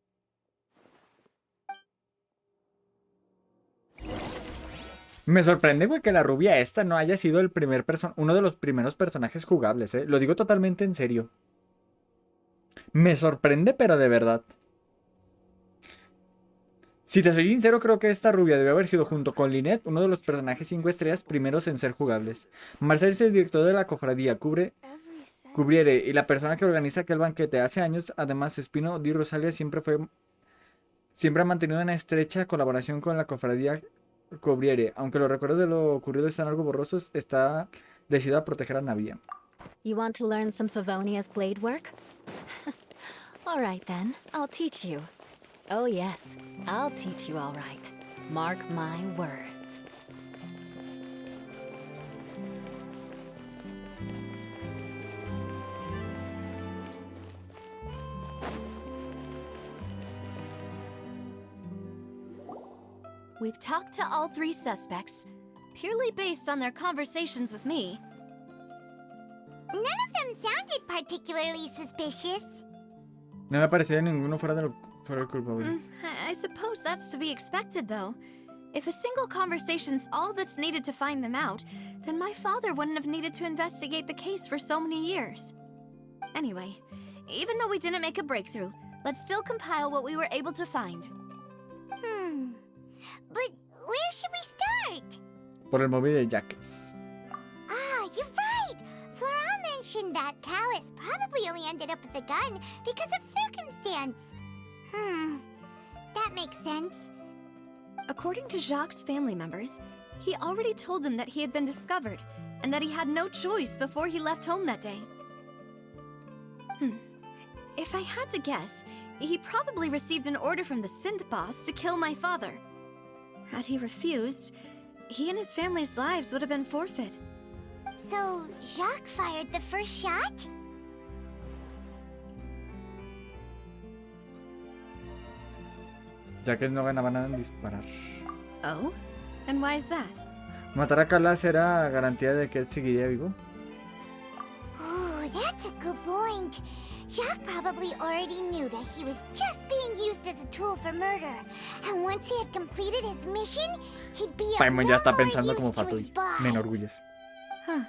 Me sorprende, güey, que la rubia esta no haya sido uno de los primeros personajes jugables, ¿eh? Lo digo totalmente en serio. Me sorprende, pero de verdad. Si te soy sincero, creo que esta rubia debe haber sido, junto con Lynette, uno de los personajes 5 estrellas primeros en ser jugables. Marcel es el director de la cofradía, Cubriere, y la persona que organiza aquel banquete. Hace años, además, Espino di Rosalia siempre ha mantenido una estrecha colaboración con la cofradía Cubriere. Aunque los recuerdos de lo ocurrido están algo borrosos, está decidido a proteger a Navia. You want to learn some Favonia's blade work? All right then, I'll teach you. Oh yes, I'll teach you all right. Mark my words. We've talked to all 3 suspects, purely based on their conversations with me. None of them sounded particularly suspicious. No me ha parecido ninguno fuera del culpable. I suppose that's to be expected, though. If a single conversation's all that's needed to find them out, then my father wouldn't have needed to investigate the case for so many years. Anyway, even though we didn't make a breakthrough, let's still compile what we were able to find. But where should we start? Por el móvil de Jacques. Ah, you're right! Flora mentioned that Callus probably only ended up with the gun because of circumstance. That makes sense. According to Jacques' family members, he already told them that he had been discovered, and that he had no choice before he left home that day. If I had to guess, he probably received an order from the synth boss to kill my father. Had he refused, he and his family's lives would have been forfeit. So, Jacques fired the first shot? Jacques no ganaba nada en disparar. Oh? And why is that? Matar a Callas era garantía de que él seguiría vivo. Oh, that's a good point. Jacques probably already knew that he was just being used as a tool for murder. And once he had completed his mission, he'd be of Paimon ya está no more pensando use como to his Fatui. boss. Me enorgullece. Huh.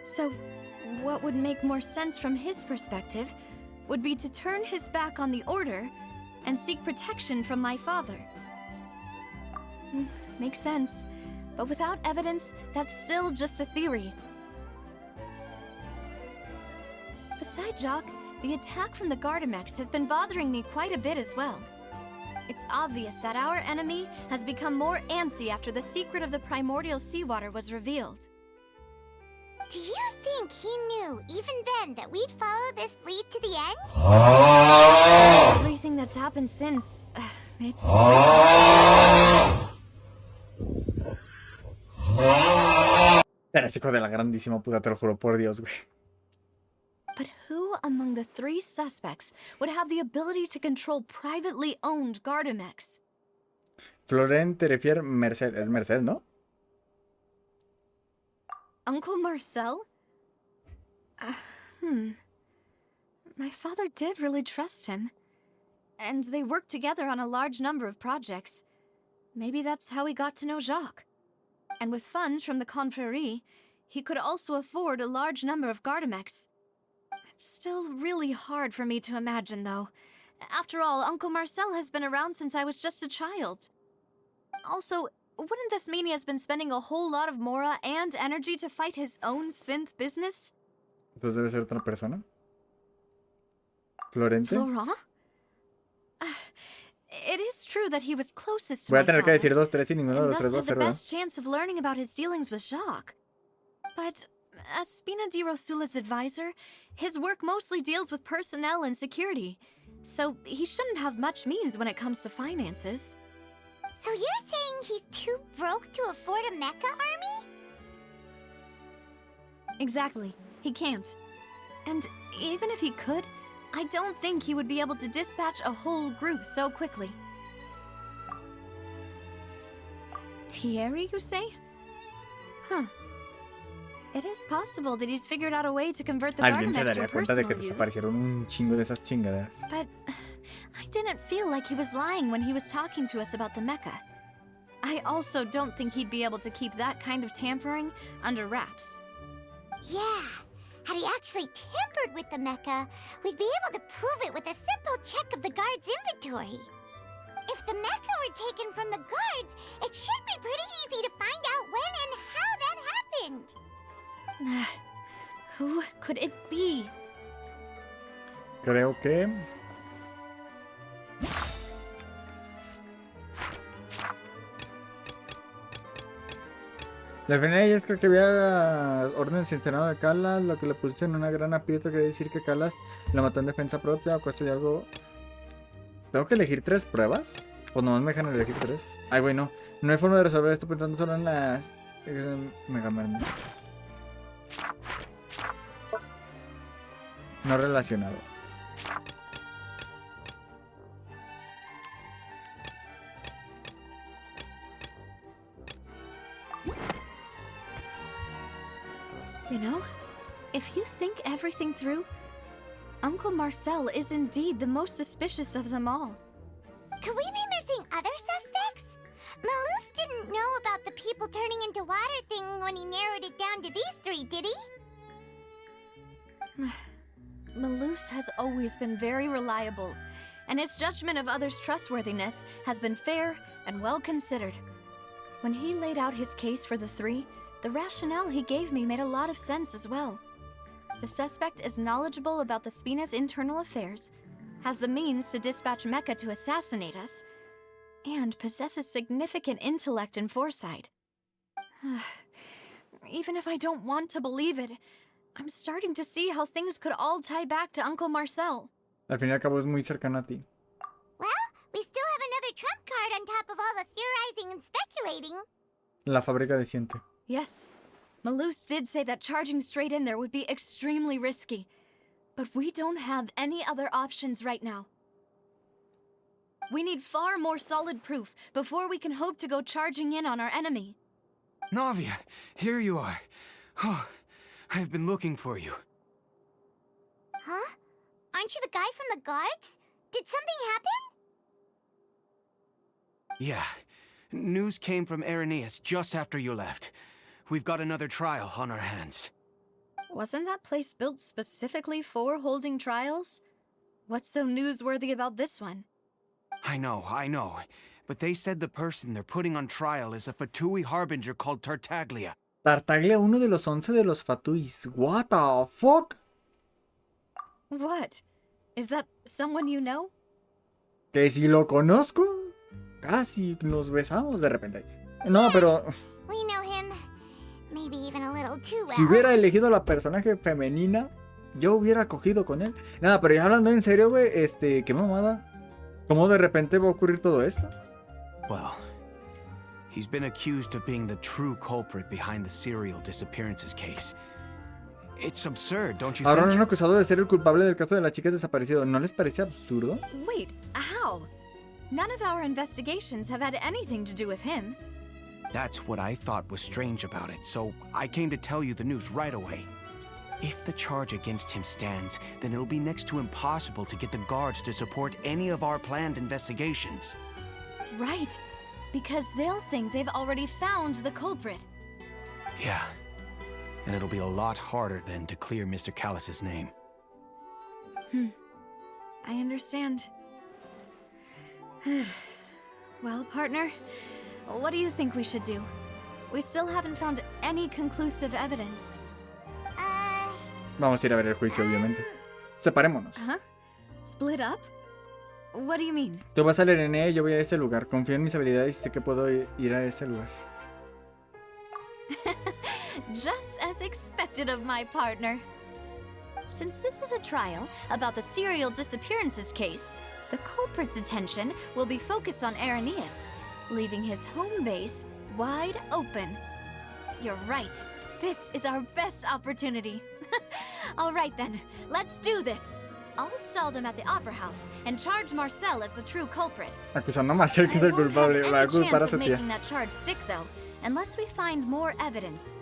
So, what would make more sense from his perspective would be to turn his back on the Order and seek protection from my father. Makes sense. But without evidence, that's still just a theory. Besides Jacques, the attack from the Gardamex has been bothering me quite a bit as well. It's obvious that our enemy has become more antsy after the secret of the primordial seawater was revealed. Do you think he knew, even then, that we'd follow this lead to the end? Everything that's happened since... it's... Eres hijo de la grandísima puta, te lo juro por Dios, güey. But who among the 3 suspects would have the ability to control privately owned Gardamex? Florent te refiere Merced. Es Merced, ¿no? Uncle Marcel? My father did really trust him. And they worked together on a large number of projects. Maybe that's how he got to know Jacques. And with funds from the Confrérie, he could also afford a large number of Gardamex. It's still really hard for me to imagine, though. After all, Uncle Marcel has been around since I was just a child. Also, wouldn't this mean he has been spending a whole lot of Mora and energy to fight his own synth business? Entonces debe ser otra persona. Florente. Florent? It is true that he was closest to Voy a my tener que father, decir 2, 3 y ninguno de and los 3 thus va a had the ser, ¿verdad? best chance of learning about his dealings with Jacques. But as Spina di Rosula's advisor, his work mostly deals with personnel and security, so he shouldn't have much means when it comes to finances. So you're saying he's too broke to afford a mecha army? Exactly. He can't. And even if he could, I don't think he would be able to dispatch a whole group so quickly. Thierry, you say? Huh. It is possible that he's figured out a way to convert the Alguien garden se to daría cuenta de que personal use. desaparecieron un chingo de esas chingaderas. But I didn't feel like he was lying when he was talking to us about the mecha. I also don't think he'd be able to keep that kind of tampering under wraps. Yeah, had he actually tampered with the mecha, we'd be able to prove it with a simple check of the guard's inventory. If the mecha were taken from the guards, it should be pretty easy to find out when and how that happened. Who could it be? Creo que... La final es que había órdenes internado de Calas, lo que le pusiste en una gran aprieto quiere decir que Calas la mató en defensa propia o cuesta de algo. ¿Tengo que elegir 3 pruebas? Pues nomás me dejan elegir 3. Ay, güey, no. No hay forma de resolver esto pensando solo en las... Mega Man. No relacionado. You know, if you think everything through, Uncle Marcel is indeed the most suspicious of them all. Could we be missing other suspects? Malus didn't know about the people turning into water thing when he narrowed it down to these 3, did he? Malus has always been very reliable, and his judgment of others' trustworthiness has been fair and well considered. When he laid out his case for the 3, the rationale he gave me made a lot of sense as well. The suspect is knowledgeable about the Spina's internal affairs, has the means to dispatch Mecha to assassinate us, and possesses significant intellect and foresight. Even if I don't want to believe it, I'm starting to see how things could all tie back to Uncle Marcel. Al fin y al cabo es muy cercano a ti. Well, we still have another trump card on top of all the theorizing and speculating. La fábrica de Siente. Yes, Malus did say that charging straight in there would be extremely risky. But we don't have any other options right now. We need far more solid proof before we can hope to go charging in on our enemy. Navia, here you are. Oh, I've been looking for you. Huh? Aren't you the guy from the guards? Did something happen? Yeah. News came from Irenaeus just after you left. We've got another trial on our hands. Wasn't that place built specifically for holding trials? What's so newsworthy about this one? I know. But they said the person they're putting on trial is a Fatui harbinger called Tartaglia. Tartaglia, uno de los 11 de los Fatuis. What the fuck? What? Is that someone you know? Que si lo conozco, casi nos besamos de repente. No, pero... We know him. Maybe even a little too well. Si hubiera elegido la personaje femenina, yo hubiera cogido con él. Nada, pero ya hablando en serio, güey, qué mamada. ¿Cómo de repente va a ocurrir todo esto? Well, he's been accused of being the true culprit behind the serial disappearances case. It's absurd, don't you Ahora think? lo han acusado de ser el culpable del caso de las chicas desaparecidas. ¿No les parece absurdo? Wait, how? None of our investigations have had anything to do with him. That's what I thought was strange about it, so I came to tell you the news right away. If the charge against him stands, then it'll be next to impossible to get the guards to support any of our planned investigations. Right, because they'll think they've already found the culprit. Yeah, and it'll be a lot harder then to clear Mr. Callus's name. I understand. Well, partner, what do you think we should do? We still haven't found any conclusive evidence. Vamos a ir a ver el juicio, obviamente. Separémonos. Huh? Split up? What do you mean? Tú vas al Irenae y yo voy a ese lugar. Confío en mis habilidades y sé que puedo ir a ese lugar. Just as expected of my partner. Since this is a trial about the serial disappearances case, the culprit's attention will be focused on Irenaeus, leaving his home base wide open. You're right. This is our best opportunity. All right then, let's do this. I'll stall them at the Opera House and charge Marcel as the true culprit. Acusando a Marcel que es el culpable. Va a culpar a su tía. Making that charge stick, though, unless we find more evidence.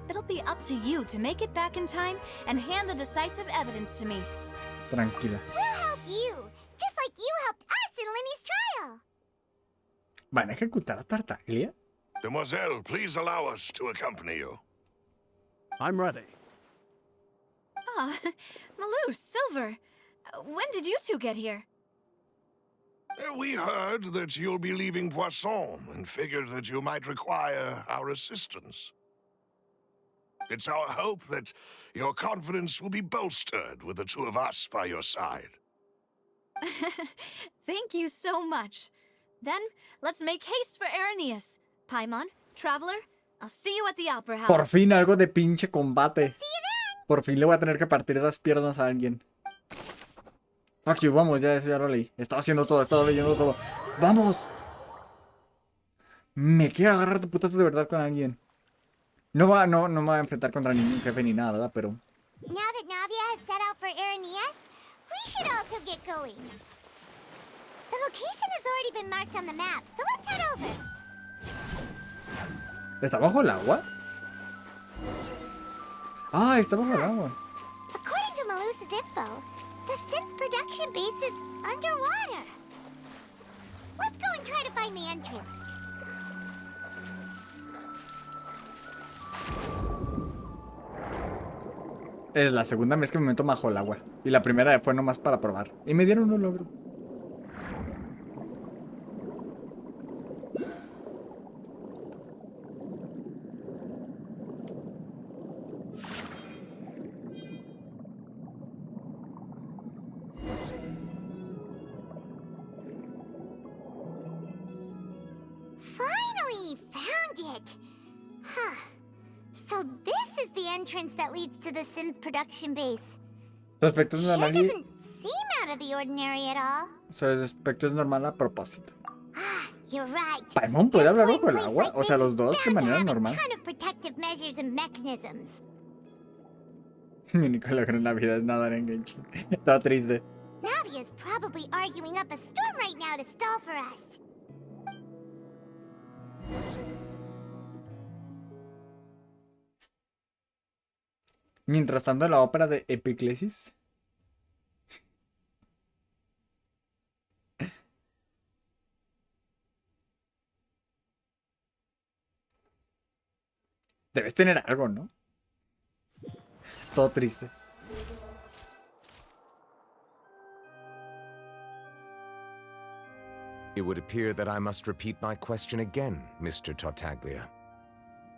It'll be up to you to make it back in time and hand the decisive evidence to me. Tranquila. We'll help you, just like you helped us in Lenny's trial. ¿Van a ejecutar a Tartaglia? Demoiselle, please allow us to accompany you. I'm ready. Ah, Malou, Silver. When did you two get here? We heard that you'll be leaving Poisson and figured that you might require our assistance. It's our hope that your confidence will be bolstered with the two of us by your side. Thank you so much. Then, let's make haste for Irenaeus. Paimon, Traveler, I'll see you at the Opera House. Por fin algo de pinche combate. Por fin le voy a tener que partir las piernas a alguien. Fuck you, vamos, ya eso ya lo leí. Estaba haciendo todo, estaba leyendo todo. ¡Vamos! Me quiero agarrar de putazo de verdad con alguien. No me voy a enfrentar contra ningún jefe ni nada, ¿verdad? Pero... Now that Navia has set out for Irenaeus, we should also get going. The location has already been marked on the map, so let's head over. ¿Está bajo el agua? Ah, está bajo el agua. According to Malou's info, the synth production base is underwater. Let's go and try to find the entrance. Es la segunda vez que me meto bajo el agua. Y la primera fue nomás para probar. Y me dieron un logro. Finally found it. Huh. So this is the entrance that leads to the synth production base. Su aspecto es Sure normal y... doesn't seem out of the ordinary at all. Su aspecto es normal a propósito. You're right. ¿Paimon puede hablar bajo el agua? O sea, los dos de manera normal. Ton of protective measures and mechanisms. Mi único logro en la vida es nadar en Genshin. Está triste. Navia's probably arguing up a storm right now to stall for us. Mientras tanto, en la ópera de Epiclesis. Debes tener algo, ¿no? Todo triste. It would appear that I must repeat my question again, Mr. Tartaglia.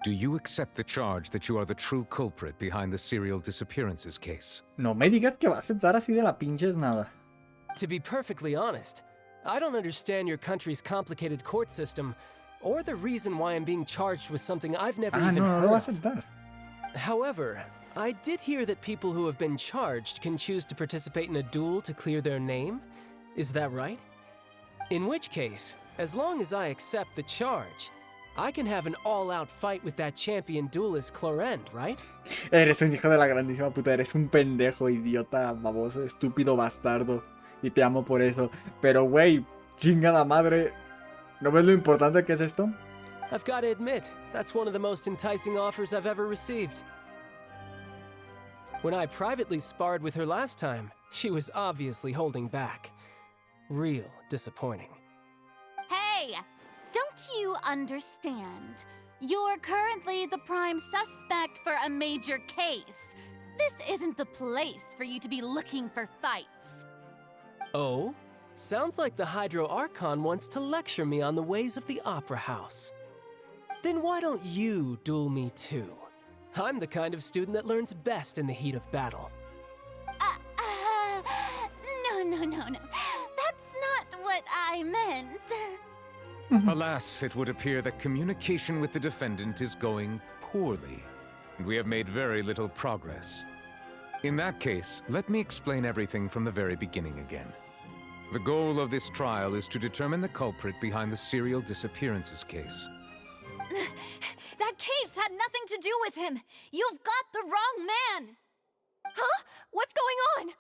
Do you accept the charge that you are the true culprit behind the serial disappearances case? No me digas que va a aceptar así de la pinches nada. To be perfectly honest, I don't understand your country's complicated court system, or the reason why I'm being charged with something I've never even no heard lo va a of. aceptar. However, I did hear that people who have been charged can choose to participate in a duel to clear their name. Is that right? In which case, as long as I accept the charge, I can have an all-out fight with that champion duelist Clorend, right? Eres un hijo de la grandísima puta, eres un pendejo, idiota, baboso, estúpido, bastardo. Y te amo por eso. Pero, güey, chingada madre. ¿No ves lo importante que es esto? I've got to admit, that's one of the most enticing offers I've ever received. When I privately sparred with her last time, she was obviously holding back. Real disappointing. Hey! Don't you understand? You're currently the prime suspect for a major case. This isn't the place for you to be looking for fights. Oh? Sounds like the Hydro Archon wants to lecture me on the ways of the Opera House. Then why don't you duel me too? I'm the kind of student that learns best in the heat of battle. No. That's not what I meant. Alas, it would appear that communication with the defendant is going poorly, and we have made very little progress. In that case, let me explain everything from the very beginning again. The goal of this trial is to determine the culprit behind the serial disappearances case. That case had nothing to do with him. You've got the wrong man. Huh? What's going on?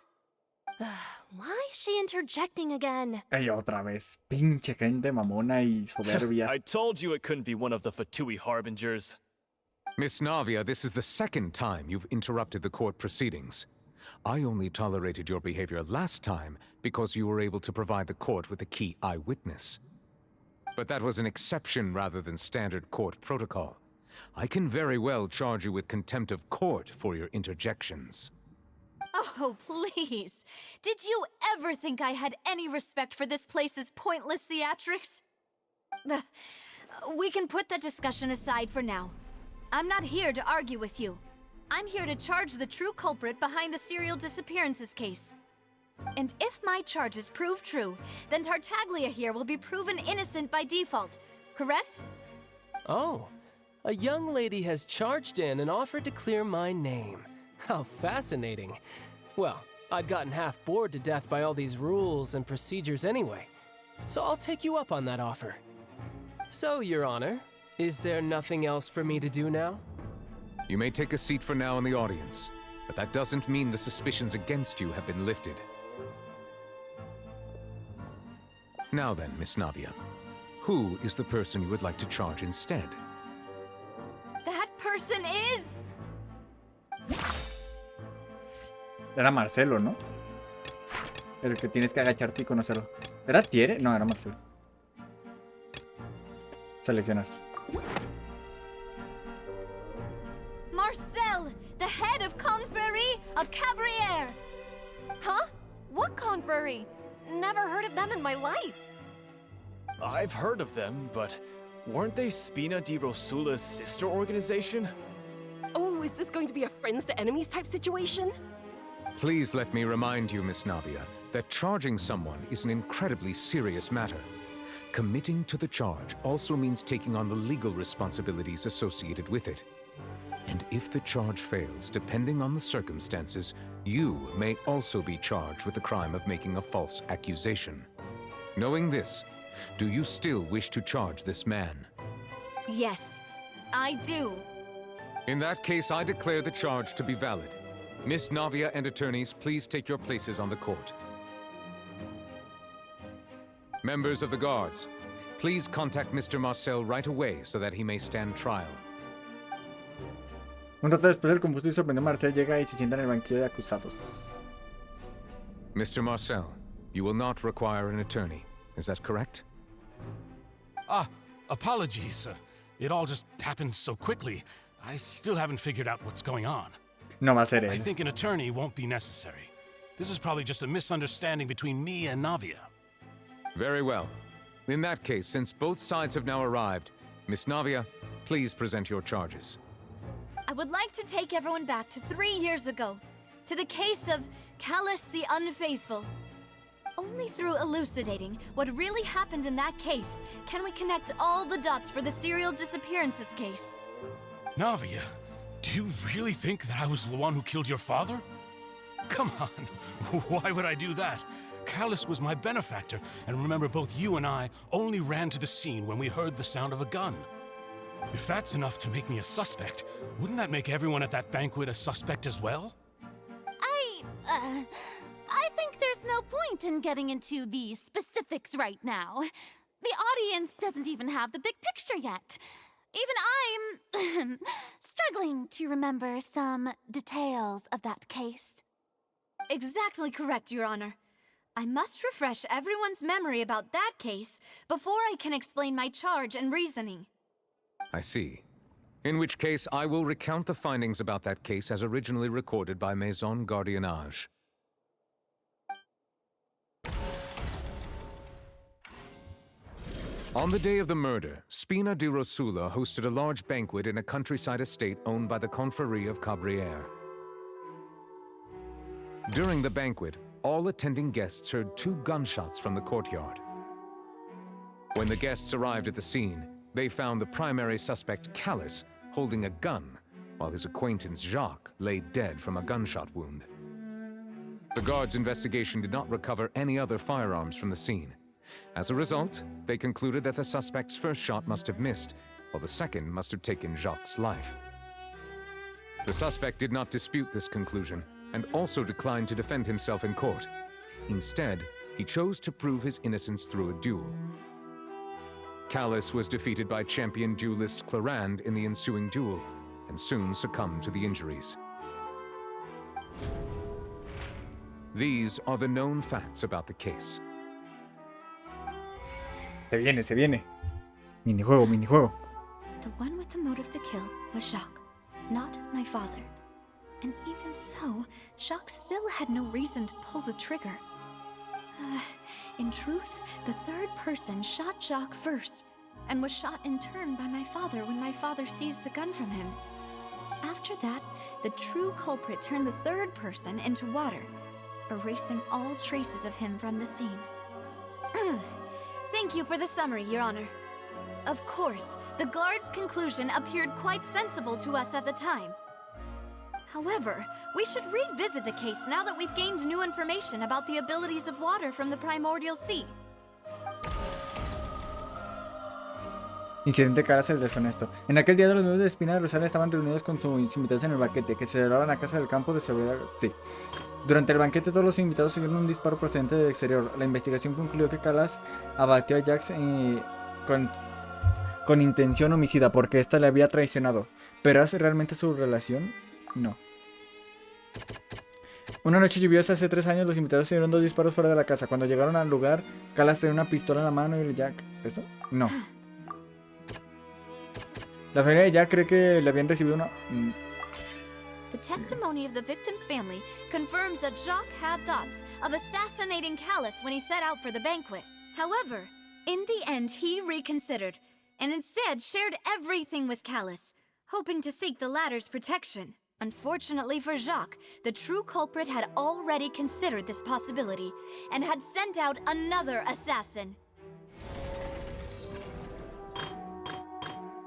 Why is she interjecting again? Ey, otra vez. Pinche gente mamona y soberbia. I told you it couldn't be one of the Fatui harbingers. Miss Navia, this is the second time you've interrupted the court proceedings. I only tolerated your behavior last time because you were able to provide the court with a key eyewitness. But that was an exception rather than standard court protocol. I can very well charge you with contempt of court for your interjections. Oh, please. Did you ever think I had any respect for this place's pointless theatrics? We can put that discussion aside for now. I'm not here to argue with you. I'm here to charge the true culprit behind the serial disappearances case. And if my charges prove true, then Tartaglia here will be proven innocent by default, correct? Oh, a young lady has charged in and offered to clear my name. How fascinating. Well, I'd gotten half bored to death by all these rules and procedures anyway, so I'll take you up on that offer. So, Your Honor, is there nothing else for me to do now? You may take a seat for now in the audience, but that doesn't mean the suspicions against you have been lifted. Now then, Miss Navia, who is the person you would like to charge instead? That person is... Era Marcelo, ¿no? El que tienes que agacharte y conocerlo. ¿Era Tiere? No, era Marcelo. Seleccionar. Marcel, the head of Confrérie of Cabriere! Huh? What confrérie? Never heard of them in my life. I've heard of them, but weren't they Spina di Rosula's sister organization? Oh, is this going to be a friends to enemies type situation? Please let me remind you, Miss Navia, that charging someone is an incredibly serious matter. Committing to the charge also means taking on the legal responsibilities associated with it. And if the charge fails, depending on the circumstances, you may also be charged with the crime of making a false accusation. Knowing this, do you still wish to charge this man? Yes, I do. In that case, I declare the charge to be valid. Miss Navia and attorneys, please take your places on the court. Members of the guards, please contact Mr. Marcel right away so that he may stand trial. Un rato después del combustible sorprendido, Marcel llega y se sienta en el banquillo de acusados. Mr. Marcel, you will not require an attorney. Is that correct? Apologies. It all just happened so quickly. I still haven't figured out what's going on. No va a ser él. I think an attorney won't be necessary. This is probably just a misunderstanding between me and Navia. Very well. In that case, since both sides have now arrived, Miss Navia, please present your charges. I would like to take everyone back to 3 years ago, to the case of Callus the Unfaithful. Only through elucidating what really happened in that case can we connect all the dots for the serial disappearances case. Navia, do you really think that I was the one who killed your father? Come on, why would I do that? Callus was my benefactor, and remember both you and I only ran to the scene when we heard the sound of a gun. If that's enough to make me a suspect, wouldn't that make everyone at that banquet a suspect as well? I think there's no point in getting into the specifics right now. The audience doesn't even have the big picture yet. Even I'm struggling to remember some details of that case. Exactly correct, Your Honor. I must refresh everyone's memory about that case before I can explain my charge and reasoning. I see. In which case, I will recount the findings about that case as originally recorded by Maison Gardiennage. On the day of the murder, Spina di Rosula hosted a large banquet in a countryside estate owned by the Confrérie of Cabriere. During the banquet, all attending guests heard 2 gunshots from the courtyard. When the guests arrived at the scene, they found the primary suspect, Callus, holding a gun, while his acquaintance, Jacques, lay dead from a gunshot wound. The guards' investigation did not recover any other firearms from the scene. As a result, they concluded that the suspect's first shot must have missed, while the second must have taken Jacques' life. The suspect did not dispute this conclusion, and also declined to defend himself in court, Instead, he chose to prove his innocence through a duel. Callus was defeated by champion duelist Clarand in the ensuing duel, and soon succumbed to the injuries. These are the known facts about the case. Se viene, se viene. Minijuego, minijuego. The one with the motive to kill was Jacques, not my father. And even so, Jacques still had no reason to pull the trigger. In truth, the third person shot Jacques first, and was shot in turn by my father when my father seized the gun from him. After that, the true culprit turned the third person into water, erasing all traces of him from the scene. Thank you for the summary, Your Honor. Of course, the guard's conclusion appeared quite sensible to us at the time. However, we should revisit the case now that we've gained new information about the abilities of water from the primordial sea. Incidente Caras el deshonesto. En aquel día los miembros de Espina de Rosales estaban reunidos con sus invitados en el banquete que se celebraba en la casa del campo de seguridad. Sí. Durante el banquete todos los invitados siguieron un disparo procedente del exterior. La investigación concluyó que Calas abatió a Jax con intención homicida porque ésta le había traicionado. ¿Pero es realmente su relación? No. Una noche lluviosa hace 3 años, los invitados se dieron 2 disparos fuera de la casa. Cuando llegaron al lugar, Calas tenía una pistola en la mano y el Jack... ¿Esto? No. La familia de Jack cree que le habían recibido una... The testimony of the victim's family confirms that Jacques had thoughts of assassinating Callus when he set out for the banquet. However, in the end, he reconsidered, and instead shared everything with Callus, hoping to seek the latter's protection. Unfortunately for Jacques, the true culprit had already considered this possibility, and had sent out another assassin.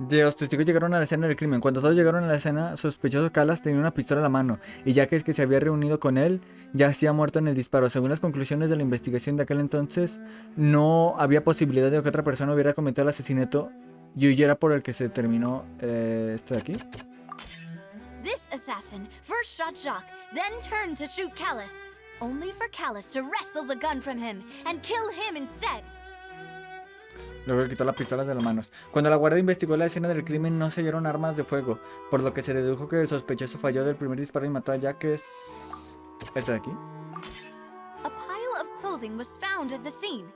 Los testigos llegaron a la escena del crimen. Cuando todos llegaron a la escena, sospechoso Calas tenía una pistola en la mano, y ya que es que se había reunido con él, ya hacía muerto en el disparo. Según las conclusiones de la investigación de aquel entonces, no había posibilidad de que otra persona hubiera cometido el asesinato, y huyera por el que se terminó esto de aquí. This assassin first shot Jacques, then turned to shoot Callus, only for Callus to wrestle the gun from him and kill him instead. Luego le quitó las pistolas de las manos. Cuando la guardia investigó la escena del crimen, no se hallaron armas de fuego, por lo que se dedujo que el sospechoso falló del primer disparo y mató a Jack, que es... ¿este de aquí? A pile of clothing was found at the scene.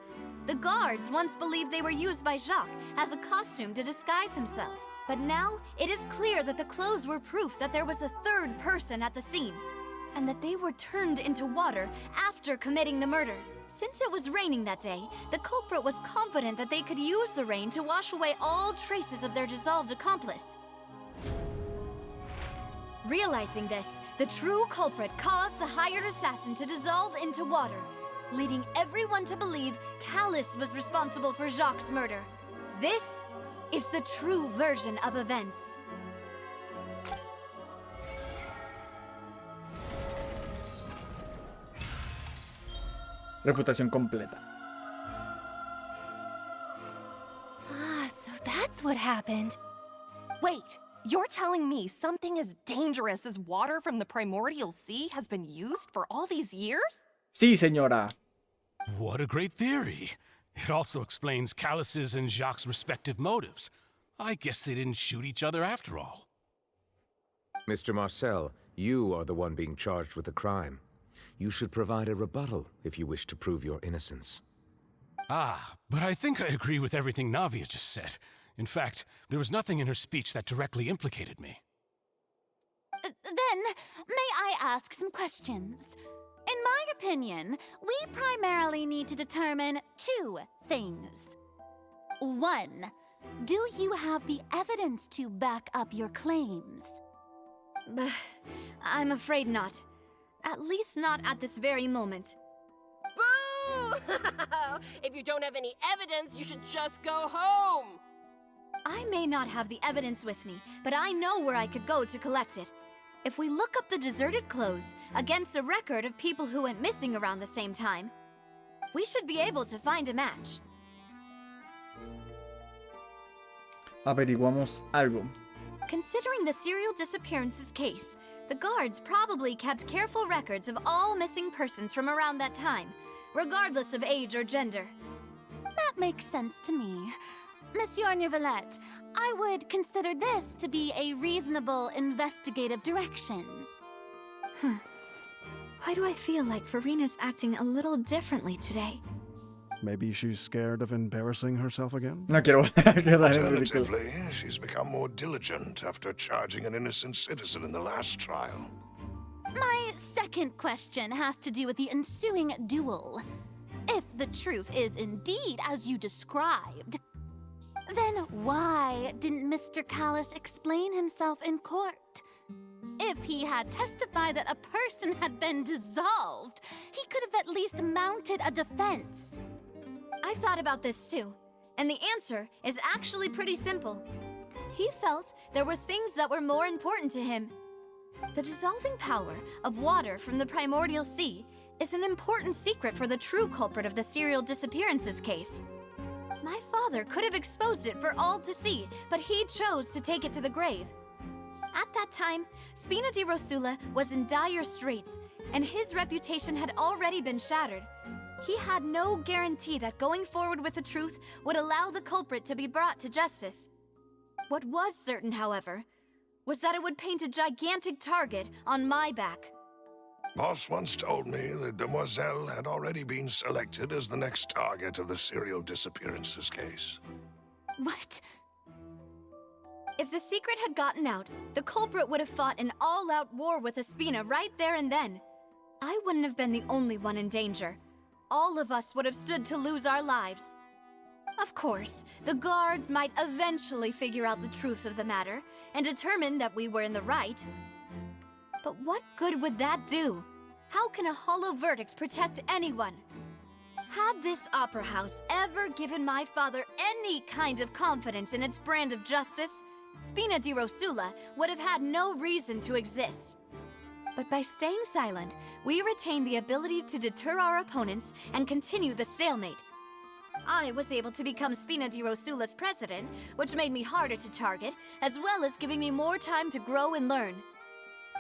The guards once believed they were used by Jacques as a costume to disguise himself. But now, it is clear that the clothes were proof that there was a third person at the scene, and that they were turned into water after committing the murder. Since it was raining that day, the culprit was confident that they could use the rain to wash away all traces of their dissolved accomplice. Realizing this, the true culprit caused the hired assassin to dissolve into water, leading everyone to believe Callus was responsible for Jacques' murder. This is the true version of events. Reputación completa. Ah, so that's what happened. Wait, you're telling me something as dangerous as water from the primordial sea has been used for all these years? Sí, señora. What a great theory. It also explains Callus's and Jacques' respective motives. I guess they didn't shoot each other after all. Mr. Marcel, you are the one being charged with the crime. You should provide a rebuttal if you wish to prove your innocence. Ah, but I think I agree with everything Navia just said. In fact, there was nothing in her speech that directly implicated me. Then, may I ask some questions? In my opinion, we primarily need to determine 2 things. 1, do you have the evidence to back up your claims? I'm afraid not. At least not at this very moment. Boo! If you don't have any evidence, you should just go home! I may not have the evidence with me, but I know where I could go to collect it. If we look up the deserted clothes against a record of people who went missing around the same time, we should be able to find a match. Averiguamos algo. Considering the serial disappearances case, the guards probably kept careful records of all missing persons from around that time, regardless of age or gender. That makes sense to me. Monsieur Neuvillette, I would consider this to be a reasonable investigative direction. Why do I feel like Farina's acting a little differently today? Maybe she's scared of embarrassing herself again? No quiero Alternatively, she's become more diligent after charging an innocent citizen in the last trial. My second question has to do with the ensuing duel. If the truth is indeed as you described, then why didn't Mr. Callis explain himself in court? If he had testified that a person had been dissolved, he could have at least mounted a defense. I've thought about this too, and the answer is actually pretty simple. He felt there were things that were more important to him. The dissolving power of water from the primordial sea is an important secret for the true culprit of the serial disappearances case. My father could have exposed it for all to see, but he chose to take it to the grave. At that time, Spina di Rosula was in dire straits, and his reputation had already been shattered. He had no guarantee that going forward with the truth would allow the culprit to be brought to justice. What was certain, however, was that it would paint a gigantic target on my back. Boss once told me that Demoiselle had already been selected as the next target of the serial disappearances case. What? If the secret had gotten out, the culprit would have fought an all-out war with Espina right there and then. I wouldn't have been the only one in danger. All of us would have stood to lose our lives. Of course, the guards might eventually figure out the truth of the matter and determine that we were in the right. But what good would that do? How can a hollow verdict protect anyone? Had this opera house ever given my father any kind of confidence in its brand of justice, Spina di Rosula would have had no reason to exist. But by staying silent, we retain the ability to deter our opponents and continue the stalemate. I was able to become Spina di Rosula's president, which made me harder to target, as well as giving me more time to grow and learn.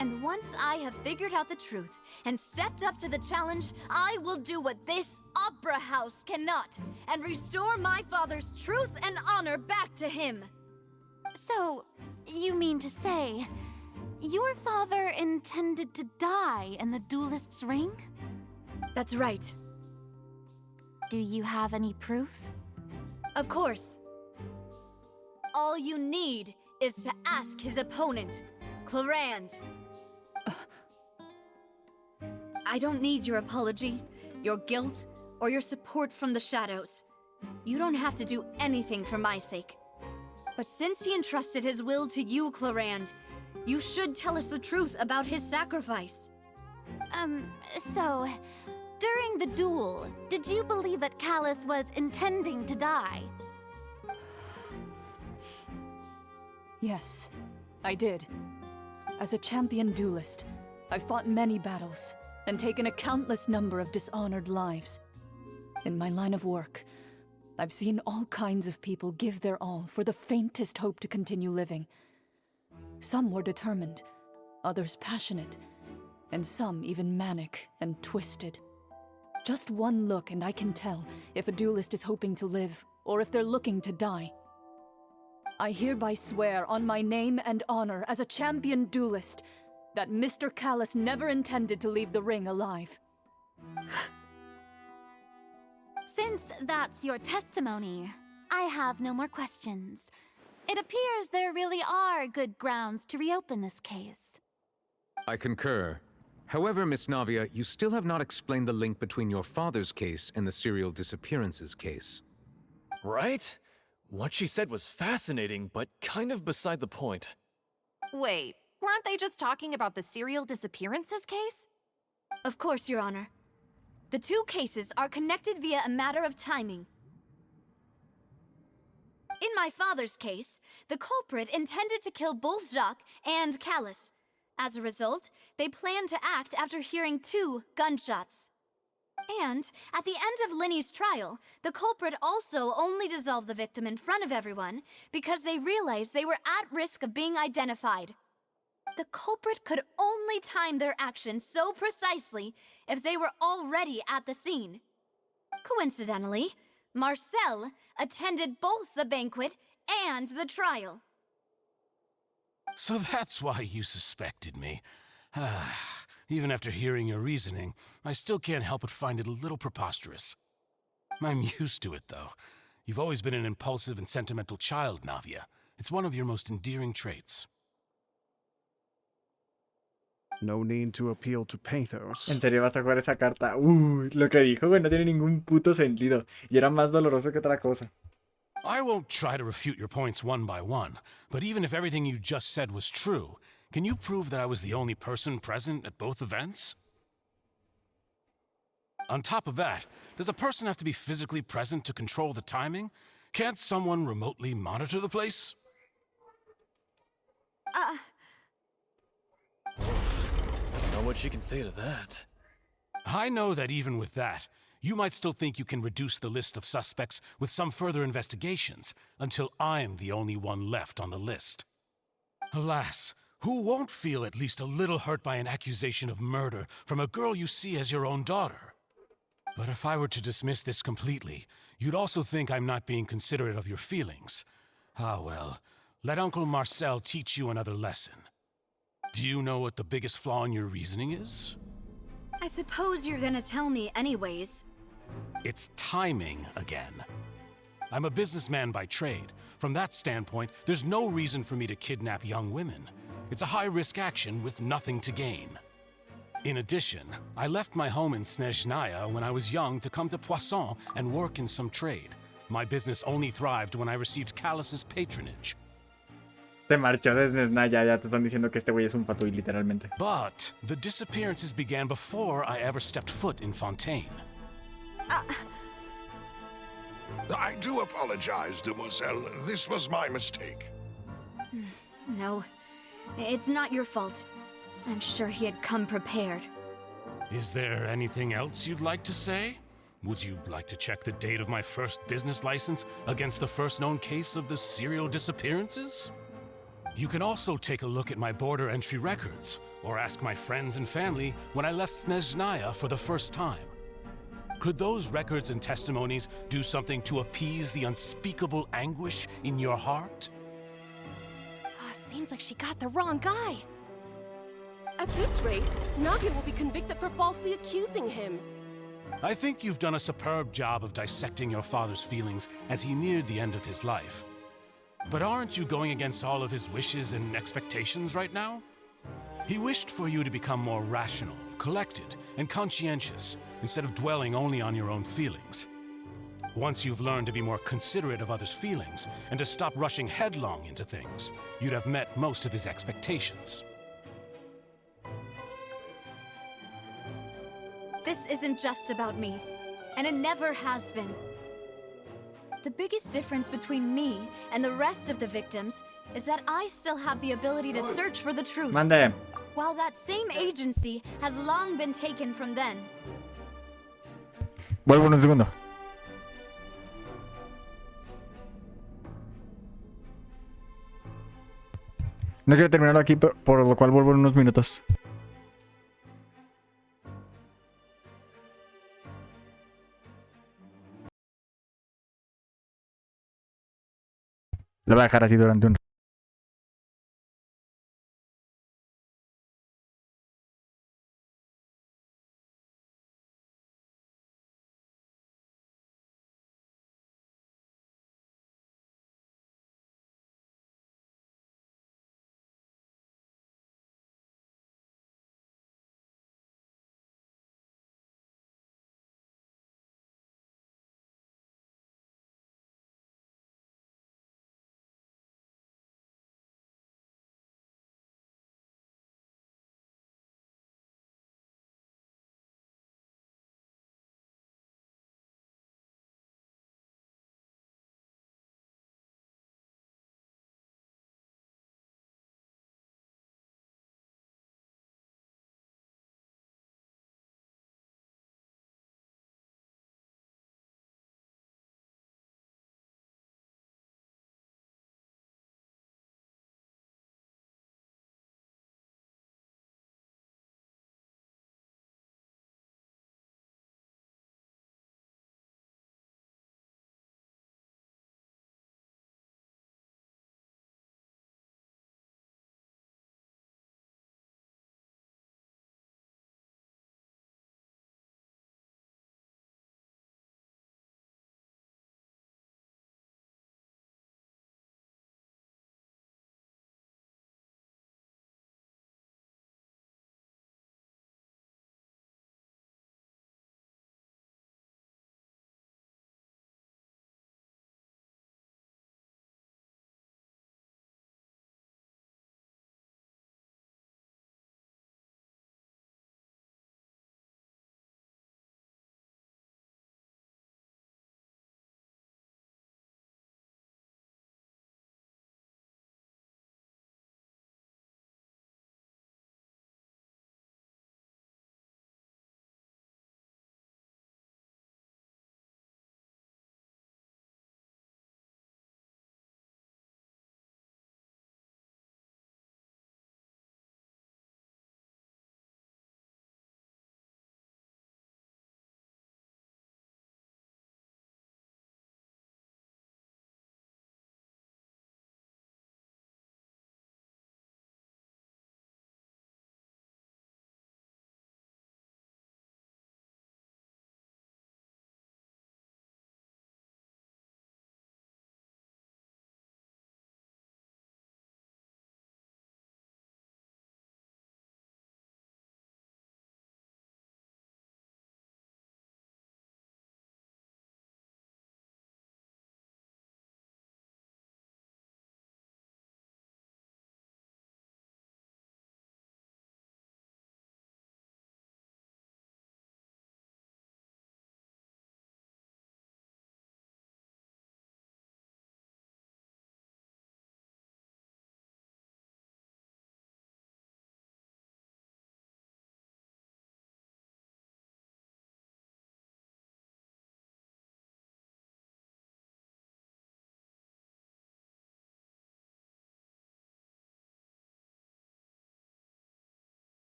And once I have figured out the truth and stepped up to the challenge, I will do what this opera house cannot, and restore my father's truth and honor back to him. So, you mean to say, your father intended to die in the duelist's ring? That's right. Do you have any proof? Of course. All you need is to ask his opponent, Clarand. I don't need your apology, your guilt, or your support from the shadows. You don't have to do anything for my sake. But since he entrusted his will to you, Clarand, you should tell us the truth about his sacrifice. So, during the duel, did you believe that Callis was intending to die? Yes, I did. As a champion duelist, I've fought many battles and taken a countless number of dishonored lives. In my line of work, I've seen all kinds of people give their all for the faintest hope to continue living. Some were determined, others passionate, and some even manic and twisted. Just one look and I can tell if a duelist is hoping to live or if they're looking to die. I hereby swear on my name and honor as a champion duelist that Mr. Callis never intended to leave the ring alive. Since that's your testimony, I have no more questions. It appears there really are good grounds to reopen this case. I concur. However, Miss Navia, you still have not explained the link between your father's case and the serial disappearances case. Right? What she said was fascinating, but kind of beside the point. Wait, weren't they just talking about the serial disappearances case? Of course, Your Honor. The two cases are connected via a matter of timing. In my father's case, the culprit intended to kill both Jacques and Callis. As a result, they planned to act after hearing 2 gunshots. And, at the end of Linny's trial, the culprit also only dissolved the victim in front of everyone because they realized they were at risk of being identified. The culprit could only time their actions so precisely if they were already at the scene. Coincidentally, Marcel attended both the banquet and the trial. So that's why you suspected me. Even after hearing your reasoning, I still can't help but find it a little preposterous. I'm used to it, though. You've always been an impulsive and sentimental child, Navia. It's one of your most endearing traits. No need to appeal to pathos. ¿En serio vas a jugar esa carta? Lo que dijo, güey, no tiene ningún puto sentido. Y era más doloroso que otra cosa. I won't try to refute your points one by one, but even if everything you just said was true, can you prove that I was the only person present at both events? On top of that, does a person have to be physically present to control the timing? Can't someone remotely monitor the place? Know what you can say to that. I know that even with that, you might still think you can reduce the list of suspects with some further investigations, until I'm the only one left on the list. Alas, who won't feel at least a little hurt by an accusation of murder from a girl you see as your own daughter? But if I were to dismiss this completely, you'd also think I'm not being considerate of your feelings. Ah well, let Uncle Marcel teach you another lesson. Do you know what the biggest flaw in your reasoning is? I suppose you're gonna tell me anyways. It's timing again. I'm a businessman by trade. From that standpoint, there's no reason for me to kidnap young women. It's a high-risk action with nothing to gain. In addition, I left my home in Snezhnaya when I was young to come to Poisson and work in some trade. My business only thrived when I received Callus's patronage. Se marchó desde Snaya, ya te están diciendo que este güey es un patui, literalmente. But the disappearances began before I ever stepped foot in Fontein. I do apologize, demoiselle. This was my mistake. No, it's not your fault. I'm sure he had come prepared. Is there anything else you'd like to say? Would you like to check the date of my first business license against the first known case of the serial disappearances? You can also take a look at my border entry records, or ask my friends and family when I left Snezhnaya for the first time. Could those records and testimonies do something to appease the unspeakable anguish in your heart? Seems like she got the wrong guy. At this rate, Navia will be convicted for falsely accusing him. I think you've done a superb job of dissecting your father's feelings as he neared the end of his life. But aren't you going against all of his wishes and expectations right now? He wished for you to become more rational, collected, and conscientious, instead of dwelling only on your own feelings. Once you've learned to be more considerate of others' feelings, and to stop rushing headlong into things, you'd have met most of his expectations. This isn't just about me, and it never has been. The biggest difference between me and the rest of the victims is that I still have the ability to search for the truth. Mande. While that same agency has long been taken from them. Vuelvo en un segundo. No quiero terminarlo aquí, por lo cual vuelvo en unos minutos. Lo voy a dejar así durante un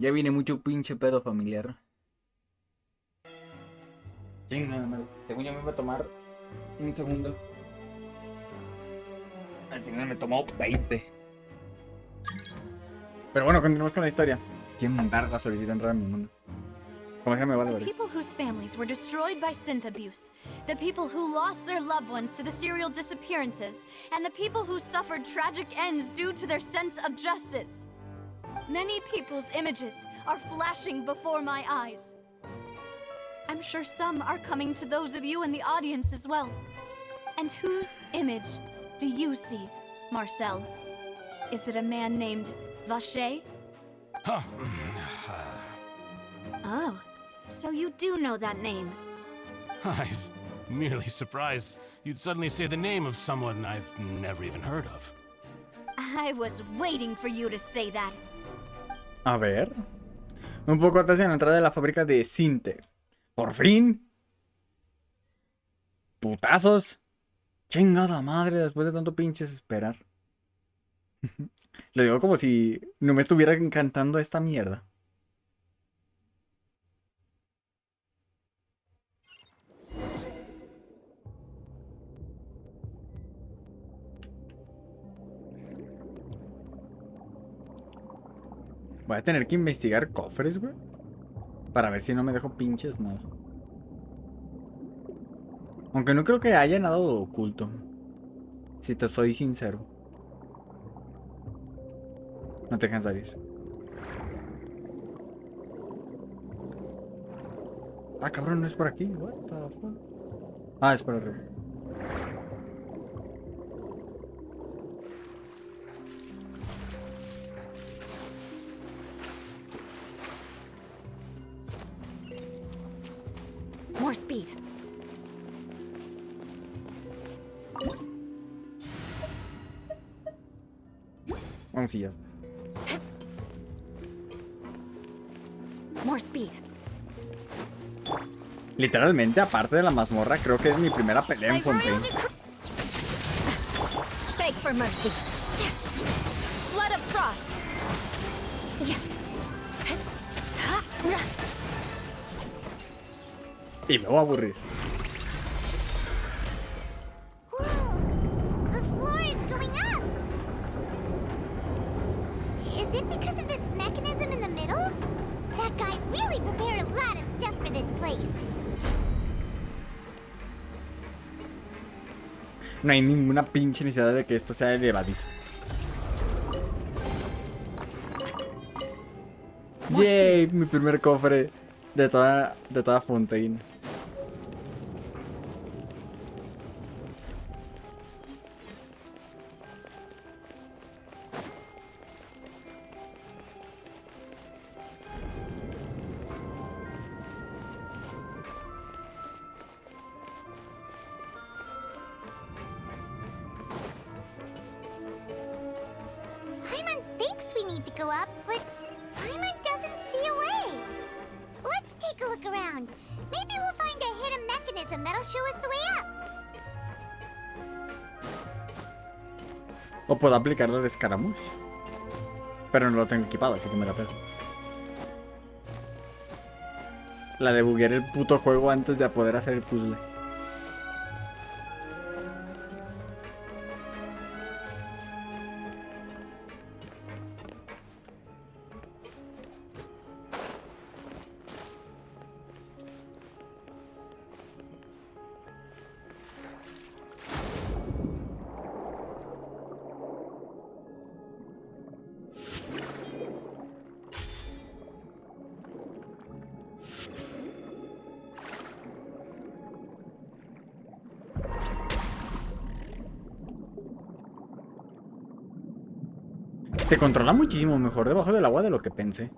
Ya viene mucho pinche pedo familiar. Chinga, madre. Según yo me iba a tomar un segundo. Al final me tomó 20. Pero bueno, continuamos con la historia. ¿Quién verga solicita entrar a mi mundo? Como se me vale, The vale. people whose families were destroyed by synth abuse, the people who lost their loved ones to the serial disappearances, and the people who suffered tragic ends due to their sense of justice. Many people's images are flashing before my eyes. I'm sure some are coming to those of you in the audience as well. And whose image do you see, Marcel? Is it a man named Vacher? Huh. Oh, so you do know that name. I'm merely surprised you'd suddenly say the name of someone I've never even heard of. I was waiting for you to say that. A ver. Un poco atrás en la entrada de la fábrica de Cinte. ¡Por fin! ¡Putazos! ¡Chingada madre! Después de tanto pinches esperar. Lo digo como si no me estuviera encantando esta mierda. Voy a tener que investigar cofres, güey. Para ver si no me dejo pinches nada. Aunque no creo que haya nada oculto. Si te soy sincero. No te dejan salir. Ah, cabrón, no es por aquí. What the fuck? Ah, es por arriba. More speed. Vamos, sí, ya está. More speed. Literalmente, aparte de la mazmorra, creo que es mi primera pelea en Fontein. Beg for mercy. Flood of frost. Y me voy a aburrir. The floor is going up. Is it because of this mechanism in the middle? That guy really prepared a lot of stuff for this place. No hay ninguna pinche necesidad de que esto sea elevadizo. Yay, mi primer cofre de toda Fontein. Paimon thinks we need to go up, but Paimon doesn't see a way. Let's take a look around. Maybe we'll find a hidden mechanism that'll show us the way up. O puedo aplicar la de escaramuz. Pero no lo tengo equipado, así que me la pego. La de buguear el puto juego antes de poder hacer el puzzle. Te controla muchísimo mejor debajo del agua de lo que pensé.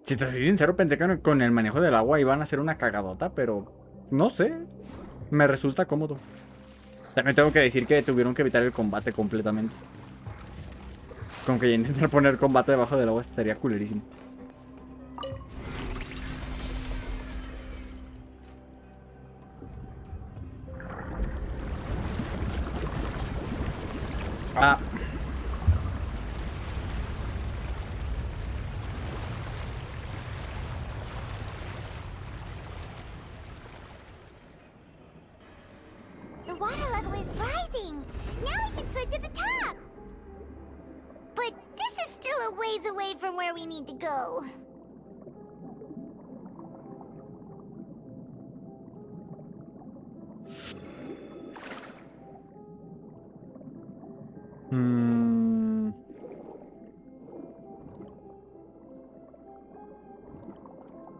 Si te soy sincero, pensé que con el manejo del agua iban a hacer una cagadota, pero no sé. Me resulta cómodo. También tengo que decir que tuvieron que evitar el combate completamente. Con que ya intentar poner combate debajo del agua estaría culerísimo. Ah. The water level is rising. Now we can swim to the top. But this is still a ways away from where we need to go.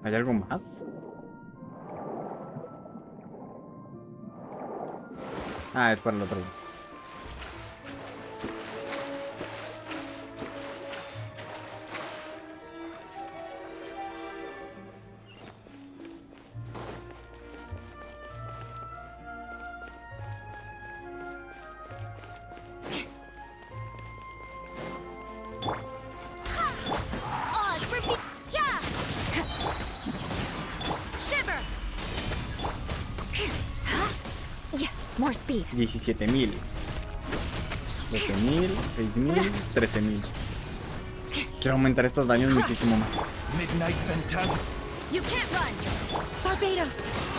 ¿Hay algo más? Ah, es para el otro. More speed. 17.000. 12.000, 6.000, 13.000. Quiero aumentar estos daños muchísimo más. Midnight Phantasm. You can't run. Barbados,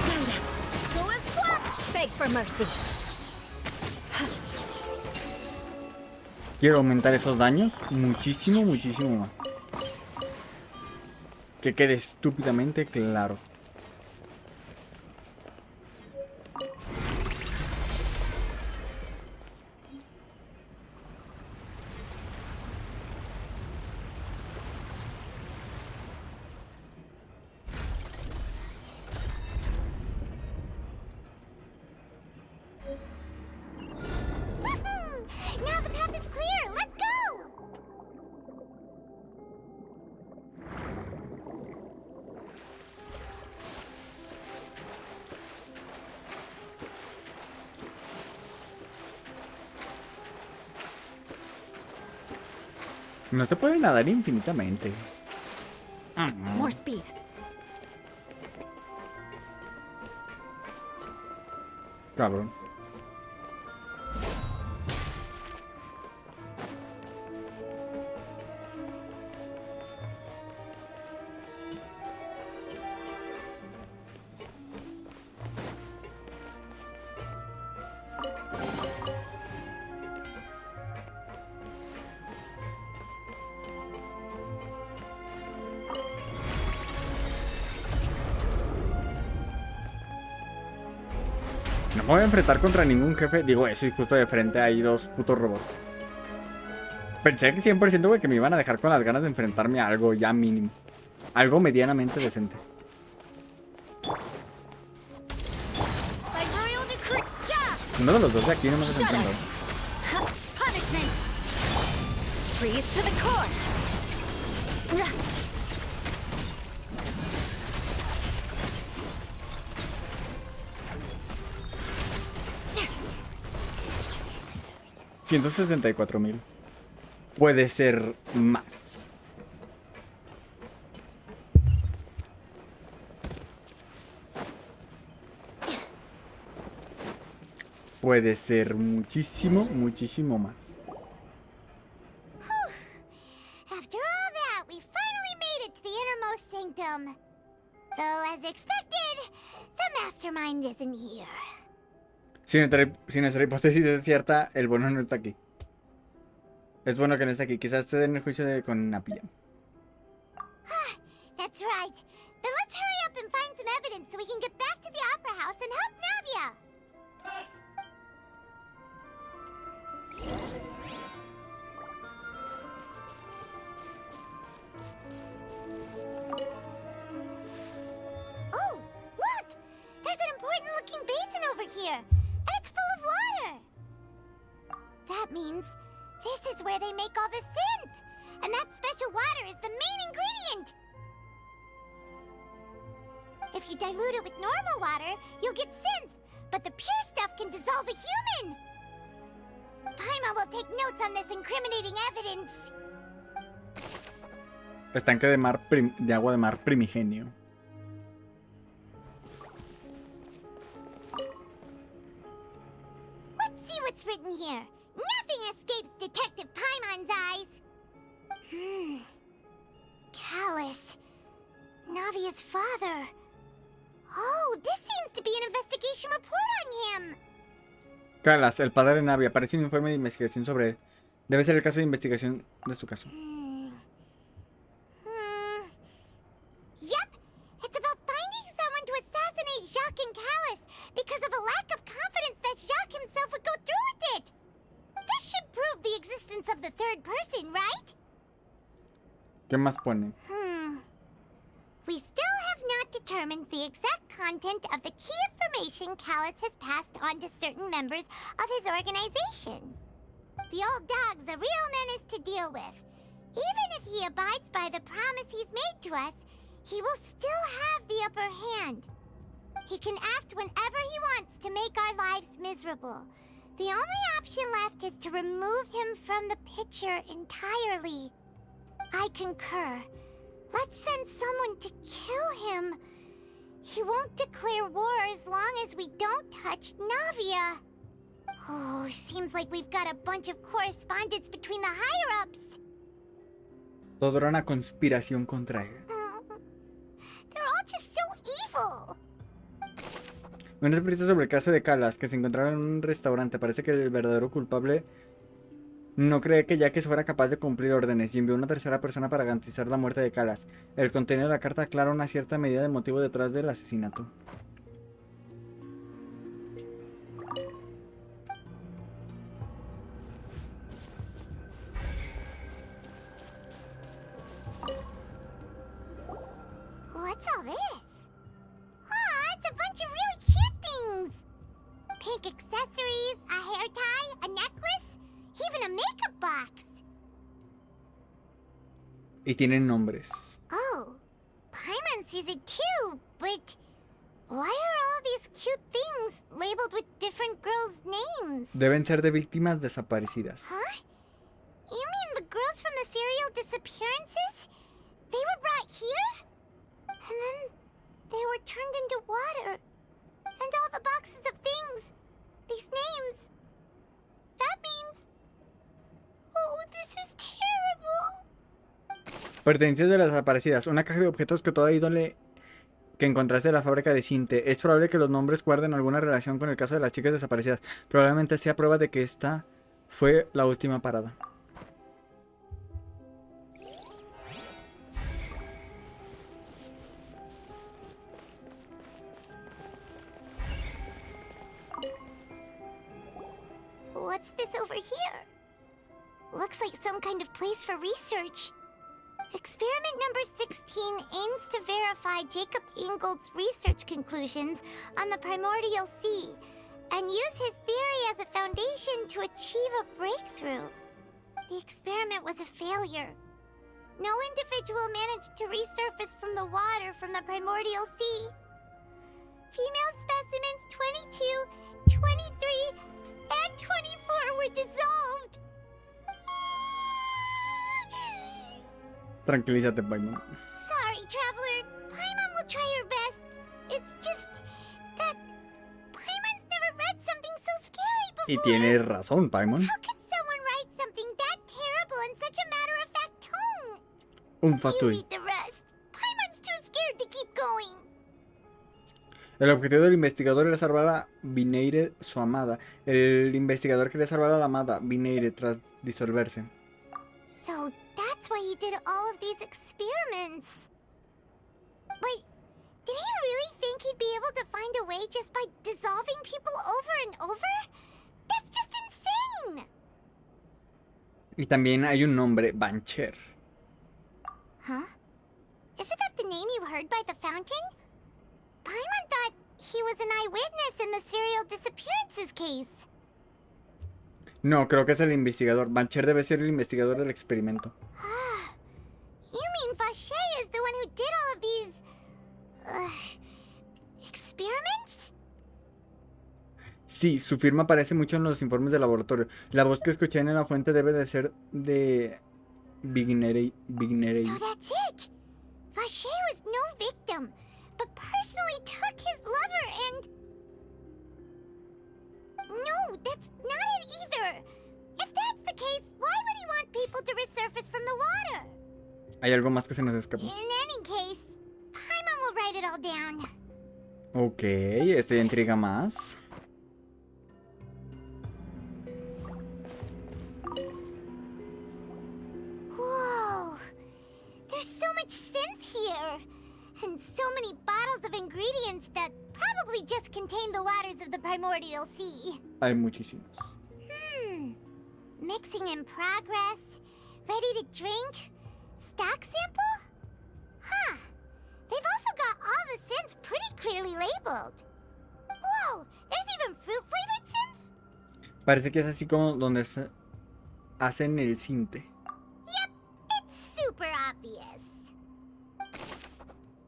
guide us. Go as flat. Beg for mercy. Quiero aumentar esos daños muchísimo, muchísimo más. Que quede estúpidamente claro. Now the path is clear. Let's go. No se puede nadar infinitamente. More speed. Cabrón. No me voy a enfrentar contra ningún jefe. Digo eso y justo de frente hay dos putos robots. Pensé que 100% güey, que me iban a dejar con las ganas de enfrentarme a algo ya mínimo. Algo medianamente decente. Uno de los dos de aquí no me está enfrentando. Punishment. Freeze to the core. 174.000. Puede ser más. Puede ser muchísimo, muchísimo más. After all that, we finally made it to the innermost sanctum. Though, as expected, the mastermind isn't here. Si nuestra hipótesis es cierta, el bueno no está aquí. Es bueno que no esté aquí. Quizás esté en el juicio de con Napia. That's right. Then let's hurry up and find some evidence so we can get back to the opera house and help Navia. Oh, look! There's an important-looking basin over here, and it's full of water. That means this is where they make all the synth, and that special water is the main ingredient. If you dilute it with normal water, you'll get synth. but the pure stuff can dissolve a human. Paimon will take notes on this incriminating evidence. Estanque de agua de mar primigenio. Let's see what's written here. Nothing escapes Detective Paimon's eyes. Callus. Navia's father. Oh, this seems to be an investigation report on him. Calas, el padre de Navi, aparece un informe de investigación sobre él. Debe ser el caso de investigación de su caso. Yep, it's about finding someone to assassinate Jacques and Callus because of a lack of confidence that Jacques himself would go through with it. This should prove the existence of the third person, right? ¿Qué más pone? We still have not determined the exact content of the key information Callus has passed on to certain members of his organization. The old dog's a real menace to deal with. Even if he abides by the promise he's made to us, he will still have the upper hand. He can act whenever he wants to make our lives miserable. The only option left is to remove him from the picture entirely. I concur. Let's send someone to kill him. He won't declare war as long as we don't touch Navia. Oh, seems like we've got a bunch of correspondence between the higher-ups. Todo era una conspiración contra él. They're all just so evil. Una experiencia sobre el caso de Calas, que se encontraba en un restaurante. Parece que el verdadero culpable no cree que Jacques fuera capaz de cumplir órdenes y envió a una tercera persona para garantizar la muerte de Calas. El contenido de la carta aclara una cierta medida de motivo detrás del asesinato. What's all this? Aw, it's a bunch of really cute things. Pink accessories, a hair tie, a necklace, even a makeup box. Y tienen nombres. Oh, Paimon sees it too, but why are all these cute things labeled with different girls' names? Deben ser de víctimas desaparecidas. Huh? You mean the girls from the serial disappearances? They were brought here? And then they were turned into water. And all the boxes of things. These names. That means... Oh, this is terrible. Pertenencias de las desaparecidas. Una caja de objetos que toda ídole que encontraste en la fábrica de Cinte. Es probable que los nombres guarden alguna relación con el caso de las chicas desaparecidas. Probablemente sea prueba de que esta fue la última parada. What's this over here? Looks like some kind of place for research. Experiment number 16 aims to verify Jacob Ingold's research conclusions on the primordial sea and use his theory as a foundation to achieve a breakthrough. The experiment was a failure. No individual managed to resurface from the water from the primordial sea. Female specimens 22, 23, and 24 were dissolved. Tranquilízate, Paimon. Sorry, traveler. Paimon will try her best. It's just that Paimon's never read something so scary before. Y tienes razón, Paimon. How can someone write something that terrible in such a matter-of-fact tone? Un fatui. You read the rest. Paimon's too scared to keep going. El objetivo del investigador era salvar a Vineire, su amada. El investigador quería salvar a la amada Vineire tras disolverse. So that's why he did all of these experiments. But did he really think he'd be able to find a way just by dissolving people over and over? That's just insane! Y también hay un nombre, Bancher. Huh? Isn't that the name you heard by the fountain? Paimon thought he was an eyewitness in the serial disappearances case. No, creo que es el investigador. Bancher debe ser el investigador del experimento. You mean Vache is the one who did all of these... experiments? Sí, su firma aparece mucho en los informes de laboratorio. La voz que escuché en la fuente debe de ser de Vignerei. So that's it! Vache was no victim, but personally took his lover and... No, that's not it either! If that's the case, why would he want people to resurface from the water? Hay algo más que se nos escapó. In any case, Paimon will write it all down. Ok, esto ya intriga más. Whoa! There's so much synth here! And so many bottles of ingredients that probably just contain the waters of the primordial sea. Hay muchísimos. Mixing in progress. Ready to drink? Stock sample? Huh. They've also got all the synth pretty clearly labeled. Whoa! There's even fruit-flavored synth? Parece que es así como donde se hacen el cinte. Yep, it's super obvious.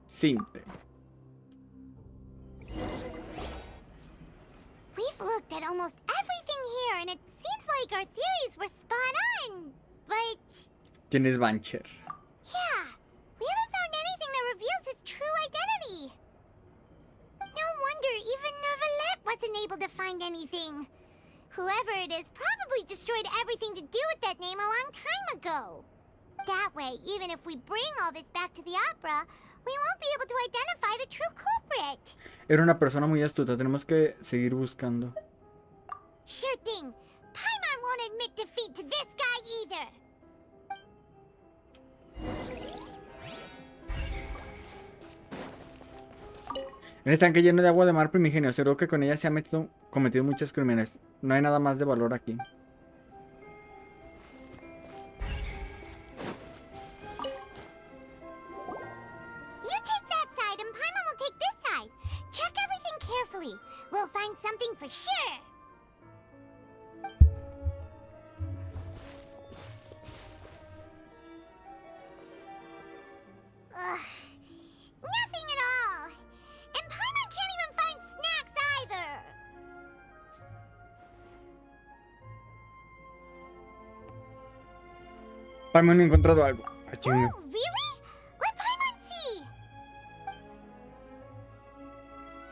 Cinte. We've looked at almost everything here, and it seems like our theories were spot on. But... Tienes Bancher. yeah, we haven't found anything that reveals his true identity. No wonder even Nervalette wasn't able to find anything. Whoever it is probably destroyed everything to do with that name a long time ago. That way, even if we bring all this back to the opera, we won't be able to identify the true culprit. Era una persona muy astuta, tenemos que seguir buscando. Sure thing. Paimon won't admit defeat to this guy either. En el estanque lleno de agua de mar primigenio, seguro que con ella se ha cometido muchos crímenes. No hay nada más de valor aquí. You take that side and Paimon will take this side. Check everything carefully. We'll find something for sure. Ugh. Nothing at all. And Paimon can't even find snacks either. Paimon, he encontrado algo. Ah, chinga. Oh, really? Let Paimon see.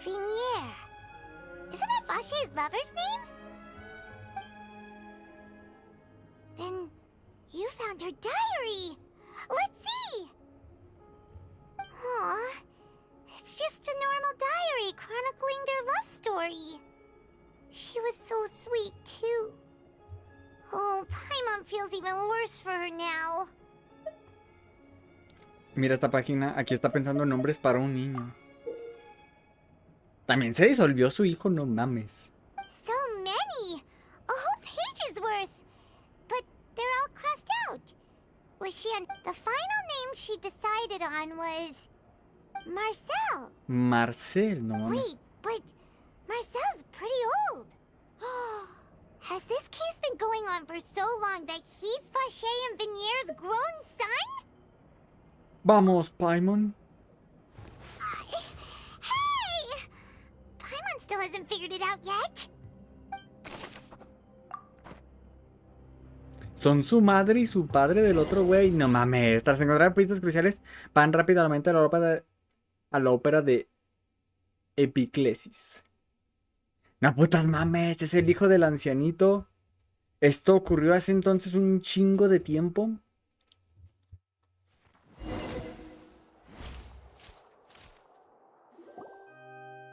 Vinier. Isn't that Vache's lover's name? Then you found her diary. Let's see. Aw, it's just a normal diary chronicling their love story. She was so sweet, too. Oh, Paimon feels even worse for her now. Mira esta página, aquí está pensando en nombres para un niño. También se disolvió su hijo, no mames. So many! A whole page's worth! But they're all crossed out. Was she on... The final name she decided on was... Marcel. Marcel, no mames. Wait, but Marcel's pretty old. Has this case been going on for so long that he's Vache and Vinier's grown son? Vamos, Paimon. Hey! Paimon still hasn't figured it out yet. Son su madre y su padre del otro güey. No mames. Tras encontrar pistas cruciales, van rápidamente a la ópera de Epiclesis. No putas mames, es el hijo del ancianito. Esto ocurrió hace entonces un chingo de tiempo.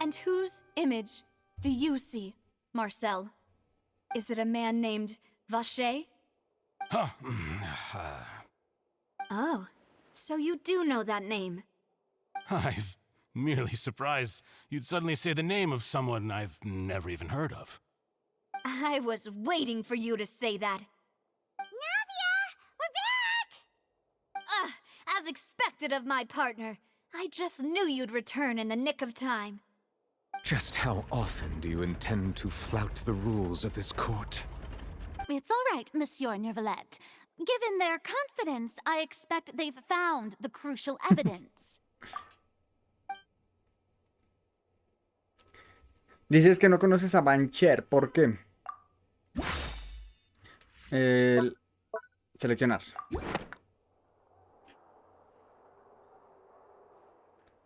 And whose image do you see, Marcel? Is it a man named Vache? Oh, so you do know that name. I'm merely surprised you'd suddenly say the name of someone I've never even heard of. I was waiting for you to say that. Navia! We're back! As expected of my partner. I just knew you'd return in the nick of time. Just how often do you intend to flout the rules of this court? It's all right, Monsieur Nervalette. Given their confidence, I expect they've found the crucial evidence. Dices que no conoces a Bancher, ¿por qué? Seleccionar.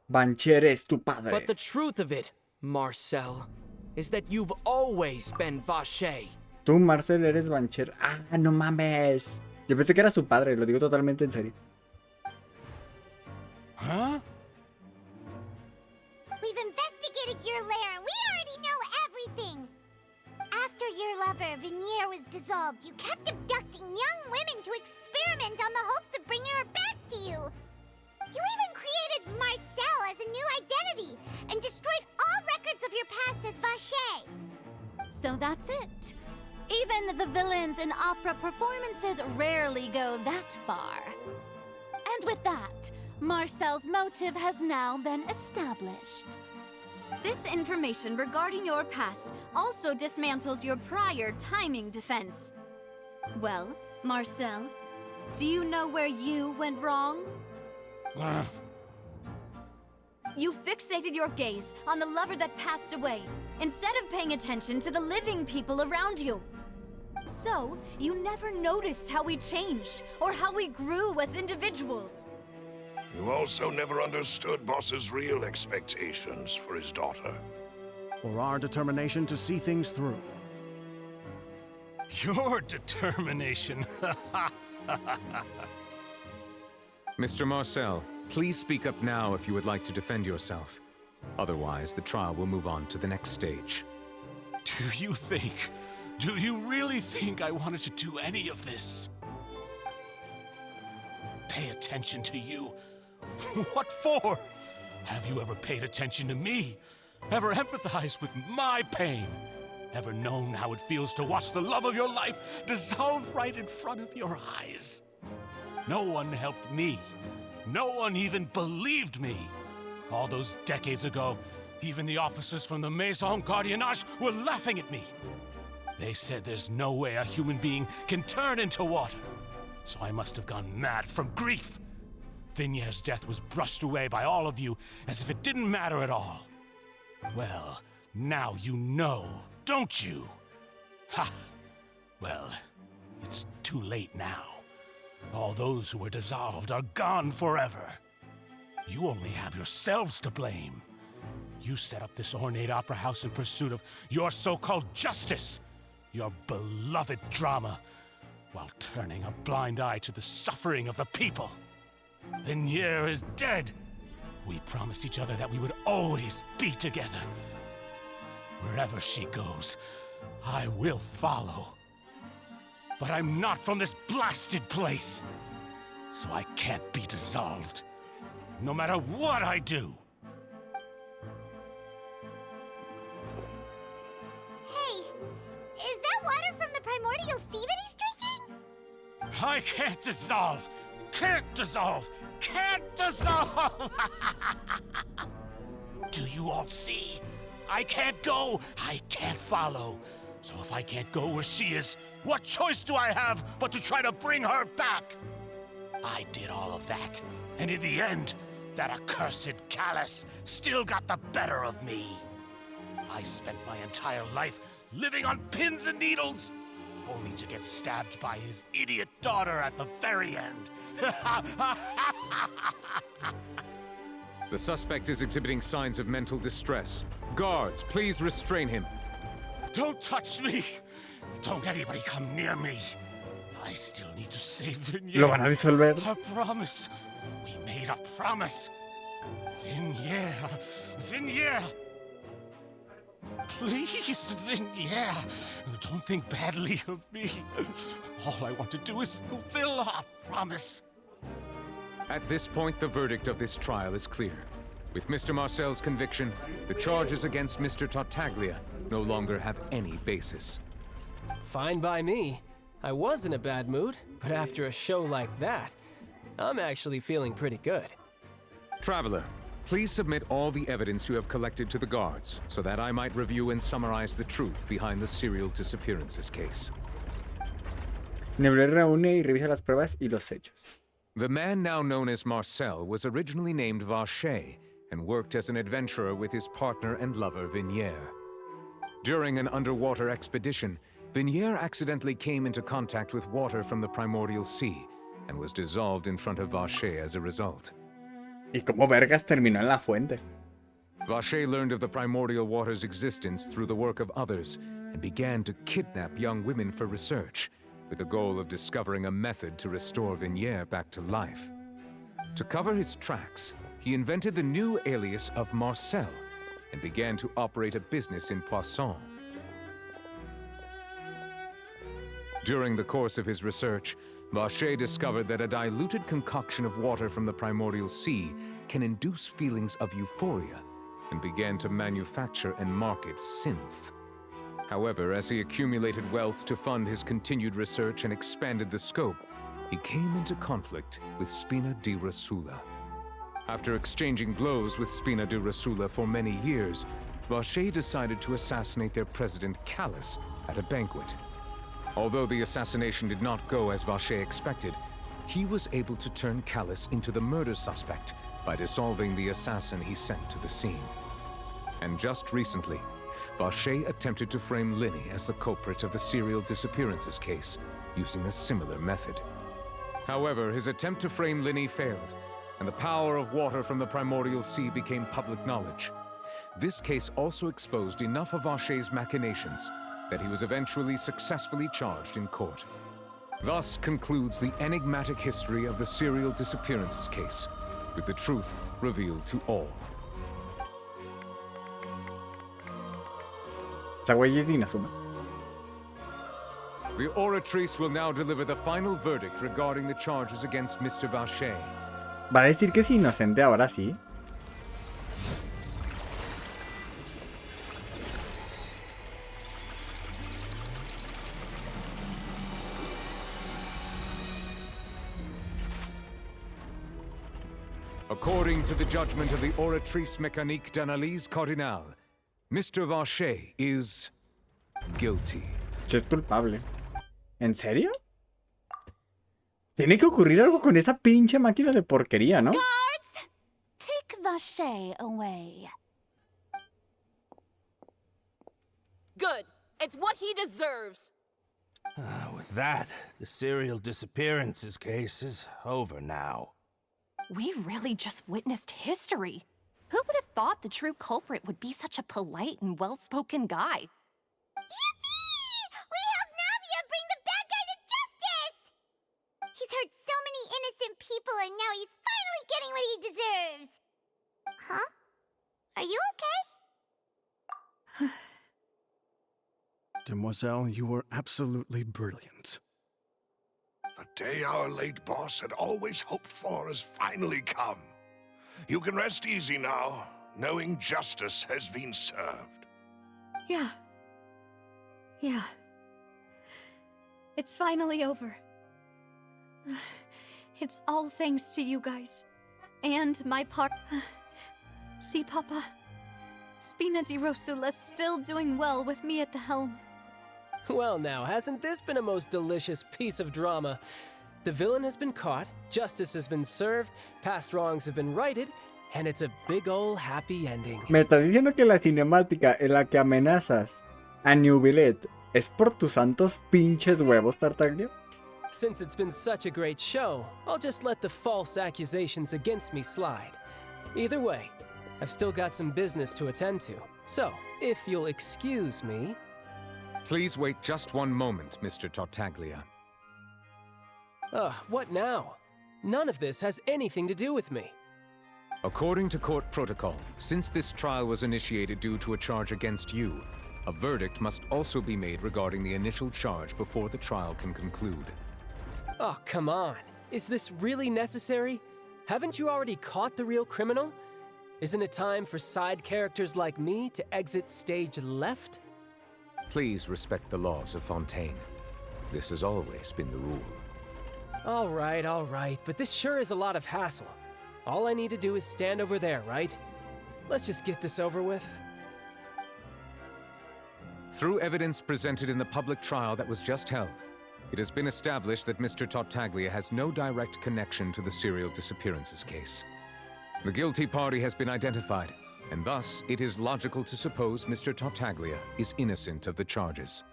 Bancher es tu padre. But the truth of it, Marcel, is that you've always been Vache. Tú, Marcel, eres Bancher. Ah, no mames. Yo pensé que era su padre, lo digo totalmente en serio. Huh? We've investigated your lair and we already know everything. After your lover, Vinier, was dissolved, you kept abducting young women to experiment on the hopes of bringing her back to you. You even created Marcel as a new identity and destroyed all records of your past as Vache. So that's it. Even the villains in opera performances rarely go that far. And with that, Marcel's motive has now been established. This information regarding your past also dismantles your prior timing defense. Well, Marcel, do you know where you went wrong? You fixated your gaze on the lover that passed away, instead of paying attention to the living people around you. So, you never noticed how we changed, or how we grew as individuals. You also never understood Boss's real expectations for his daughter. Or our determination to see things through. Your determination. Mr. Marcel, please speak up now if you would like to defend yourself. Otherwise, the trial will move on to the next stage. Do you really think I wanted to do any of this? Pay attention to you? What for? Have you ever paid attention to me? Ever empathized with my pain? Ever known how it feels to watch the love of your life dissolve right in front of your eyes? No one helped me. No one even believed me. All those decades ago, even the officers from the Maison Gardiennage were laughing at me. They said there's no way a human being can turn into water. So I must have gone mad from grief. Vinier's death was brushed away by all of you as if it didn't matter at all. Well, now you know, don't you? Ha! Well, it's too late now. All those who were dissolved are gone forever. You only have yourselves to blame. You set up this ornate opera house in pursuit of your so-called justice, your beloved drama, while turning a blind eye to the suffering of the people. Vinier is dead. We promised each other that we would always be together. Wherever she goes, I will follow. But I'm not from this blasted place, so I can't be dissolved, no matter what I do. Hey, is that water from the primordial sea that he's drinking? I can't dissolve! Can't dissolve! Can't dissolve! Do you all see? I can't go! I can't follow! So if I can't go where she is, what choice do I have but to try to bring her back? I did all of that, and in the end, that accursed Callus still got the better of me. I spent my entire life living on pins and needles, only to get stabbed by his idiot daughter at the very end. The suspect is exhibiting signs of mental distress. Guards, please restrain him. Don't touch me! Don't anybody come near me! I still need to save Vinier. Lo van a disolver. A promise. We made a promise. Vinier. Vinier. Please, Vinier. Don't think badly of me. All I want to do is fulfill our promise. At this point, the verdict of this trial is clear. With Mr. Marcel's conviction, the charges against Mr. Tartaglia no longer have any basis. Fine by me. I was in a bad mood, but after a show like that, I'm actually feeling pretty good. Traveler, please submit all the evidence you have collected to the guards, so that I might review and summarize the truth behind the serial disappearances case. Neblé reúne y revisa las pruebas y los hechos. The man now known as Marcel was originally named Vache and worked as an adventurer with his partner and lover Vinier. During an underwater expedition, Vignier accidentally came into contact with water from the primordial sea and was dissolved in front of Vacher as a result. ¿Y cómo vergas terminó en la fuente? Vacher learned of the primordial water's existence through the work of others and began to kidnap young women for research, with the goal of discovering a method to restore Vignier back to life. To cover his tracks, he invented the new alias of Marcel and began to operate a business in Poisson. During the course of his research, Vacher discovered that a diluted concoction of water from the primordial sea can induce feelings of euphoria, and began to manufacture and market synth. However, as he accumulated wealth to fund his continued research and expanded the scope, he came into conflict with Spina di Rosula. After exchanging blows with Spina di Rosula for many years, Vacher decided to assassinate their president Callus at a banquet. Although the assassination did not go as Vacher expected, he was able to turn Callus into the murder suspect by dissolving the assassin he sent to the scene. And just recently, Vacher attempted to frame Linny as the culprit of the serial disappearances case, using a similar method. However, his attempt to frame Linny failed, and the power of water from the primordial sea became public knowledge. This case also exposed enough of Vacher's machinations that he was eventually successfully charged in court. Thus concludes the enigmatic history of the serial disappearances case, with the truth revealed to all. The oratrice will now deliver the final verdict regarding the charges against Mr. Vacher. ¿Va a decir que es inocente ahora sí? According to the judgment of the Oratrice Mécanique d'Analyse Cardinale, Mr. Vacher is guilty. Es culpable. ¿En serio? Tiene que ocurrir algo con esa pinche máquina de porquería, ¿no? Guards! Take Vacher away. Good. It's what he deserves. With that, the serial disappearances case is over now. We really just witnessed history. Who would have thought the true culprit would be such a polite and well-spoken guy? Yippee! We helped Navia bring the bad guy to justice! He's hurt so many innocent people and now he's finally getting what he deserves. Huh? Are you okay? Demoiselle, you were absolutely brilliant. The day our late boss had always hoped for has finally come. You can rest easy now, knowing justice has been served. Yeah. It's finally over. It's all thanks to you guys. And my part. See, Papa? Spina di Rosula's still doing well with me at the helm. Well now, hasn't this been a most delicious piece of drama? The villain has been caught, justice has been served, past wrongs have been righted, and it's a big ol' happy ending. ¿Me estás diciendo que la cinemática en la que amenazas a New Billet es por tus santos pinches huevos, Tartaglia? Since it's been such a great show, I'll just let the false accusations against me slide. Either way, I've still got some business to attend to, so if you'll excuse me... Please wait just one moment, Mr. Tartaglia. What now? None of this has anything to do with me. According to court protocol, since this trial was initiated due to a charge against you, a verdict must also be made regarding the initial charge before the trial can conclude. Oh, come on. Is this really necessary? Haven't you already caught the real criminal? Isn't it time for side characters like me to exit stage left? Please respect the laws of Fontein. This has always been the rule. All right, but this sure is a lot of hassle. All I need to do is stand over there, right? Let's just get this over with. Through evidence presented in the public trial that was just held, it has been established that Mr. Tartaglia has no direct connection to the serial disappearances case. The guilty party has been identified, and thus it is logical to suppose Mr. Tartaglia is innocent of the charges.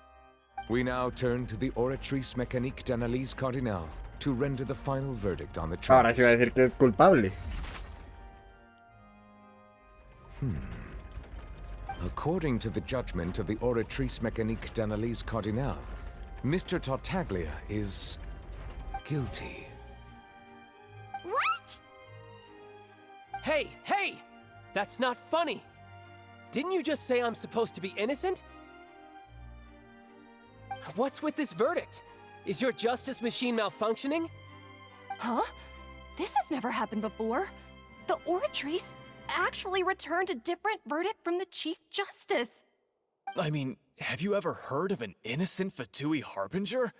We now turn to the Oratrice Mécanique d'Analyse Cardinale to render the final verdict on the Ahora charges. sí va a decir que es culpable. According to the judgment of the Oratrice Mécanique d'Analyse Cardinale, Mr. Tartaglia is guilty. What? Hey, hey! That's not funny! Didn't you just say I'm supposed to be innocent? What's with this verdict? Is your justice machine malfunctioning? Huh? This has never happened before. The Oratrice actually returned a different verdict from the Chief Justice. I mean, have you ever heard of an innocent Fatui Harbinger?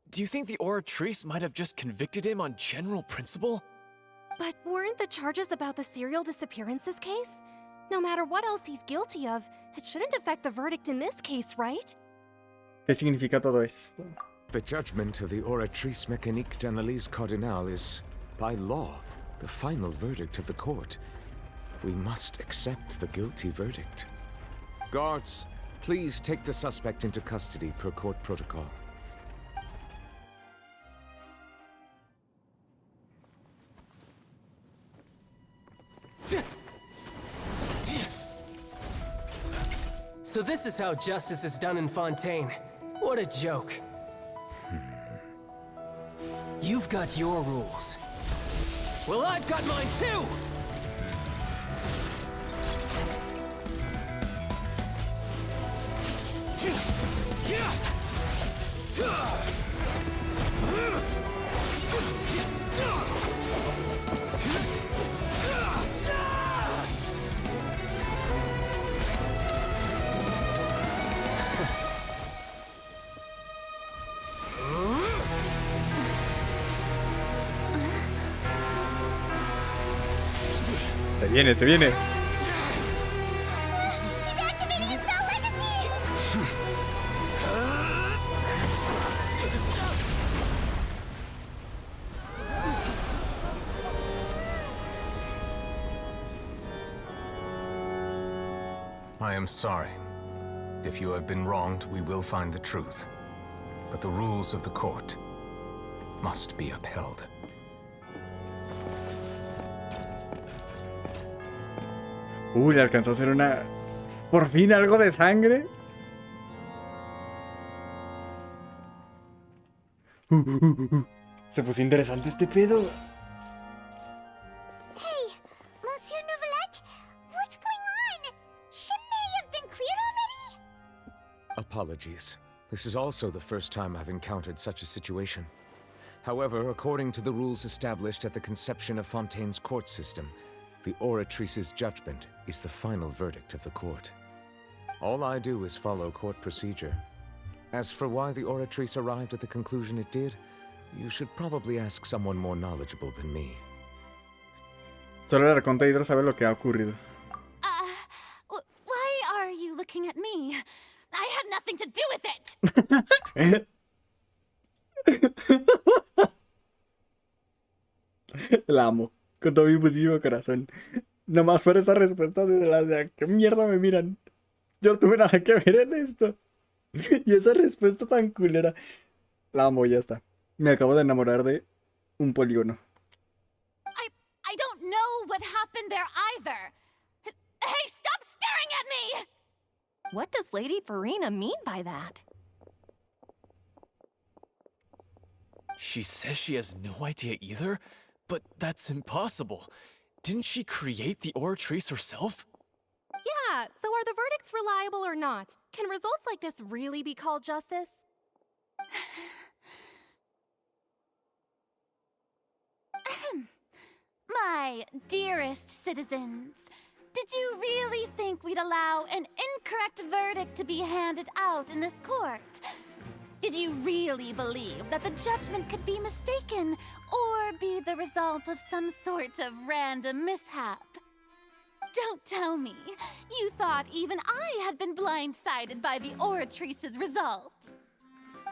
Do you think the Oratrice might have just convicted him on general principle? But weren't the charges about the serial disappearances case? No matter what else he's guilty of, it shouldn't affect the verdict in this case, right? ¿Qué significa todo esto? The judgment of the Oratrice Mécanique d'Analyse Cardinale is, by law, the final verdict of the court. We must accept the guilty verdict. Guards, please take the suspect into custody per court protocol. So this is how justice is done in Fontein. What a joke. You've got your rules. Well, I've got mine too! Se viene, se viene. He's activating his spell legacy! I am sorry. If you have been wronged, we will find the truth. But the rules of the court must be upheld. Le alcanzó a hacer una... Por fin algo de sangre. Se puso interesante este pedo. Hey, Monsieur Nouvelette, what's going on? Shouldn't they have been cleared already? Apologies. This is also the first time I've encountered such a situation. However, according to the rules established at the conception of Fontein's court system, the Oratrice's judgment is the final verdict of the court. All I do is follow court procedure. As for why the Oratrice arrived at the conclusion it did, you should probably ask someone more knowledgeable than me. Solo el Arconte sabe lo que ha ocurrido. Why are you looking at me? I had nothing to do with it! La amo. Con todo mi putísimo corazón. Nomás por esa respuesta de las de ¿a qué mierda me miran? Yo no tuve nada que ver en esto. Y esa respuesta tan culera. La amo, ya está. Me acabo de enamorar de un polígono. I don't know what happened there either. Hey, stop staring at me! What does Lady Farina mean by that? She says she has no idea either, but that's impossible. Didn't she create the Oratrice herself? Yeah, so are the verdicts reliable or not? Can results like this really be called justice? My dearest citizens, did you really think we'd allow an incorrect verdict to be handed out in this court? Did you really believe that the judgment could be mistaken or be the result of some sort of random mishap? Don't tell me you thought even I had been blindsided by the Oratrice's result.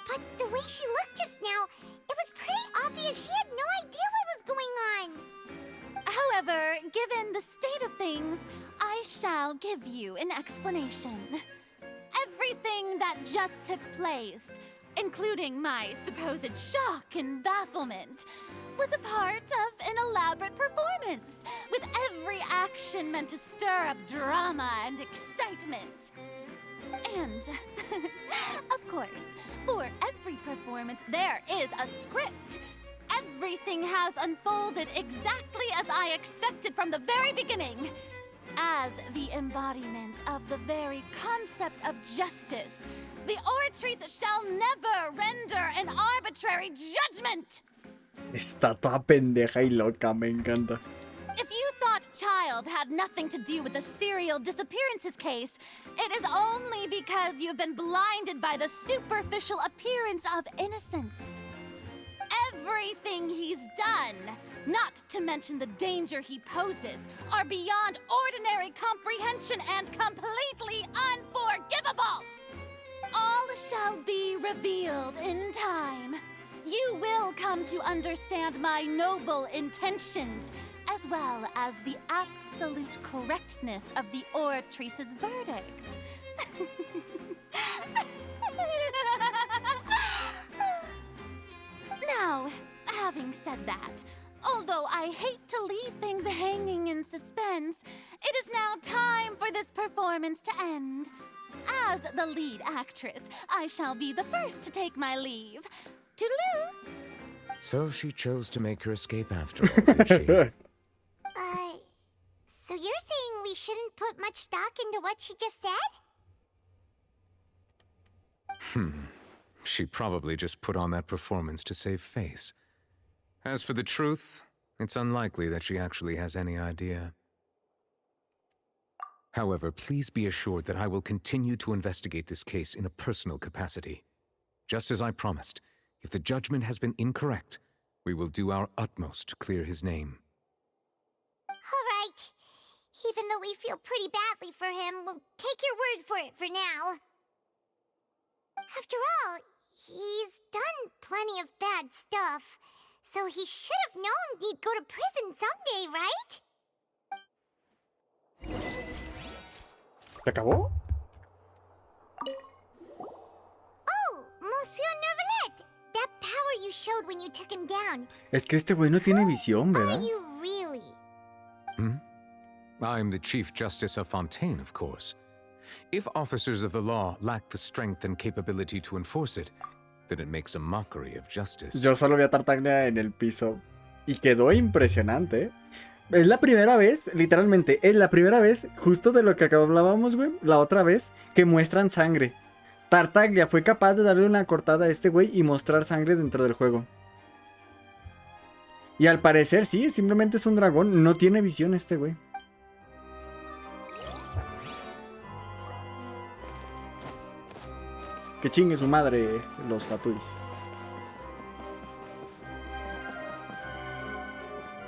But the way she looked just now, it was pretty obvious she had no idea what was going on. However, given the state of things, I shall shall give you an explanation. Everything that just took place, including my supposed shock and bafflement, was a part of an elaborate performance, with every action meant to stir up drama and excitement. And, of course, for every performance there is a script. Everything has unfolded exactly as I expected from the very beginning. As the embodiment of the very concept of justice, the Oratrice shall never render an arbitrary judgment! Está toda pendeja y loca, me encanta. If you thought Child had nothing to do with the serial disappearances case, it is only because you've been blinded by the superficial appearance of innocence. Everything he's done, not to mention the danger he poses, are beyond ordinary comprehension and completely unforgivable! All shall be revealed in time. You will come to understand my noble intentions, as well as the absolute correctness of the Oratrice's verdict. Now, having said that, although I hate to leave things hanging in suspense, it is now time for this performance to end. As the lead actress, I shall be the first to take my leave. Toodaloo! So she chose to make her escape after all, did she? So you're saying we shouldn't put much stock into what she just said? She probably just put on that performance to save face. As for the truth, it's unlikely that she actually has any idea. However, please be assured that I will continue to investigate this case in a personal capacity. Just as I promised, if the judgment has been incorrect, we will do our utmost to clear his name. All right. Even though we feel pretty badly for him, we'll take your word for it for now. After all, he's done plenty of bad stuff, so he should have known he'd go to prison someday, right? ¿Se acabó? Oh, Monsieur Nervalet! That power you showed when you took him down. Es que este güey no tiene visión, Are ¿verdad? you really? I'm the Chief Justice of Fontein, of course. If officers of the law lack the strength and capability to enforce it, then it makes a mockery of justice. Yo solo vi a Tartaglia en el piso y quedó impresionante, ¿eh? Es la primera vez, literalmente, es la primera vez, justo de lo que hablábamos, güey, la otra vez, que muestran sangre. Tartaglia fue capaz de darle una cortada a este güey y mostrar sangre dentro del juego. Y al parecer, sí, simplemente es un dragón, no tiene visión este güey. Que chingue su madre los Faturis.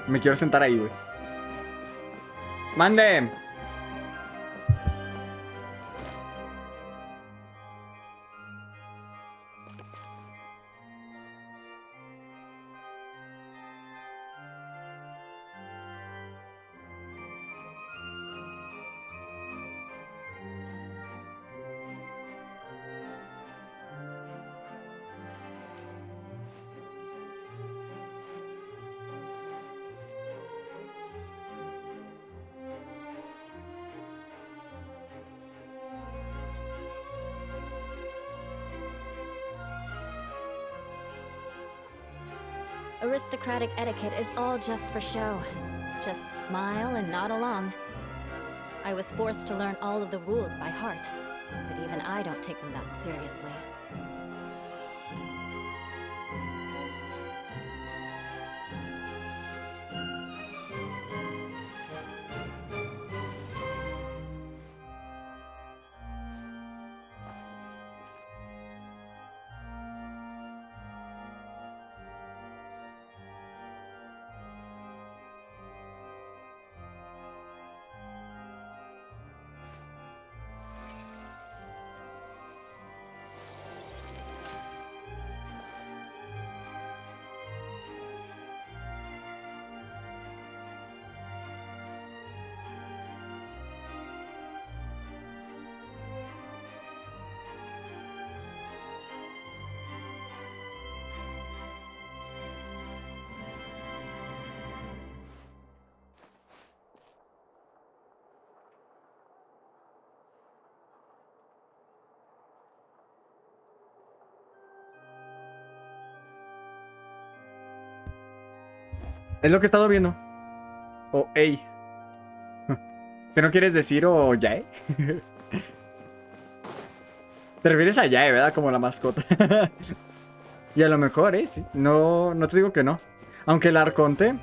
Me quiero sentar ahí, güey. ¡Mande! Aristocratic etiquette is all just for show. Just smile and nod along. I was forced to learn all of the rules by heart, but even I don't take them that seriously. Es lo que he estado viendo. O ey. ¿Qué no quieres decir o Yae? Te refieres a Yae, ¿verdad? Como la mascota. Y a lo mejor, sí. No, no te digo que no. Aunque el arconte...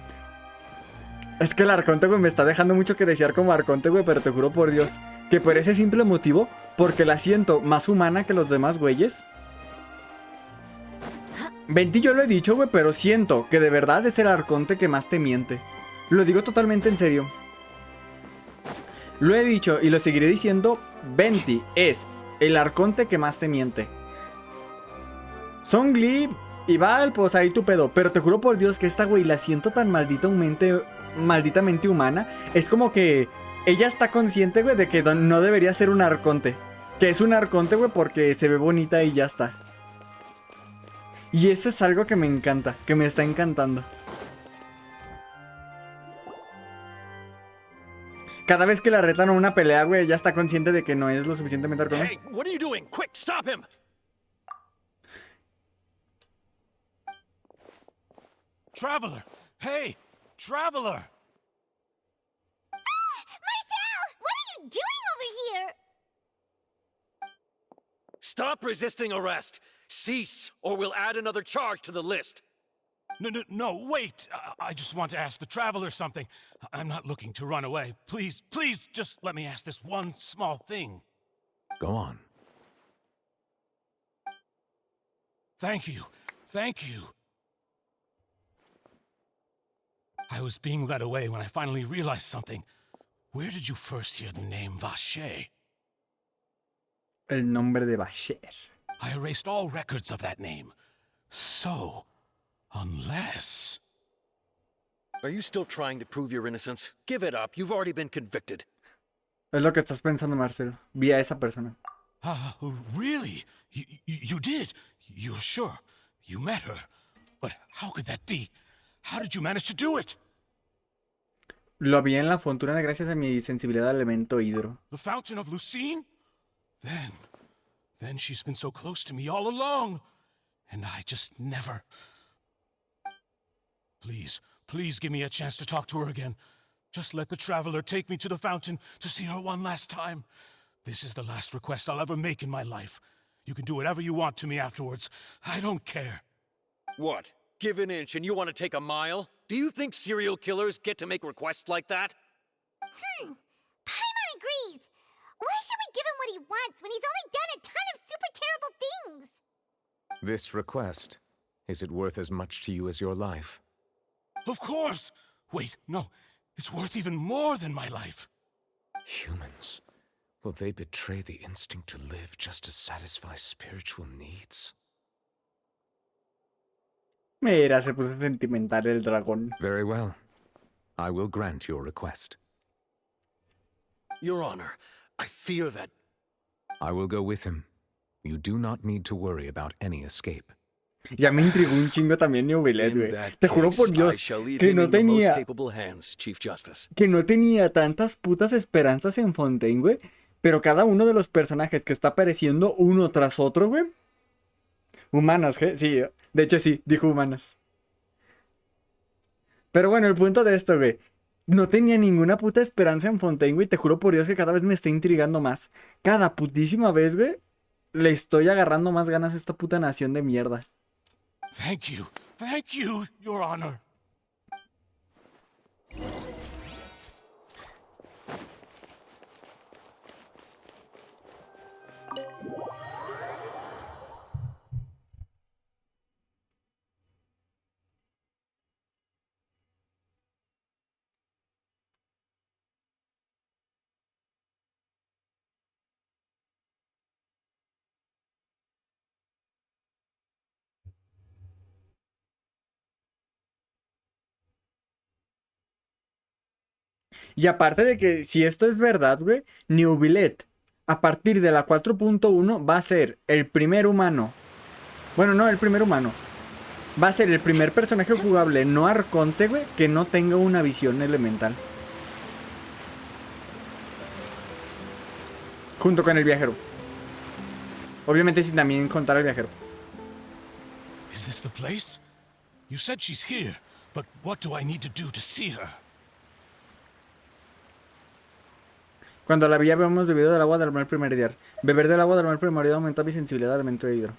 Es que el arconte, güey, me está dejando mucho que desear como arconte, güey. Pero te juro por Dios que por ese simple motivo, porque la siento más humana que los demás güeyes. Venti, yo lo he dicho, güey, pero siento que de verdad es el arconte que más te miente. Lo digo totalmente en serio. Lo he dicho y lo seguiré diciendo. Venti es el arconte que más te miente. Songli y Val, pues ahí tu pedo. Pero te juro por Dios que esta, güey, la siento tan malditamente humana. Es como que ella está consciente, güey, de que no debería ser un arconte. Que es un arconte, güey, porque se ve bonita y ya está. Y eso es algo que me encanta, que me está encantando. Cada vez que la retan a una pelea, güey, ella está consciente de que no es lo suficientemente arconte. Hey, what are you doing? Quick, stop him! Traveler! Hey! Traveler! Marcel! What are you doing over here? Stop resisting arrest! Cease, or we'll add another charge to the list. No, wait! I just want to ask the Traveler something. I'm not looking to run away. Please, just let me ask this one small thing. Go on. Thank you. I was being led away when I finally realized something. Where did you first hear the name Vacher? El nombre de Vacher. I erased all records of that name. So, unless... Are you still trying to prove your innocence? Give it up. You've already been convicted. Es lo que estás pensando, Marcelo. Vi a esa persona. Really? You did? You're sure? You met her? But how could that be? How did you manage to do it? Lo vi en la Fontein gracias a mi sensibilidad al elemento hidro. The Fountain of Lucine? Then she's been so close to me all along. And I just never... Please give me a chance to talk to her again. Just let the Traveler take me to the fountain to see her one last time. This is the last request I'll ever make in my life. You can do whatever you want to me afterwards. I don't care. What? Give an inch and you want to take a mile? Do you think serial killers get to make requests like that? Paimon agrees. Why should we give him what he wants when he's only done a ton of super terrible things? This request, is it worth as much to you as your life? Of course! Wait, no. It's worth even more than my life. Humans. Will they betray the instinct to live just to satisfy spiritual needs? Mira, se puso sentimental el dragón. Very well. I will grant your request. Your Honor, I fear that... I will go with him. You do not need to worry about any escape. Ya me intrigó un chingo también Neuvillet, güey. Te juro por Dios que no tenía... Que no tenía tantas putas esperanzas en Fontein, güey. Pero cada uno de los personajes que está apareciendo uno tras otro, güey. Humanas, ¿qué? Sí, de hecho sí, dijo humanas. Pero bueno, el punto de esto, güey. No tenía ninguna puta esperanza en Fontein, güey. Te juro por Dios que cada vez me está intrigando más. Cada putísima vez, güey. Le estoy agarrando más ganas a esta puta nación de mierda. Thank you, Your Honor. Y aparte de que, si esto es verdad, güey, Neuvillet, a partir de la 4.1, va a ser el primer humano. Bueno, no, el primer humano. Va a ser el primer personaje jugable no arconte, güey, que no tenga una visión elemental. Junto con el viajero. Obviamente sin también contar al viajero. Is this the place? You said she's here, But what do I need to do to see her? Cuando la vi habíamos bebido del agua del mar primordial. Beber del agua del mar primordial aumentó mi sensibilidad al elemento de hidro.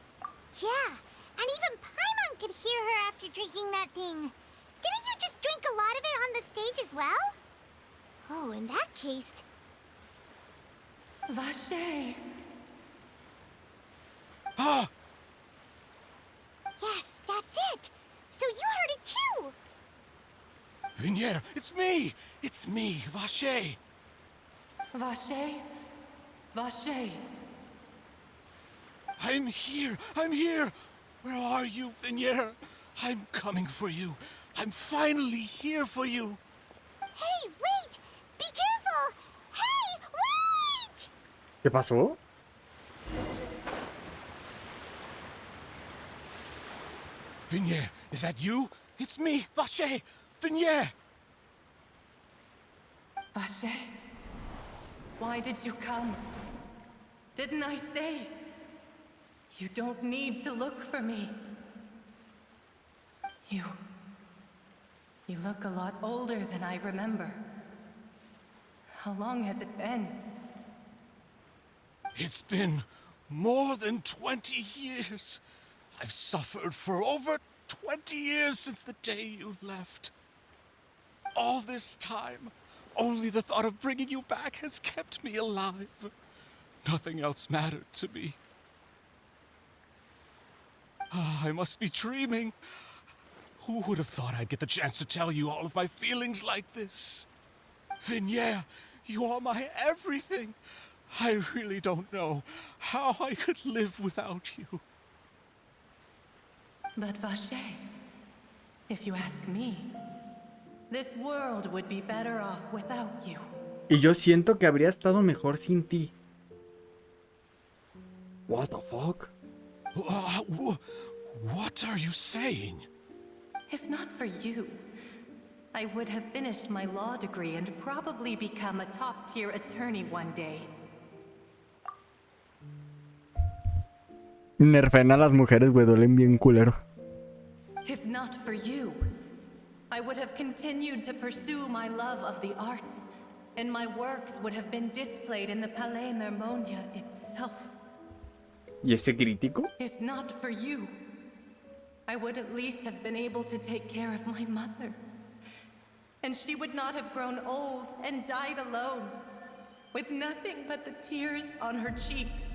Yeah, and even Paimon could hear her after drinking that thing. Didn't you just drink a lot of it on the stage as well? Oh, in that case... Vache! Ah! Yes, that's it! So you heard it too! Vignier, it's me! It's me, Vache! Vache? Vache? I'm here! I'm here! Where are you, Vignier? I'm coming for you. I'm finally here for you. Hey, wait! Be careful! Hey, wait! ¿Qué pasó? Vignier, is that you? It's me, Vache! Vignier! Vache? Why did you come? Didn't I say? You don't need to look for me. You look a lot older than I remember. How long has it been? It's been more than 20 years. I've suffered for over 20 years since the day you left. All this time, only the thought of bringing you back has kept me alive. Nothing else mattered to me. I must be dreaming. Who would have thought I'd get the chance to tell you all of my feelings like this? Vignier, you are my everything. I really don't know how I could live without you. But Vache, if you ask me, this world would be better off without you. Y yo siento que habría estado mejor sin ti. What the fuck? What are you saying? If not for you, I would have finished my law degree and probably become a top-tier attorney one day. Nerfen a las mujeres, güey, duelen bien culero. If not for you, I would have continued to pursue my love of the arts, and my works would have been displayed in the Palais Mermonia itself. ¿Y ese crítico? If not for you, I would at least have been able to take care of my mother. And she would not have grown old and died alone, with nothing but the tears on her cheeks.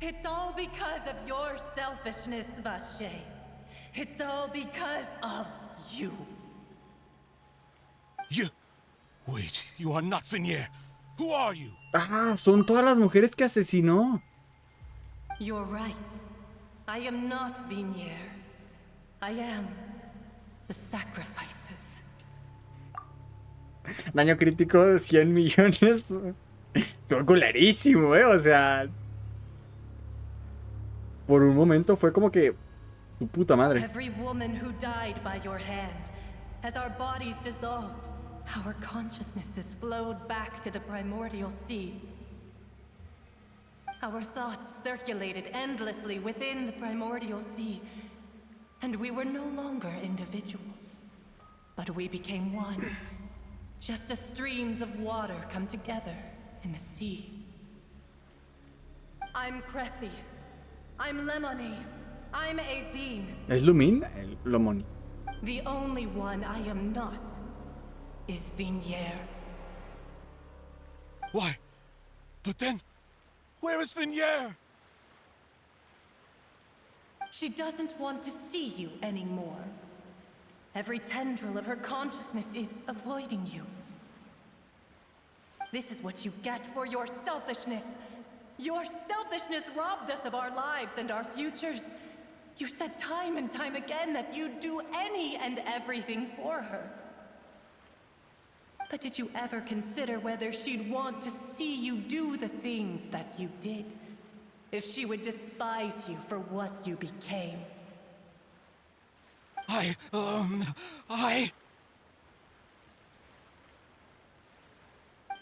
It's all because of your selfishness, Vache. It's all because of you. You... Wait, you are not Vignier. Who are you? Ah, son todas las mujeres que asesinó. You're right. I am not Vignier. I am the sacrifices. Daño crítico de 100 millones. Estuvo culerísimo, o sea... Por un momento fue como que... Tu puta madre. Every woman who died by your hand, as our bodies dissolved, our consciousnesses flowed back to the primordial sea. Our thoughts circulated endlessly within the primordial sea, and we were no longer individuals, but we became one, just as streams of water come together in the sea. I'm Cressy. I'm Lemony. I'm Azine. ¿Es Lumin? Lomoni. The only one I am not is Vignier. Why? But then, where is Vignier? She doesn't want to see you anymore. Every tendril of her consciousness is avoiding you. This is what you get for your selfishness. Your selfishness robbed us of our lives and our futures. You said time and time again that you'd do any and everything for her. But did you ever consider whether she'd want to see you do the things that you did? If she would despise you for what you became?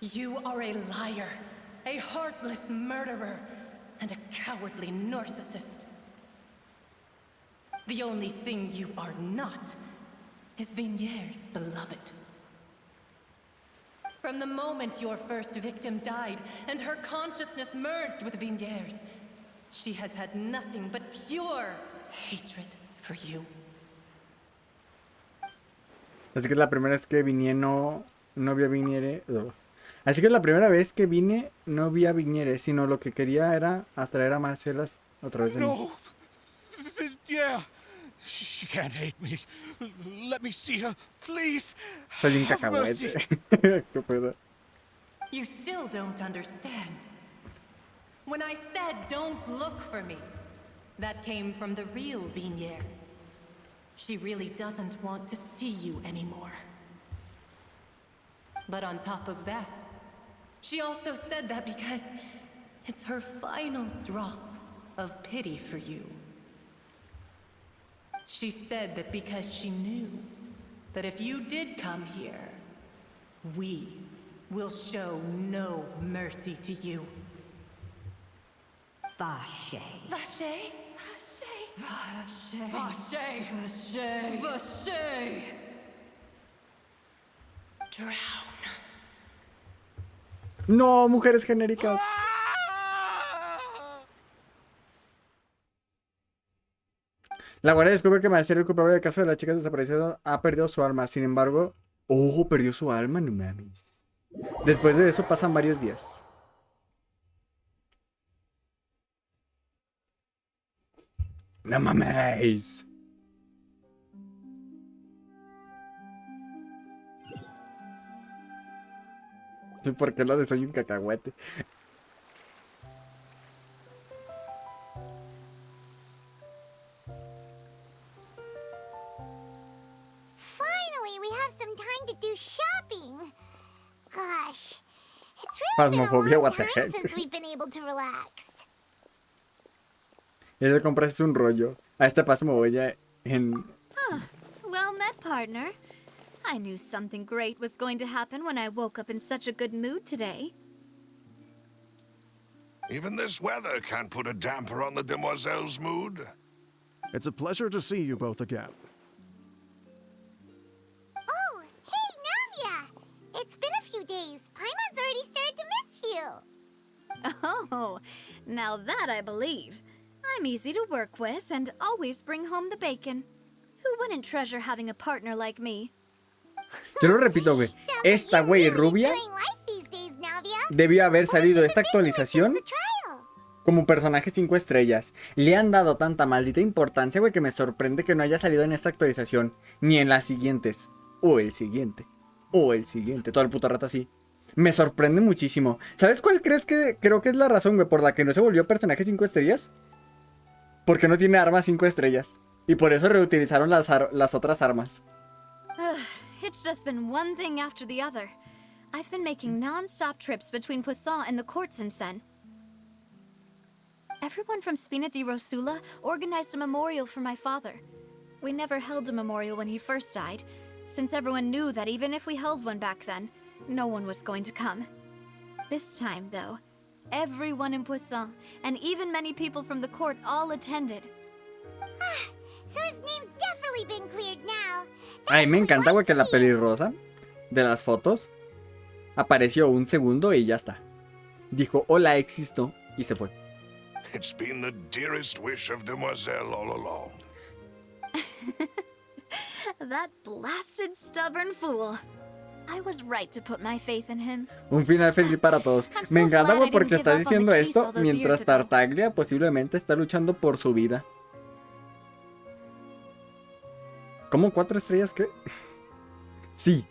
You are a liar, a heartless murderer, and a cowardly narcissist. The only thing you are not is Vigniere's beloved. From the moment your first victim died and her consciousness merged with Vigniere's, she has had nothing but pure hatred for you. Así que es la primera vez que vine no vi a Vigniere. Así que es la primera vez que vine no vi a Vigniere, sino lo que quería era atraer a Marcelas a través de mí. No! Yeah! She can't hate me. Let me see her, please. Soy un Have mercy. cacahuete. ¿Qué pedo? You still don't understand. When I said don't look for me, that came from the real Vigniere. She really doesn't want to see you anymore. But on top of that, she also said that because it's her final drop of pity for you. She said that because she knew that if you did come here, we will show no mercy to you. Vache. Vache? Vache. Vache. Vache. Vache. Drown. No, mujeres genéricas. La guardia descubre que Marcelo, el culpable del caso de las chicas desaparecidas, ha perdido su alma. Sin embargo, perdió su alma, no mames. Después de eso pasan varios días. No mames. ¿Por qué lo de soy un cacahuete? Finally, we have some time to do shopping. Gosh, it's really been a Phasmophobia, long what the time heck? since we've been able to relax. Y le compraste un rollo. A este paso me voy a en... Well met, partner. I knew something great was going to happen when I woke up in such a good mood today. Even this weather can't put a damper on the demoiselle's mood. It's a pleasure to see you both again. Oh, hey, Navia! It's been a few days. Paimon's already started to miss you. Oh, now that I believe. I'm easy to work with and always bring home the bacon. Who wouldn't treasure having a partner like me? Te lo repito, güey. Esta güey rubia debió haber salido de esta actualización como personaje 5 estrellas. Le han dado tanta maldita importancia, güey, que me sorprende que no haya salido en esta actualización. Ni en las siguientes. O el siguiente. O el siguiente. Todo el puto rato así. Me sorprende muchísimo. ¿Sabes cuál crees que creo que es la razón, güey, por la que no se volvió personaje 5 estrellas? Porque no tiene armas 5 estrellas. Y por eso reutilizaron las otras armas. It's just been one thing after the other. I've been making non-stop trips between Poisson and the courts in Seine. Everyone from Spina di Rosula organized a memorial for my father. We never held a memorial when he first died, since everyone knew that even if we held one back then, no one was going to come. This time, though, everyone in Poisson, and even many people from the court, all attended. So his name's definitely been cleared now. Ay, me encanta, güey, que la pelirrosa de las fotos apareció un segundo y ya está. Dijo, hola, existo, y se fue. It's been the dearest wish of Demoiselle all along. That blasted stubborn fool. I was right to put my faith in him. Un final feliz para todos. Me encanta, güey, porque está diciendo esto mientras ago. Tartaglia posiblemente está luchando por su vida. ¿Cómo 4 estrellas qué? Sí.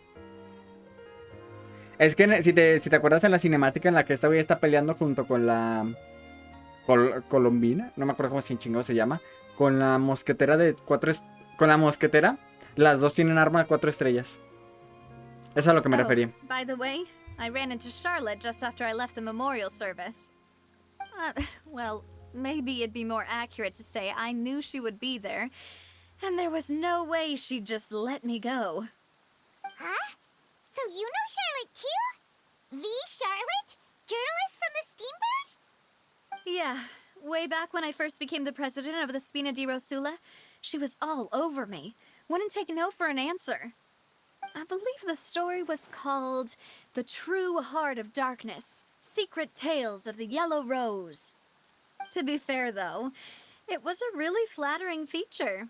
Es que si te acuerdas en la cinemática en la que esta güey está peleando junto con la colombina, no me acuerdo cómo chingado se llama, con la mosquetera de 4 con la mosquetera, las dos tienen arma de 4 estrellas. Eso es a lo que me refería. By the way, I ran into Charlotte just after I left the memorial service. Well, maybe it'd be more accurate to say I knew she would be there, and there was no way she'd just let me go. Huh? So you know Charlotte too? The Charlotte? Journalist from the Steambird? Yeah, way back when I first became the president of the Spina di Rosula, She was all over me. Wouldn't take no for an answer. I believe the story was called The True Heart of Darkness, Secret Tales of the Yellow Rose. To be fair, though, it was a really flattering feature.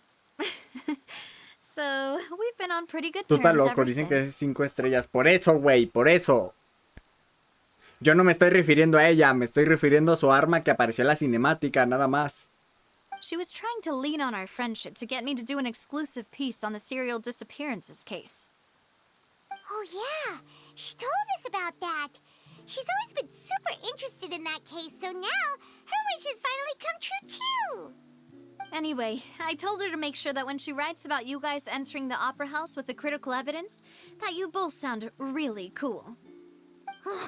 So, we've been on pretty good Tú terms estás loco, ever dicen que es since. 5 estrellas. Por eso, güey, por eso. Yo no me estoy refiriendo a ella, me estoy refiriendo a su arma que apareció en la cinemática, nada más. She was trying to lean on our friendship to get me to do an exclusive piece on the serial disappearances case. Oh yeah, she told us about that. She's always been super interested in that case, so now her wishes finally come true too. Anyway, I told her to make sure that when she writes about you guys entering the opera house with the critical evidence, that you both sound really cool. Now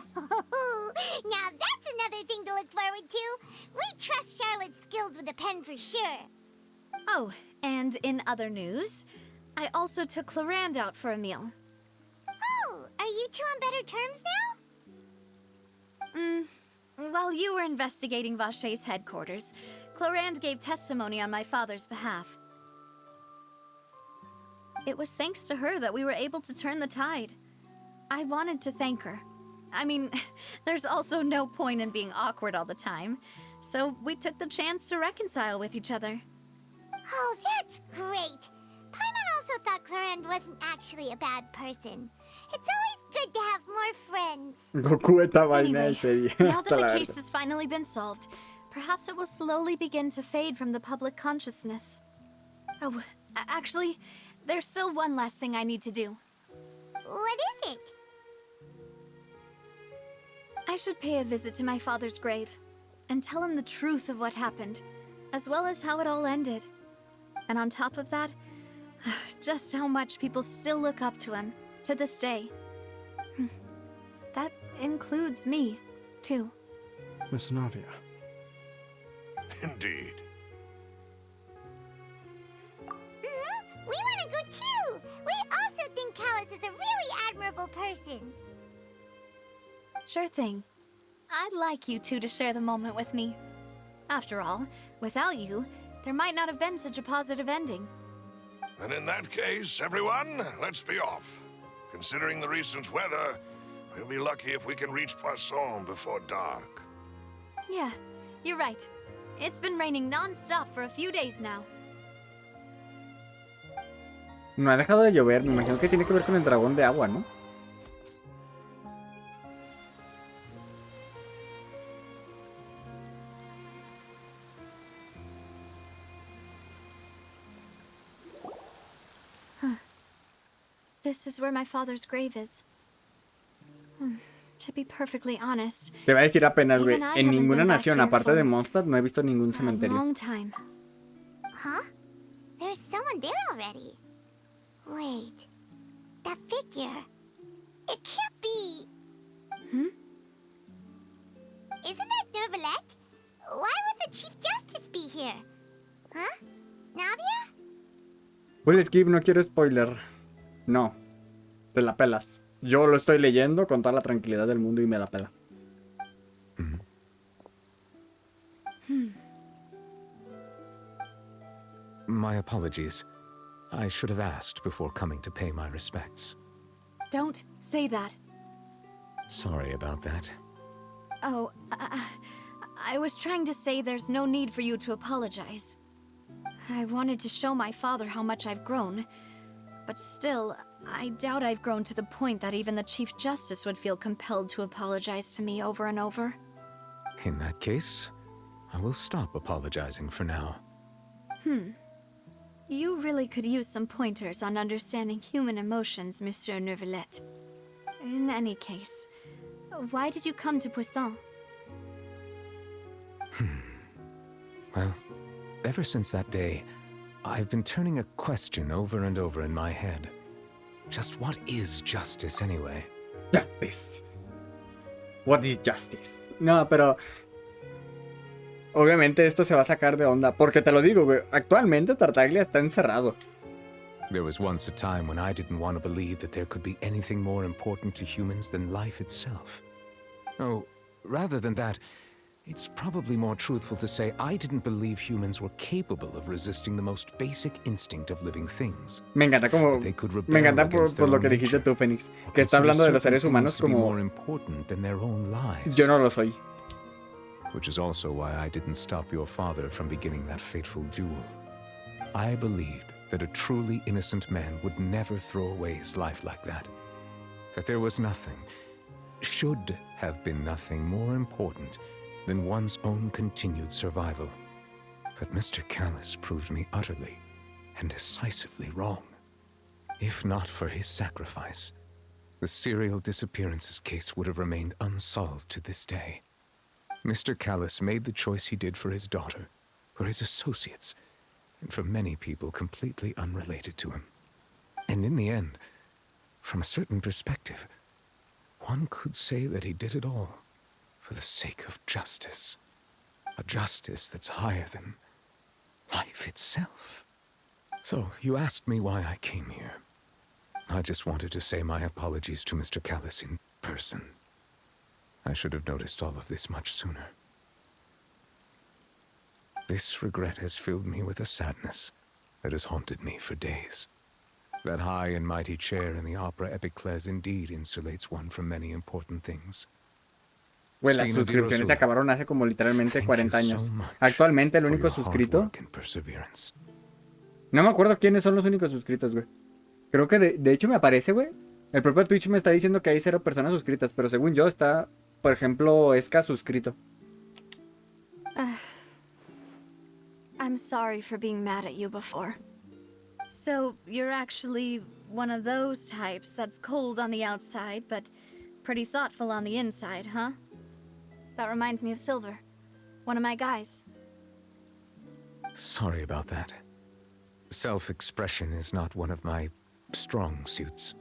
that's another thing to look forward to. We trust Charlotte's skills with a pen for sure. Oh, and in other news, I also took Clarand out for a meal. Oh, are you two on better terms now? While you were investigating Vashay's headquarters, Clarand gave testimony on my father's behalf. It was thanks to her that we were able to turn the tide. I wanted to thank her. I mean, there's also no point in being awkward all the time, so we took the chance to reconcile with each other. Oh, that's great. Paimon also thought Clarand wasn't actually a bad person. It's always good to have more friends. Goku esta vaina Anyway, en serio. now that Hasta la the case verga. has finally been solved, perhaps it will slowly begin to fade from the public consciousness. Oh, actually, there's still one last thing I need to do. What is it? I should pay a visit to my father's grave and tell him the truth of what happened, as well as how it all ended. And on top of that, just how much people still look up to him to this day. That includes me, too. Miss Navia. Indeed. We want to go too. We also think Callus is a really admirable person. Sure thing. I'd like you two to share the moment with me. After all, without you, there might not have been such a positive ending. And in that case, everyone, let's be off. Considering the recent weather, we'll be lucky if we can reach Poisson before dark. Yeah, you're right. It's been raining non-stop for a few days now. No ha dejado de llover, me imagino que tiene que ver con el dragón de agua, ¿no? This is where my father's grave is. To be perfectly honest, Te voy a decir apenas, güey. even I En haven't ninguna been back nación, here aparte de for Mondstadt, no he visto ningún a cementerio. long time. Huh? There's someone there already. Wait. That figure. It can't be. Isn't that Nervalette? Why would the Chief Justice be here? Huh? Navia? Will skip, no quiero spoiler. No. Te la pelas. Yo lo estoy leyendo con toda la tranquilidad del mundo y me la pela. My apologies. I should have asked before coming to pay my respects. Don't say that. Sorry about that. Oh, I was trying to say there's no need for you to apologize. I wanted to show my father how much I've grown, but still, I doubt I've grown to the point that even the Chief Justice would feel compelled to apologize to me over and over. In that case, I will stop apologizing for now. You really could use some pointers on understanding human emotions, Monsieur Nervalette. In any case, why did you come to Poisson? Well, ever since that day, I've been turning a question over and over in my head. Just what is justice anyway? Justice. What is justice? No, pero... Obviamente esto se va a sacar de onda. Porque te lo digo, güey. Actualmente Tartaglia está encerrado. There was once a time when I didn't want to believe that there could be anything more important to humans than life itself. Oh, rather than that, It's probably more truthful to say I didn't believe humans were capable of resisting the most basic instinct of living things. Me encanta como... Me encanta por lo que dijiste tú, Fénix. Que está hablando de los seres humanos como... Yo no lo soy. Which is also why I didn't stop your father from beginning that fateful duel. I believed that a truly innocent man would never throw away his life like that. That there was nothing, should have been nothing more important than one's own continued survival. But Mr. Callus proved me utterly and decisively wrong. If not for his sacrifice, the serial disappearances case would have remained unsolved to this day. Mr. Callus made the choice he did for his daughter, for his associates, and for many people completely unrelated to him. And in the end, from a certain perspective, one could say that he did it all for the sake of justice. A justice that's higher than life itself. So, you asked me why I came here. I just wanted to say my apologies to Mr. Callus in person. I should have noticed all of this much sooner. This regret has filled me with a sadness that has haunted me for days. That high and mighty chair in the opera Epiclese indeed insulates one from many important things. Güey, las suscripciones se acabaron hace como literalmente 40 años. Actualmente el único suscrito... No me acuerdo quiénes son los únicos suscritos, güey. Creo que de hecho me aparece, güey. El propio Twitch me está diciendo que hay 0 personas suscritas, pero según yo está, por ejemplo, Esca suscrito. I'm sorry for being mad at you before. So, you're actually one of those types that's cold on the outside, but pretty thoughtful on the inside, huh? That reminds me of Silver, one of my guys. Sorry about that. Self-expression is not one of my strong suits.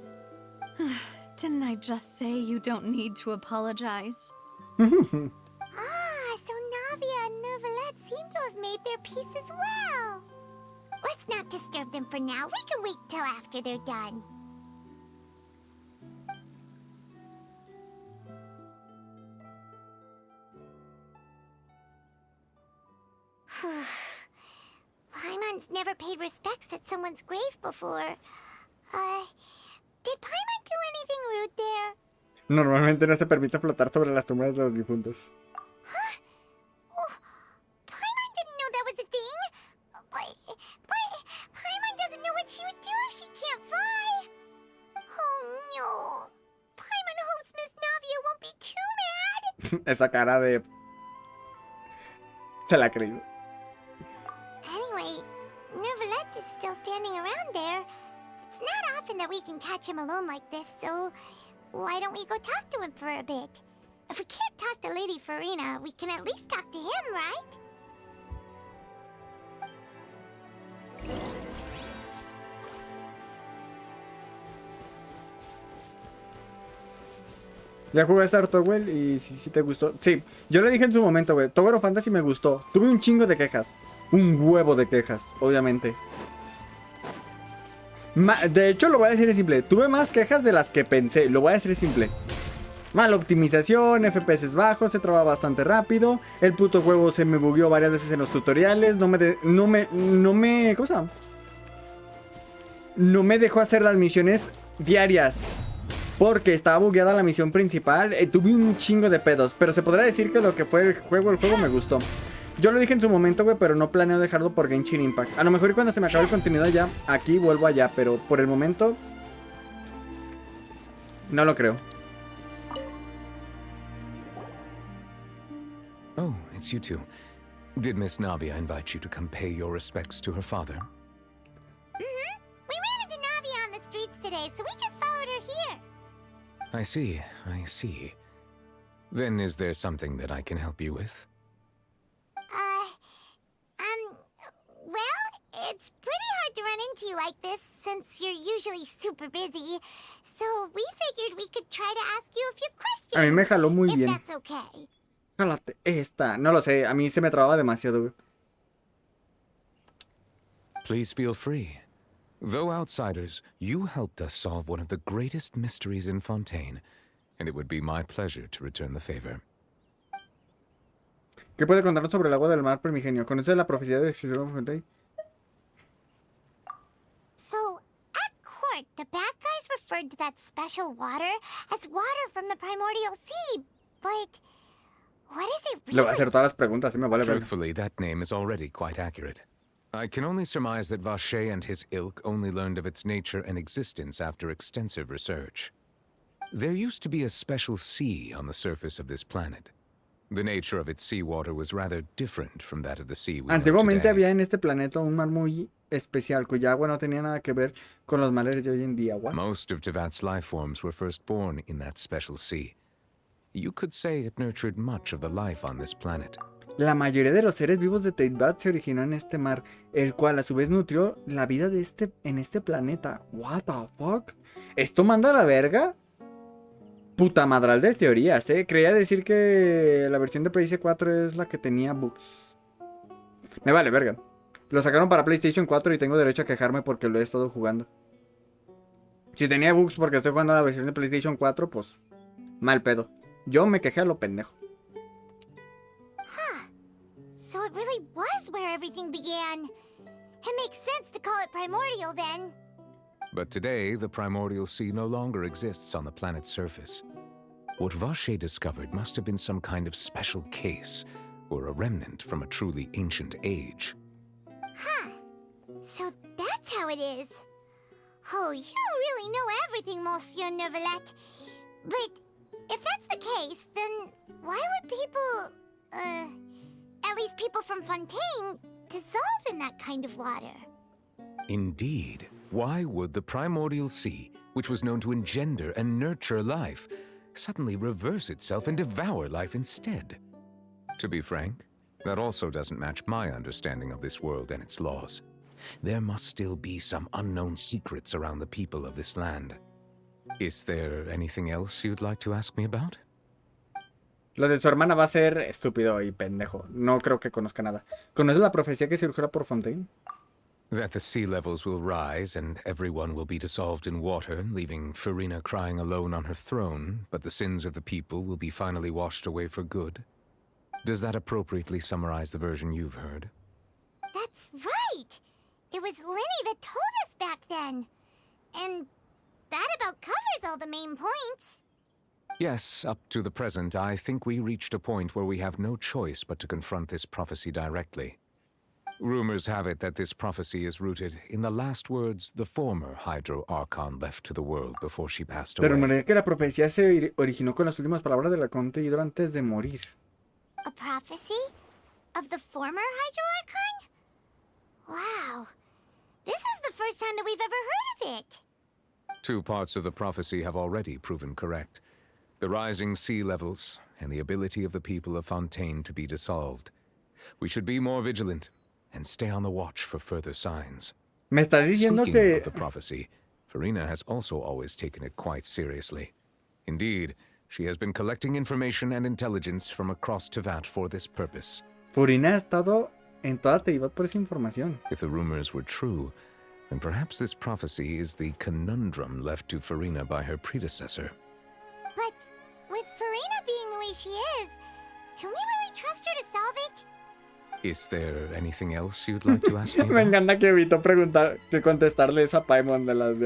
Didn't I just say you don't need to apologize? So Navia and Neuvillette seem to have made their peace as well. Let's not disturb them for now. We can wait till after they're done. Paimon's never paid respects at someone's grave before. Did Paimon do anything rude there? Normalmente no se permite flotar sobre las tumbas de los difuntos. Huh? Oh, Paimon didn't know that was a thing. But Paimon doesn't know what she would do if she can't fly. Oh no. Paimon hopes Miss Navia won't be too mad. Esa cara de... Se la ha creído. Anyway, Neuvillette is still standing around there. It's not often that we can catch him alone like this, so why don't we go talk to him for a bit? If we can't talk to Lady Farina, we can at least talk to him, right? Ya jugué a Star Towel y si te gustó. Sí, yo le dije en su momento, güey. Tower of Fantasy me gustó. Tuve un chingo de quejas. Un huevo de quejas, obviamente. De hecho, lo voy a decir simple. Tuve más quejas de las que pensé. Lo voy a decir simple. Mala optimización, FPS bajos, se traba bastante rápido. El puto juego se me bugueó varias veces en los tutoriales. ¿Cómo se llama? No me dejó hacer las misiones diarias. Porque estaba bugueada la misión principal. Tuve un chingo de pedos. Pero se podrá decir que lo que fue el juego me gustó. Yo lo dije en su momento, güey, pero no planeo dejarlo por Genshin Impact. A lo mejor cuando se me acabe el contenido allá, aquí vuelvo allá, pero por el momento no lo creo. Oh, it's you two. Did Miss Navia invite you to come pay your respects to her father? Mm-hmm. We ran into Navia on the streets today, so we just followed her here. I see. Then is there something that I can help you with? Well, it's pretty hard to run into you like this, since you're usually super busy. So we figured we could try to ask you a few questions. A mí me jaló muy bien. That's okay. Jálate esta. No lo sé, a mí se me trababa demasiado, güey. Please feel free. Though outsiders, you helped us solve one of the greatest mysteries in Fontein, and it would be my pleasure to return the favor. ¿Qué puede contarnos sobre el agua del mar primigenio? ¿Conoce la profecía de Fontein? So, at court, the bad guys referred to that special water as water from the primordial sea, but what is it really? Le voy a hacer todas las preguntas, me vale verga. Truthfully, that name is already quite accurate. I can only surmise that Vache and his ilk only learned of its nature and existence after extensive research. There used to be a special sea on the surface of this planet. The nature of its seawater was rather different from that of the sea we know Antiguamente today. había en este planeta un mar muy especial cuya agua no tenía nada que ver con los mares de hoy en día. What? Most of Tevat's life forms were first born in that special sea. You could say it nurtured much of the life on this planet. La mayoría de los seres vivos de Tevat se originó en este mar, el cual a su vez nutrió la vida de en este planeta. What the fuck? ¿Esto manda a la verga? Puta madral de teorías, Creía decir que la versión de PlayStation 4 es la que tenía bugs. Me vale verga. Lo sacaron para PlayStation 4 y tengo derecho a quejarme porque lo he estado jugando. Si tenía bugs porque estoy jugando la versión de PlayStation 4, pues mal pedo. Yo me quejé a lo pendejo. So it really was where everything began. It makes sense to call it primordial then. But today, the primordial sea no longer exists on the planet's surface. What Vache discovered must have been some kind of special case, or a remnant from a truly ancient age. Huh. So that's how it is. Oh, you really know everything, Monsieur Neuvillette. But if that's the case, then why would people, at least people from Fontein, dissolve in that kind of water? Indeed. Why would the primordial sea, which was known to engender and nurture life, suddenly reverse itself and devour life instead? To be frank, that also doesn't match my understanding of this world and its laws. There must still be some unknown secrets around the people of this land. Is there anything else you'd like to ask me about? Lo de su hermana va a ser estúpido y pendejo. No creo que conozca nada. ¿Conoces la profecía que surgió por Fontein? That the sea levels will rise and everyone will be dissolved in water, leaving Farina crying alone on her throne, but the sins of the people will be finally washed away for good. Does that appropriately summarize the version you've heard? That's right! It was Linny that told us back then. And that about covers all the main points. Yes, up to the present, I think we reached a point where we have no choice but to confront this prophecy directly. Rumors have it that this prophecy is rooted in the last words the former Hydro Archon left to the world before she passed Te away. rumorea que la profecía se originó con las últimas palabras del Arconte Hydro antes de morir. A prophecy? Of the former Hydro Archon? Wow. This is the first time that we've ever heard of it. Two parts of the prophecy have already proven correct. The rising sea levels and the ability of the people of Fontein to be dissolved. We should be more vigilant and stay on the watch for further signs. Me estás diciendo Speaking que... of the prophecy, Farina has also always taken it quite seriously. Indeed, she has been collecting information and intelligence from across Tevat for this purpose. Furina ha estado en toda Tevat por esa información. If the rumors were true, then perhaps this prophecy is the conundrum left to Farina by her predecessor. But with Farina being the way she is, can we really trust her to solve it? Is there anything else you'd like to ask me Me about? encanta que evitó preguntar, que contestarle eso a Paimon de las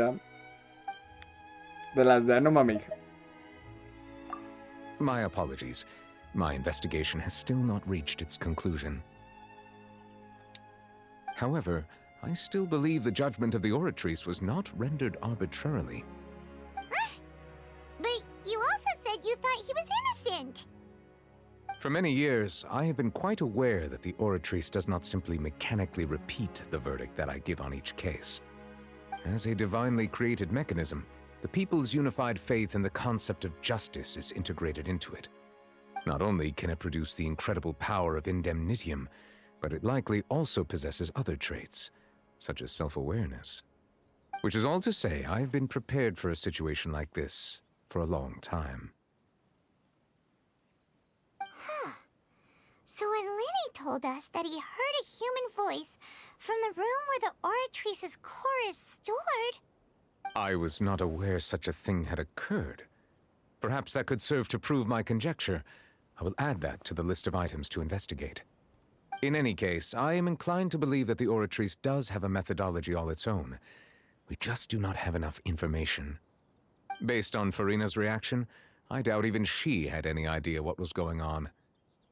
de Ano Mami. My apologies. My investigation has still not reached its conclusion. However, I still believe the judgment of the Oratrice was not rendered arbitrarily. But you also said you thought he was innocent. For many years, I have been quite aware that the Oratrice does not simply mechanically repeat the verdict that I give on each case. As a divinely created mechanism, the people's unified faith in the concept of justice is integrated into it. Not only can it produce the incredible power of indemnitium, but it likely also possesses other traits, such as self-awareness. Which is all to say, I have been prepared for a situation like this for a long time. Huh. So when Linny told us that he heard a human voice from the room where the Oratrice's core is stored... I was not aware such a thing had occurred. Perhaps that could serve to prove my conjecture. I will add that to the list of items to investigate. In any case, I am inclined to believe that the Oratrice does have a methodology all its own. We just do not have enough information. Based on Farina's reaction, I doubt even she had any idea what was going on.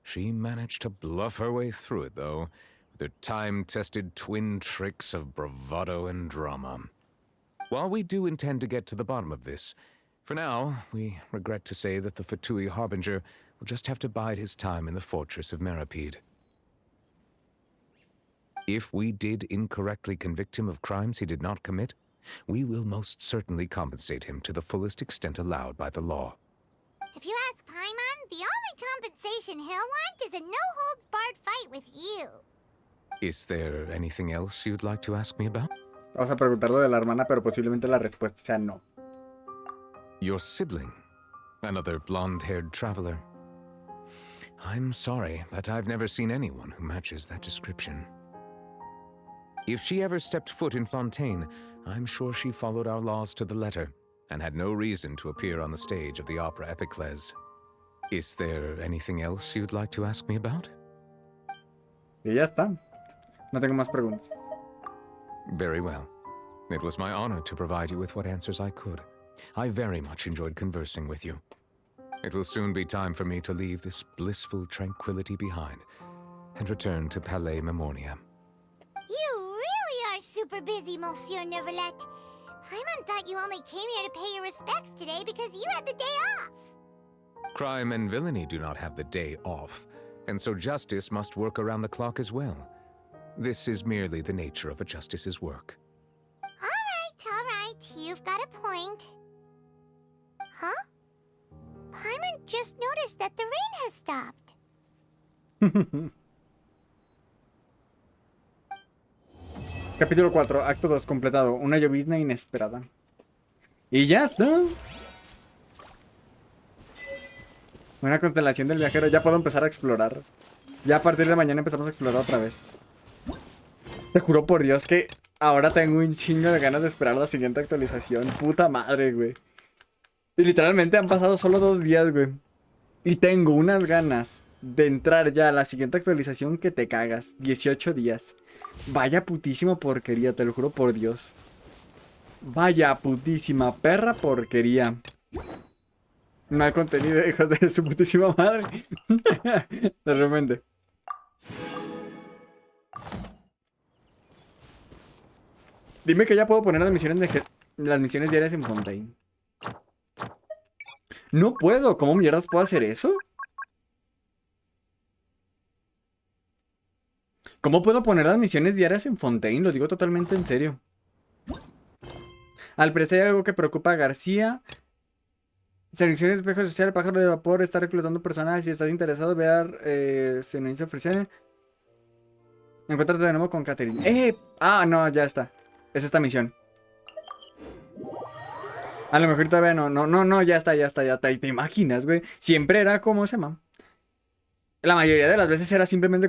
She managed to bluff her way through it, though, with her time-tested twin tricks of bravado and drama. While we do intend to get to the bottom of this, for now, we regret to say that the Fatui Harbinger will just have to bide his time in the fortress of Meripede. If we did incorrectly convict him of crimes he did not commit, we will most certainly compensate him to the fullest extent allowed by the law. If you ask Paimon, the only compensation he'll want is a no-holds-barred fight with you. Is there anything else you'd like to ask me about? Vamos a preguntarlo de la hermana, pero posiblemente la respuesta sea no. Your sibling? Another blonde-haired traveler? I'm sorry, but I've never seen anyone who matches that description. If she ever stepped foot in Fontein, I'm sure she followed our laws to the letter, and had no reason to appear on the stage of the opera Epicles. Is there anything else you'd like to ask me about? Y ya está. No tengo más preguntas. Very well. It was my honor to provide you with what answers I could. I very much enjoyed conversing with you. It will soon be time for me to leave this blissful tranquility behind and return to Palais Memornia. You really are super busy, Monsieur Neuvillette. Paimon thought you only came here to pay your respects today because you had the day off. Crime and villainy do not have the day off, and so justice must work around the clock as well. This is merely the nature of a justice's work. All right, you've got a point. Huh? Paimon just noticed that the rain has stopped. Capítulo 4, acto 2 completado. Una llovizna inesperada. Y ya está. Una constelación del viajero. Ya puedo empezar a explorar. Ya a partir de mañana empezamos a explorar otra vez. Te juro por Dios que ahora tengo un chingo de ganas de esperar la siguiente actualización. Puta madre, güey. Y literalmente han pasado solo 2 días, güey. Y tengo unas ganas de entrar ya a la siguiente actualización que te cagas. 18 días. Vaya putísima porquería, te lo juro por Dios. Vaya putísima perra porquería. Mal contenido, hijos de su putísima madre. De repente. Dime que ya puedo poner las misiones diarias en Fontein. No puedo. ¿Cómo mierdas puedo hacer eso? ¿Cómo puedo poner las misiones diarias en Fontein? Lo digo totalmente en serio. Al parecer hay algo que preocupa a García. Selecciona espejo social, pájaro de vapor, está reclutando personal. Si estás interesado, ver si no ofrecer. Encuéntrate de nuevo con Catherine. Ah, no, ya está. Es esta misión. A lo mejor todavía no, ya está. ¿Te imaginas, güey? Siempre era como se llama. La mayoría de las veces era simplemente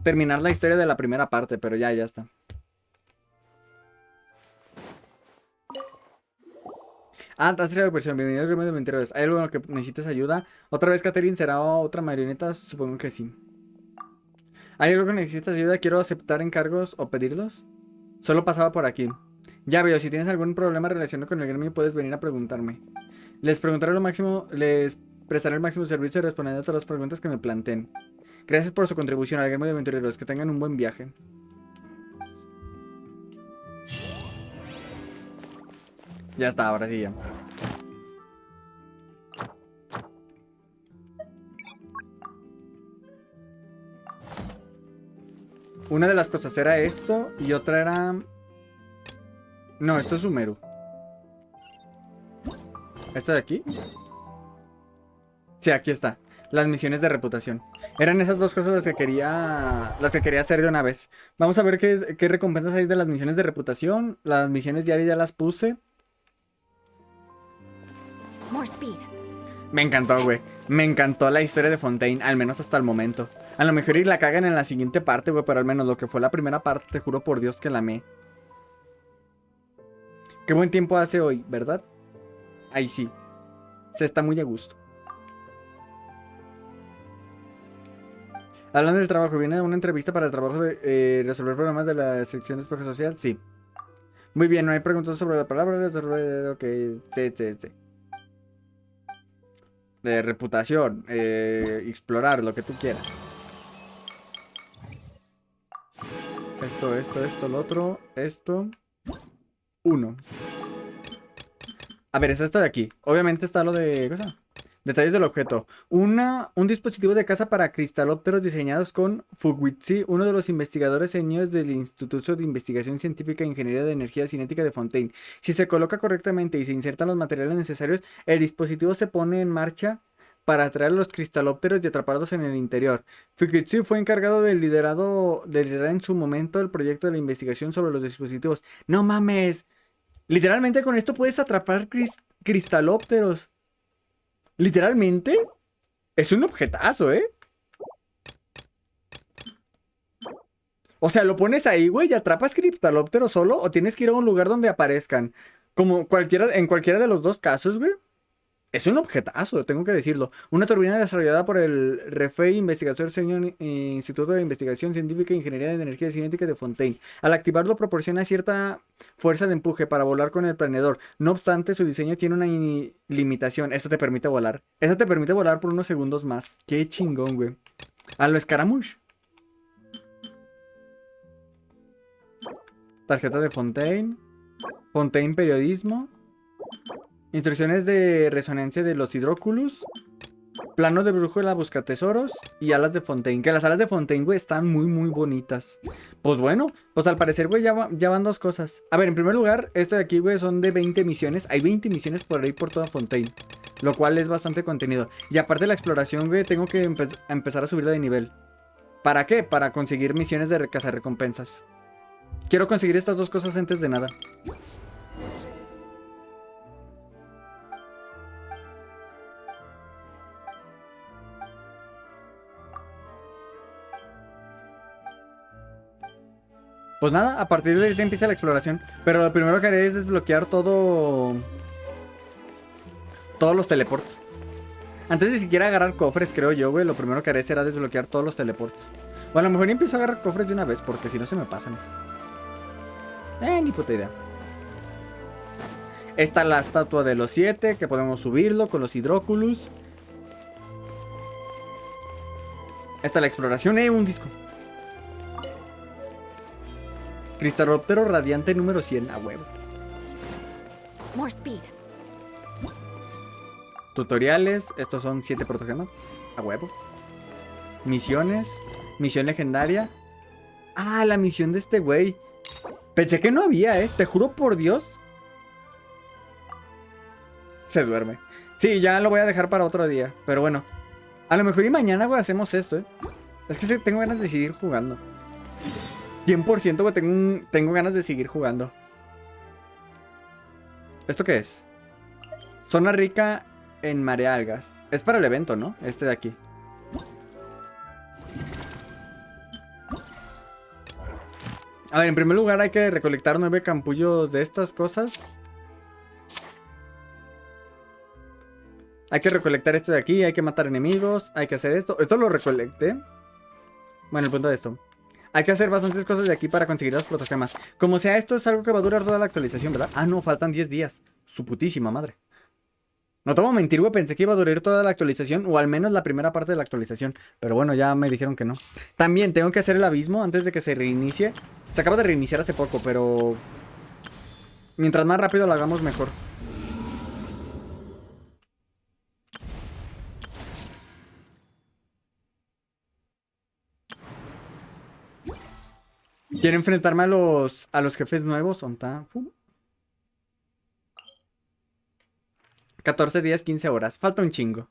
terminar la historia de la primera parte, pero ya está. Ah, has tirado versión. Bienvenido al gremio de mentirosos. ¿Hay algo en lo que necesites ayuda? ¿Otra vez Catherine será otra marioneta? Supongo que sí. ¿Hay algo que necesitas ayuda? ¿Quiero aceptar encargos o pedirlos? Solo pasaba por aquí. Ya veo, si tienes algún problema relacionado con el gremio puedes venir a preguntarme. Les prestaré el máximo servicio y responderé a todas las preguntas que me planteen. Gracias por su contribución al gremio de aventureros. Que tengan un buen viaje. Ya está, ahora sí ya. Una de las cosas era esto y otra era... No, esto es Sumeru. ¿Esto de aquí? Sí, aquí está. Las misiones de reputación. Eran esas dos cosas las que quería hacer de una vez. Vamos a ver qué recompensas hay de las misiones de reputación. Las misiones diarias ya las puse. More speed. Me encantó, güey. Me encantó la historia de Fontein, al menos hasta el momento. A lo mejor y la cagan en la siguiente parte, güey, pero al menos lo que fue la primera parte, te juro por Dios que la amé. Qué buen tiempo hace hoy, ¿verdad? Ahí sí. Se está muy a gusto. Hablando del trabajo, ¿viene una entrevista para el trabajo de resolver problemas de la sección de espejo social? Sí. Muy bien, no hay preguntas sobre la palabra. Ok, sí. De reputación, explorar, lo que tú quieras. Esto, lo otro, esto. 1. A ver, es esto de aquí. Obviamente está lo de... ¿qué cosa? Detalles del objeto. Un dispositivo de caza para cristalópteros diseñados con Fuguizi, uno de los investigadores seniores del Instituto de Investigación Científica e Ingeniería de Energía Cinética de Fontein. Si se coloca correctamente y se insertan los materiales necesarios, el dispositivo se pone en marcha para atraer a los cristalópteros y atraparlos en el interior. Fuguizi fue encargado de liderar en su momento el proyecto de la investigación sobre los dispositivos. ¡No mames! Literalmente con esto puedes atrapar cristalópteros. Literalmente, es un objetazo, ¿eh? O sea, lo pones ahí, güey, y atrapas cristalópteros solo, o tienes que ir a un lugar donde aparezcan. Como en cualquiera de los dos casos, güey. Es un objetazo, tengo que decirlo. Una turbina desarrollada por el RFEI, investigador señor Instituto de Investigación Científica e Ingeniería de Energía Cinética de Fontein. Al activarlo proporciona cierta fuerza de empuje para volar con el planeador. No obstante, su diseño tiene una limitación. Esto te permite volar. Esto te permite volar por unos segundos más. Qué chingón, güey. A lo Scaramouche. Tarjeta de Fontein. Fontein Periodismo. Instrucciones de resonancia de los hidróculos. Plano de brújula buscatesoros. Y alas de Fontein. Que las alas de Fontein, güey, están muy, muy bonitas. Pues bueno, pues al parecer, güey, ya van dos cosas. A ver, en primer lugar, esto de aquí, güey, son de 20 misiones. Hay 20 misiones por ahí por toda Fontein. Lo cual es bastante contenido. Y aparte de la exploración, güey, tengo que empezar a subir de nivel. ¿Para qué? Para conseguir misiones de cazarrecompensas. Quiero conseguir estas dos cosas antes de nada. Pues nada, a partir de ahí empieza la exploración. Pero lo primero que haré es desbloquear todos los teleports. Antes de siquiera agarrar cofres, creo yo, güey. Lo primero que haré será desbloquear todos los teleports. O a lo mejor empiezo a agarrar cofres de una vez, porque si no se me pasan. Ni puta idea. Está la estatua de los 7, que podemos subirlo con los hidróculos. Está la exploración, un disco. Cristalóptero radiante número 100, a huevo. More speed. Tutoriales, estos son 7 protogemas, a huevo. Misiones, misión legendaria. Ah, la misión de este güey. Pensé que no había, te juro por Dios. Se duerme. Sí, ya lo voy a dejar para otro día, pero bueno. A lo mejor y mañana, güey, hacemos esto, Es que tengo ganas de seguir jugando. 100%, güey, tengo ganas de seguir jugando. ¿Esto qué es? Zona rica en marealgas. Es para el evento, ¿no? Este de aquí. A ver, en primer lugar hay que recolectar 9 campullos de estas cosas. Hay que recolectar esto de aquí, hay que matar enemigos, hay que hacer esto. Esto lo recolecté. Bueno, el punto de esto. Hay que hacer bastantes cosas de aquí para conseguir los protogemas. Como sea, esto es algo que va a durar toda la actualización, ¿verdad? Ah, no, faltan 10 días. Su putísima madre. No te voy a mentir, güey. Pensé que iba a durar toda la actualización. O al menos la primera parte de la actualización. Pero bueno, ya me dijeron que no. También tengo que hacer el abismo antes de que se reinicie. Se acaba de reiniciar hace poco, pero... mientras más rápido lo hagamos, mejor. Quiero enfrentarme a los jefes nuevos. ¿Onta? 14 días, 15 horas. Falta un chingo.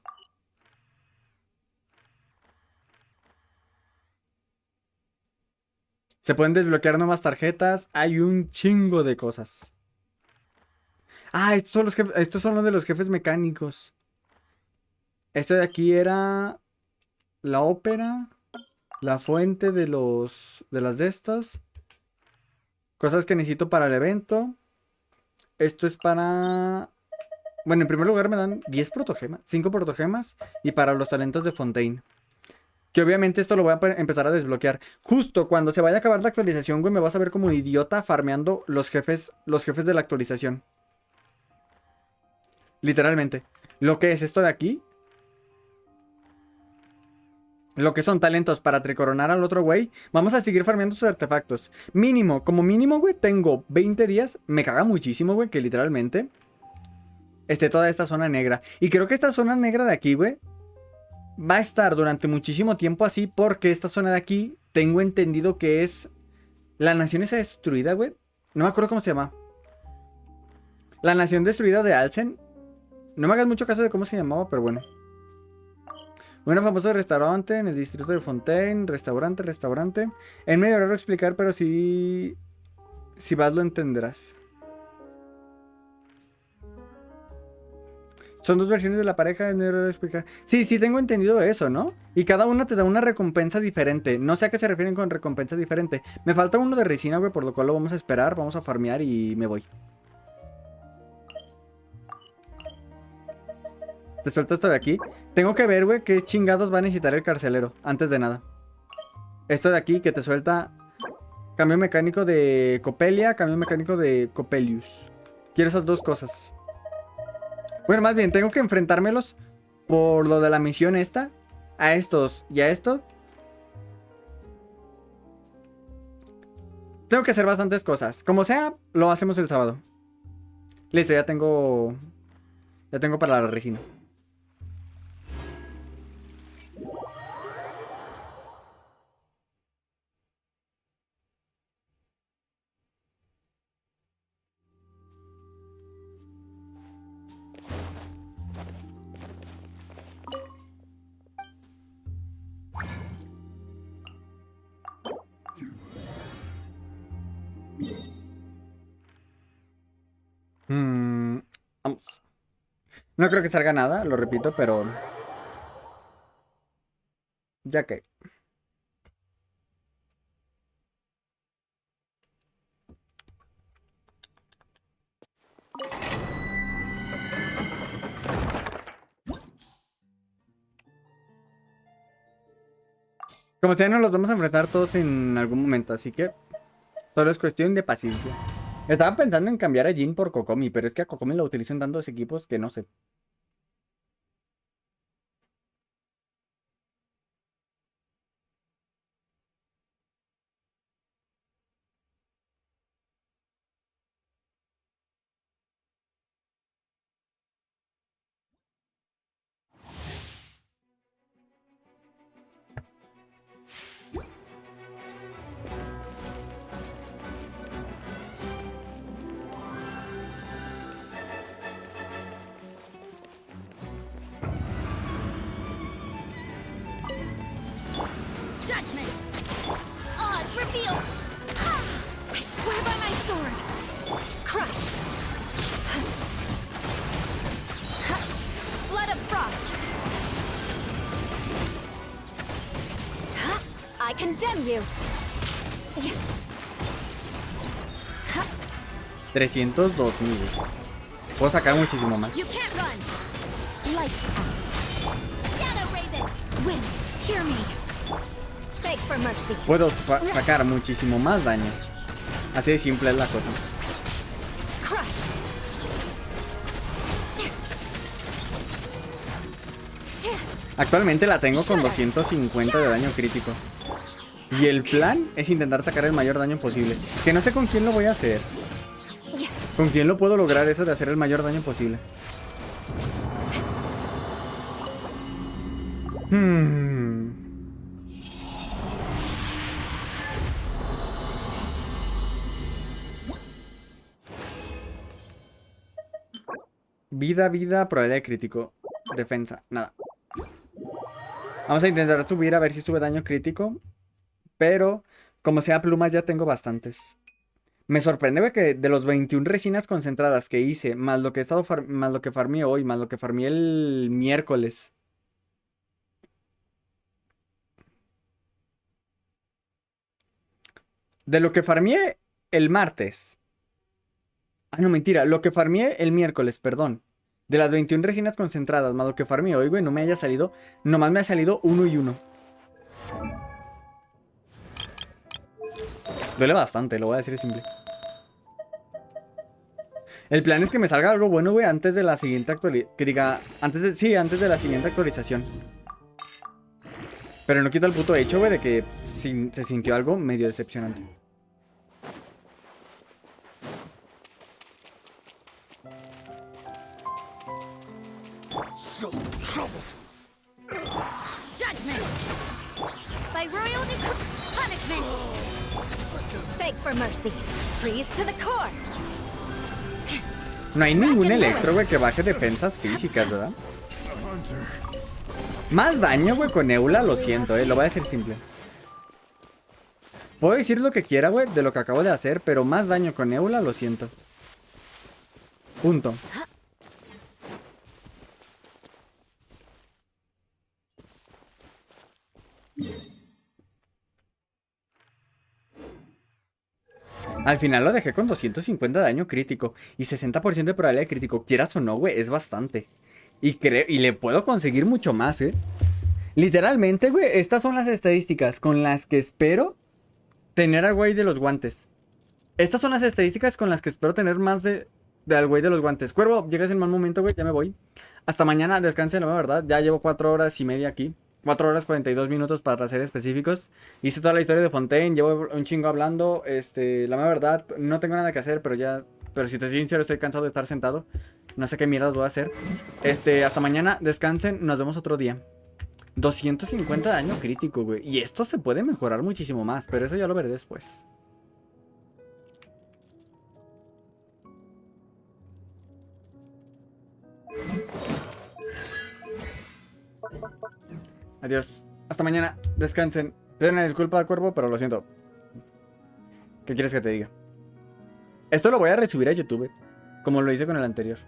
Se pueden desbloquear nuevas tarjetas. Hay un chingo de cosas. Ah, estos son los de los jefes mecánicos. Este de aquí era la ópera. La fuente de las de estas. Cosas que necesito para el evento. Esto es para... bueno, en primer lugar me dan 10 protogemas. 5 protogemas. Y para los talentos de Fontein. Que obviamente esto lo voy a empezar a desbloquear. Justo cuando se vaya a acabar la actualización, güey, me vas a ver como un idiota farmeando los jefes de la actualización. Literalmente. Lo que es esto de aquí. Lo que son talentos para tricoronar al otro güey. Vamos a seguir farmeando sus artefactos. Mínimo, como mínimo, güey, tengo 20 días. Me caga muchísimo, güey, que literalmente esté toda esta zona negra. Y creo que esta zona negra de aquí, güey, va a estar durante muchísimo tiempo así. Porque esta zona de aquí, tengo entendido que es la nación esa destruida, güey. No me acuerdo cómo se llama. La nación destruida de Alsen. No me hagas mucho caso de cómo se llamaba, pero bueno. Un famoso restaurante en el distrito de Fontein. Restaurante. Es medio raro explicar, pero si vas lo entenderás. Son dos versiones de la pareja, es medio raro explicar. Sí, tengo entendido eso, ¿no? Y cada una te da una recompensa diferente. No sé a qué se refieren con recompensa diferente. Me falta uno de resina, güey, por lo cual lo vamos a esperar. Vamos a farmear y me voy. Te suelto esto de aquí. Tengo que ver, güey, qué chingados va a necesitar el carcelero. Antes de nada. Esto de aquí que te suelta cambio mecánico de Copelia, cambio mecánico de Copelius. Quiero esas dos cosas. Bueno, más bien, tengo que enfrentármelos por lo de la misión esta. A estos y a esto. Tengo que hacer bastantes cosas. Como sea, lo hacemos el sábado. Listo, ya tengo para la resina. Vamos. No creo que salga nada, lo repito, pero... ya que... como sea, nos los vamos a enfrentar todos en algún momento, así que... solo es cuestión de paciencia. Estaba pensando en cambiar a Jin por Kokomi, pero es que a Kokomi lo utilizo en tantos equipos que no sé. Judgment! Oz, reveal! I swear by my sword! Crush! Flood of frost! I condemn you! 302,000. Puedo sacar muchísimo más. You can't run! Lights out! Shadow Raven! Wind, hear me! Beg for mercy! Puedo sacar muchísimo más daño. Así de simple es la cosa. Crush! Actualmente la tengo con 250 de daño crítico. Y el plan es intentar sacar el mayor daño posible. Que no sé con quién lo voy a hacer. ¿Con quién lo puedo lograr eso de hacer el mayor daño posible? Vida, probabilidad de crítico. Defensa, nada. Vamos a intentar subir a ver si sube daño crítico. Pero, como sea plumas, ya tengo bastantes. Me sorprende que de los 21 resinas concentradas que hice, más lo que he estado más lo que farmeé hoy, más lo que farmeé el miércoles. De lo que farmeé el martes. Ah, no, mentira. Lo que farmeé el miércoles, perdón. De las 21 resinas concentradas, más lo que farmeé hoy, güey, no me haya salido. Nomás me ha salido 1 y 1. Duele bastante, lo voy a decir simple. El plan es que me salga algo bueno, güey, antes de la siguiente actualización. Que diga, antes de la siguiente actualización. Pero no quita el puto hecho, güey, de que se sintió algo medio decepcionante. Judgment! By royal decree, punishment! Beg for mercy. Freeze to the core. No hay ningún electro, güey, que baje defensas físicas, ¿verdad? Más daño, güey, con Eula, lo siento, lo voy a decir simple. Puedo decir lo que quiera, güey, de lo que acabo de hacer, pero más daño con Eula, lo siento. Punto. Al final lo dejé con 250 de daño crítico y 60% de probabilidad de crítico. Quieras o no, güey, es bastante. Y le puedo conseguir mucho más, Literalmente, güey, estas son las estadísticas con las que espero tener al güey de los guantes. Estas son las estadísticas con las que espero tener más al güey de los guantes. Cuervo, llegas en mal momento, güey, ya me voy. Hasta mañana, descansen, la verdad. Ya llevo 4 horas y media aquí. 4 horas 42 minutos para ser específicos. Hice toda la historia de Fontein. Llevo un chingo hablando. La verdad, no tengo nada que hacer, pero si te soy sincero, estoy cansado de estar sentado. No sé qué mierdas voy a hacer. Hasta mañana, descansen. Nos vemos otro día. 250 de daño crítico, güey. Y esto se puede mejorar muchísimo más, pero eso ya lo veré después. Adiós. Hasta mañana. Descansen. Pido una disculpa al cuervo, pero lo siento. ¿Qué quieres que te diga? Esto lo voy a resubir a YouTube, como lo hice con el anterior.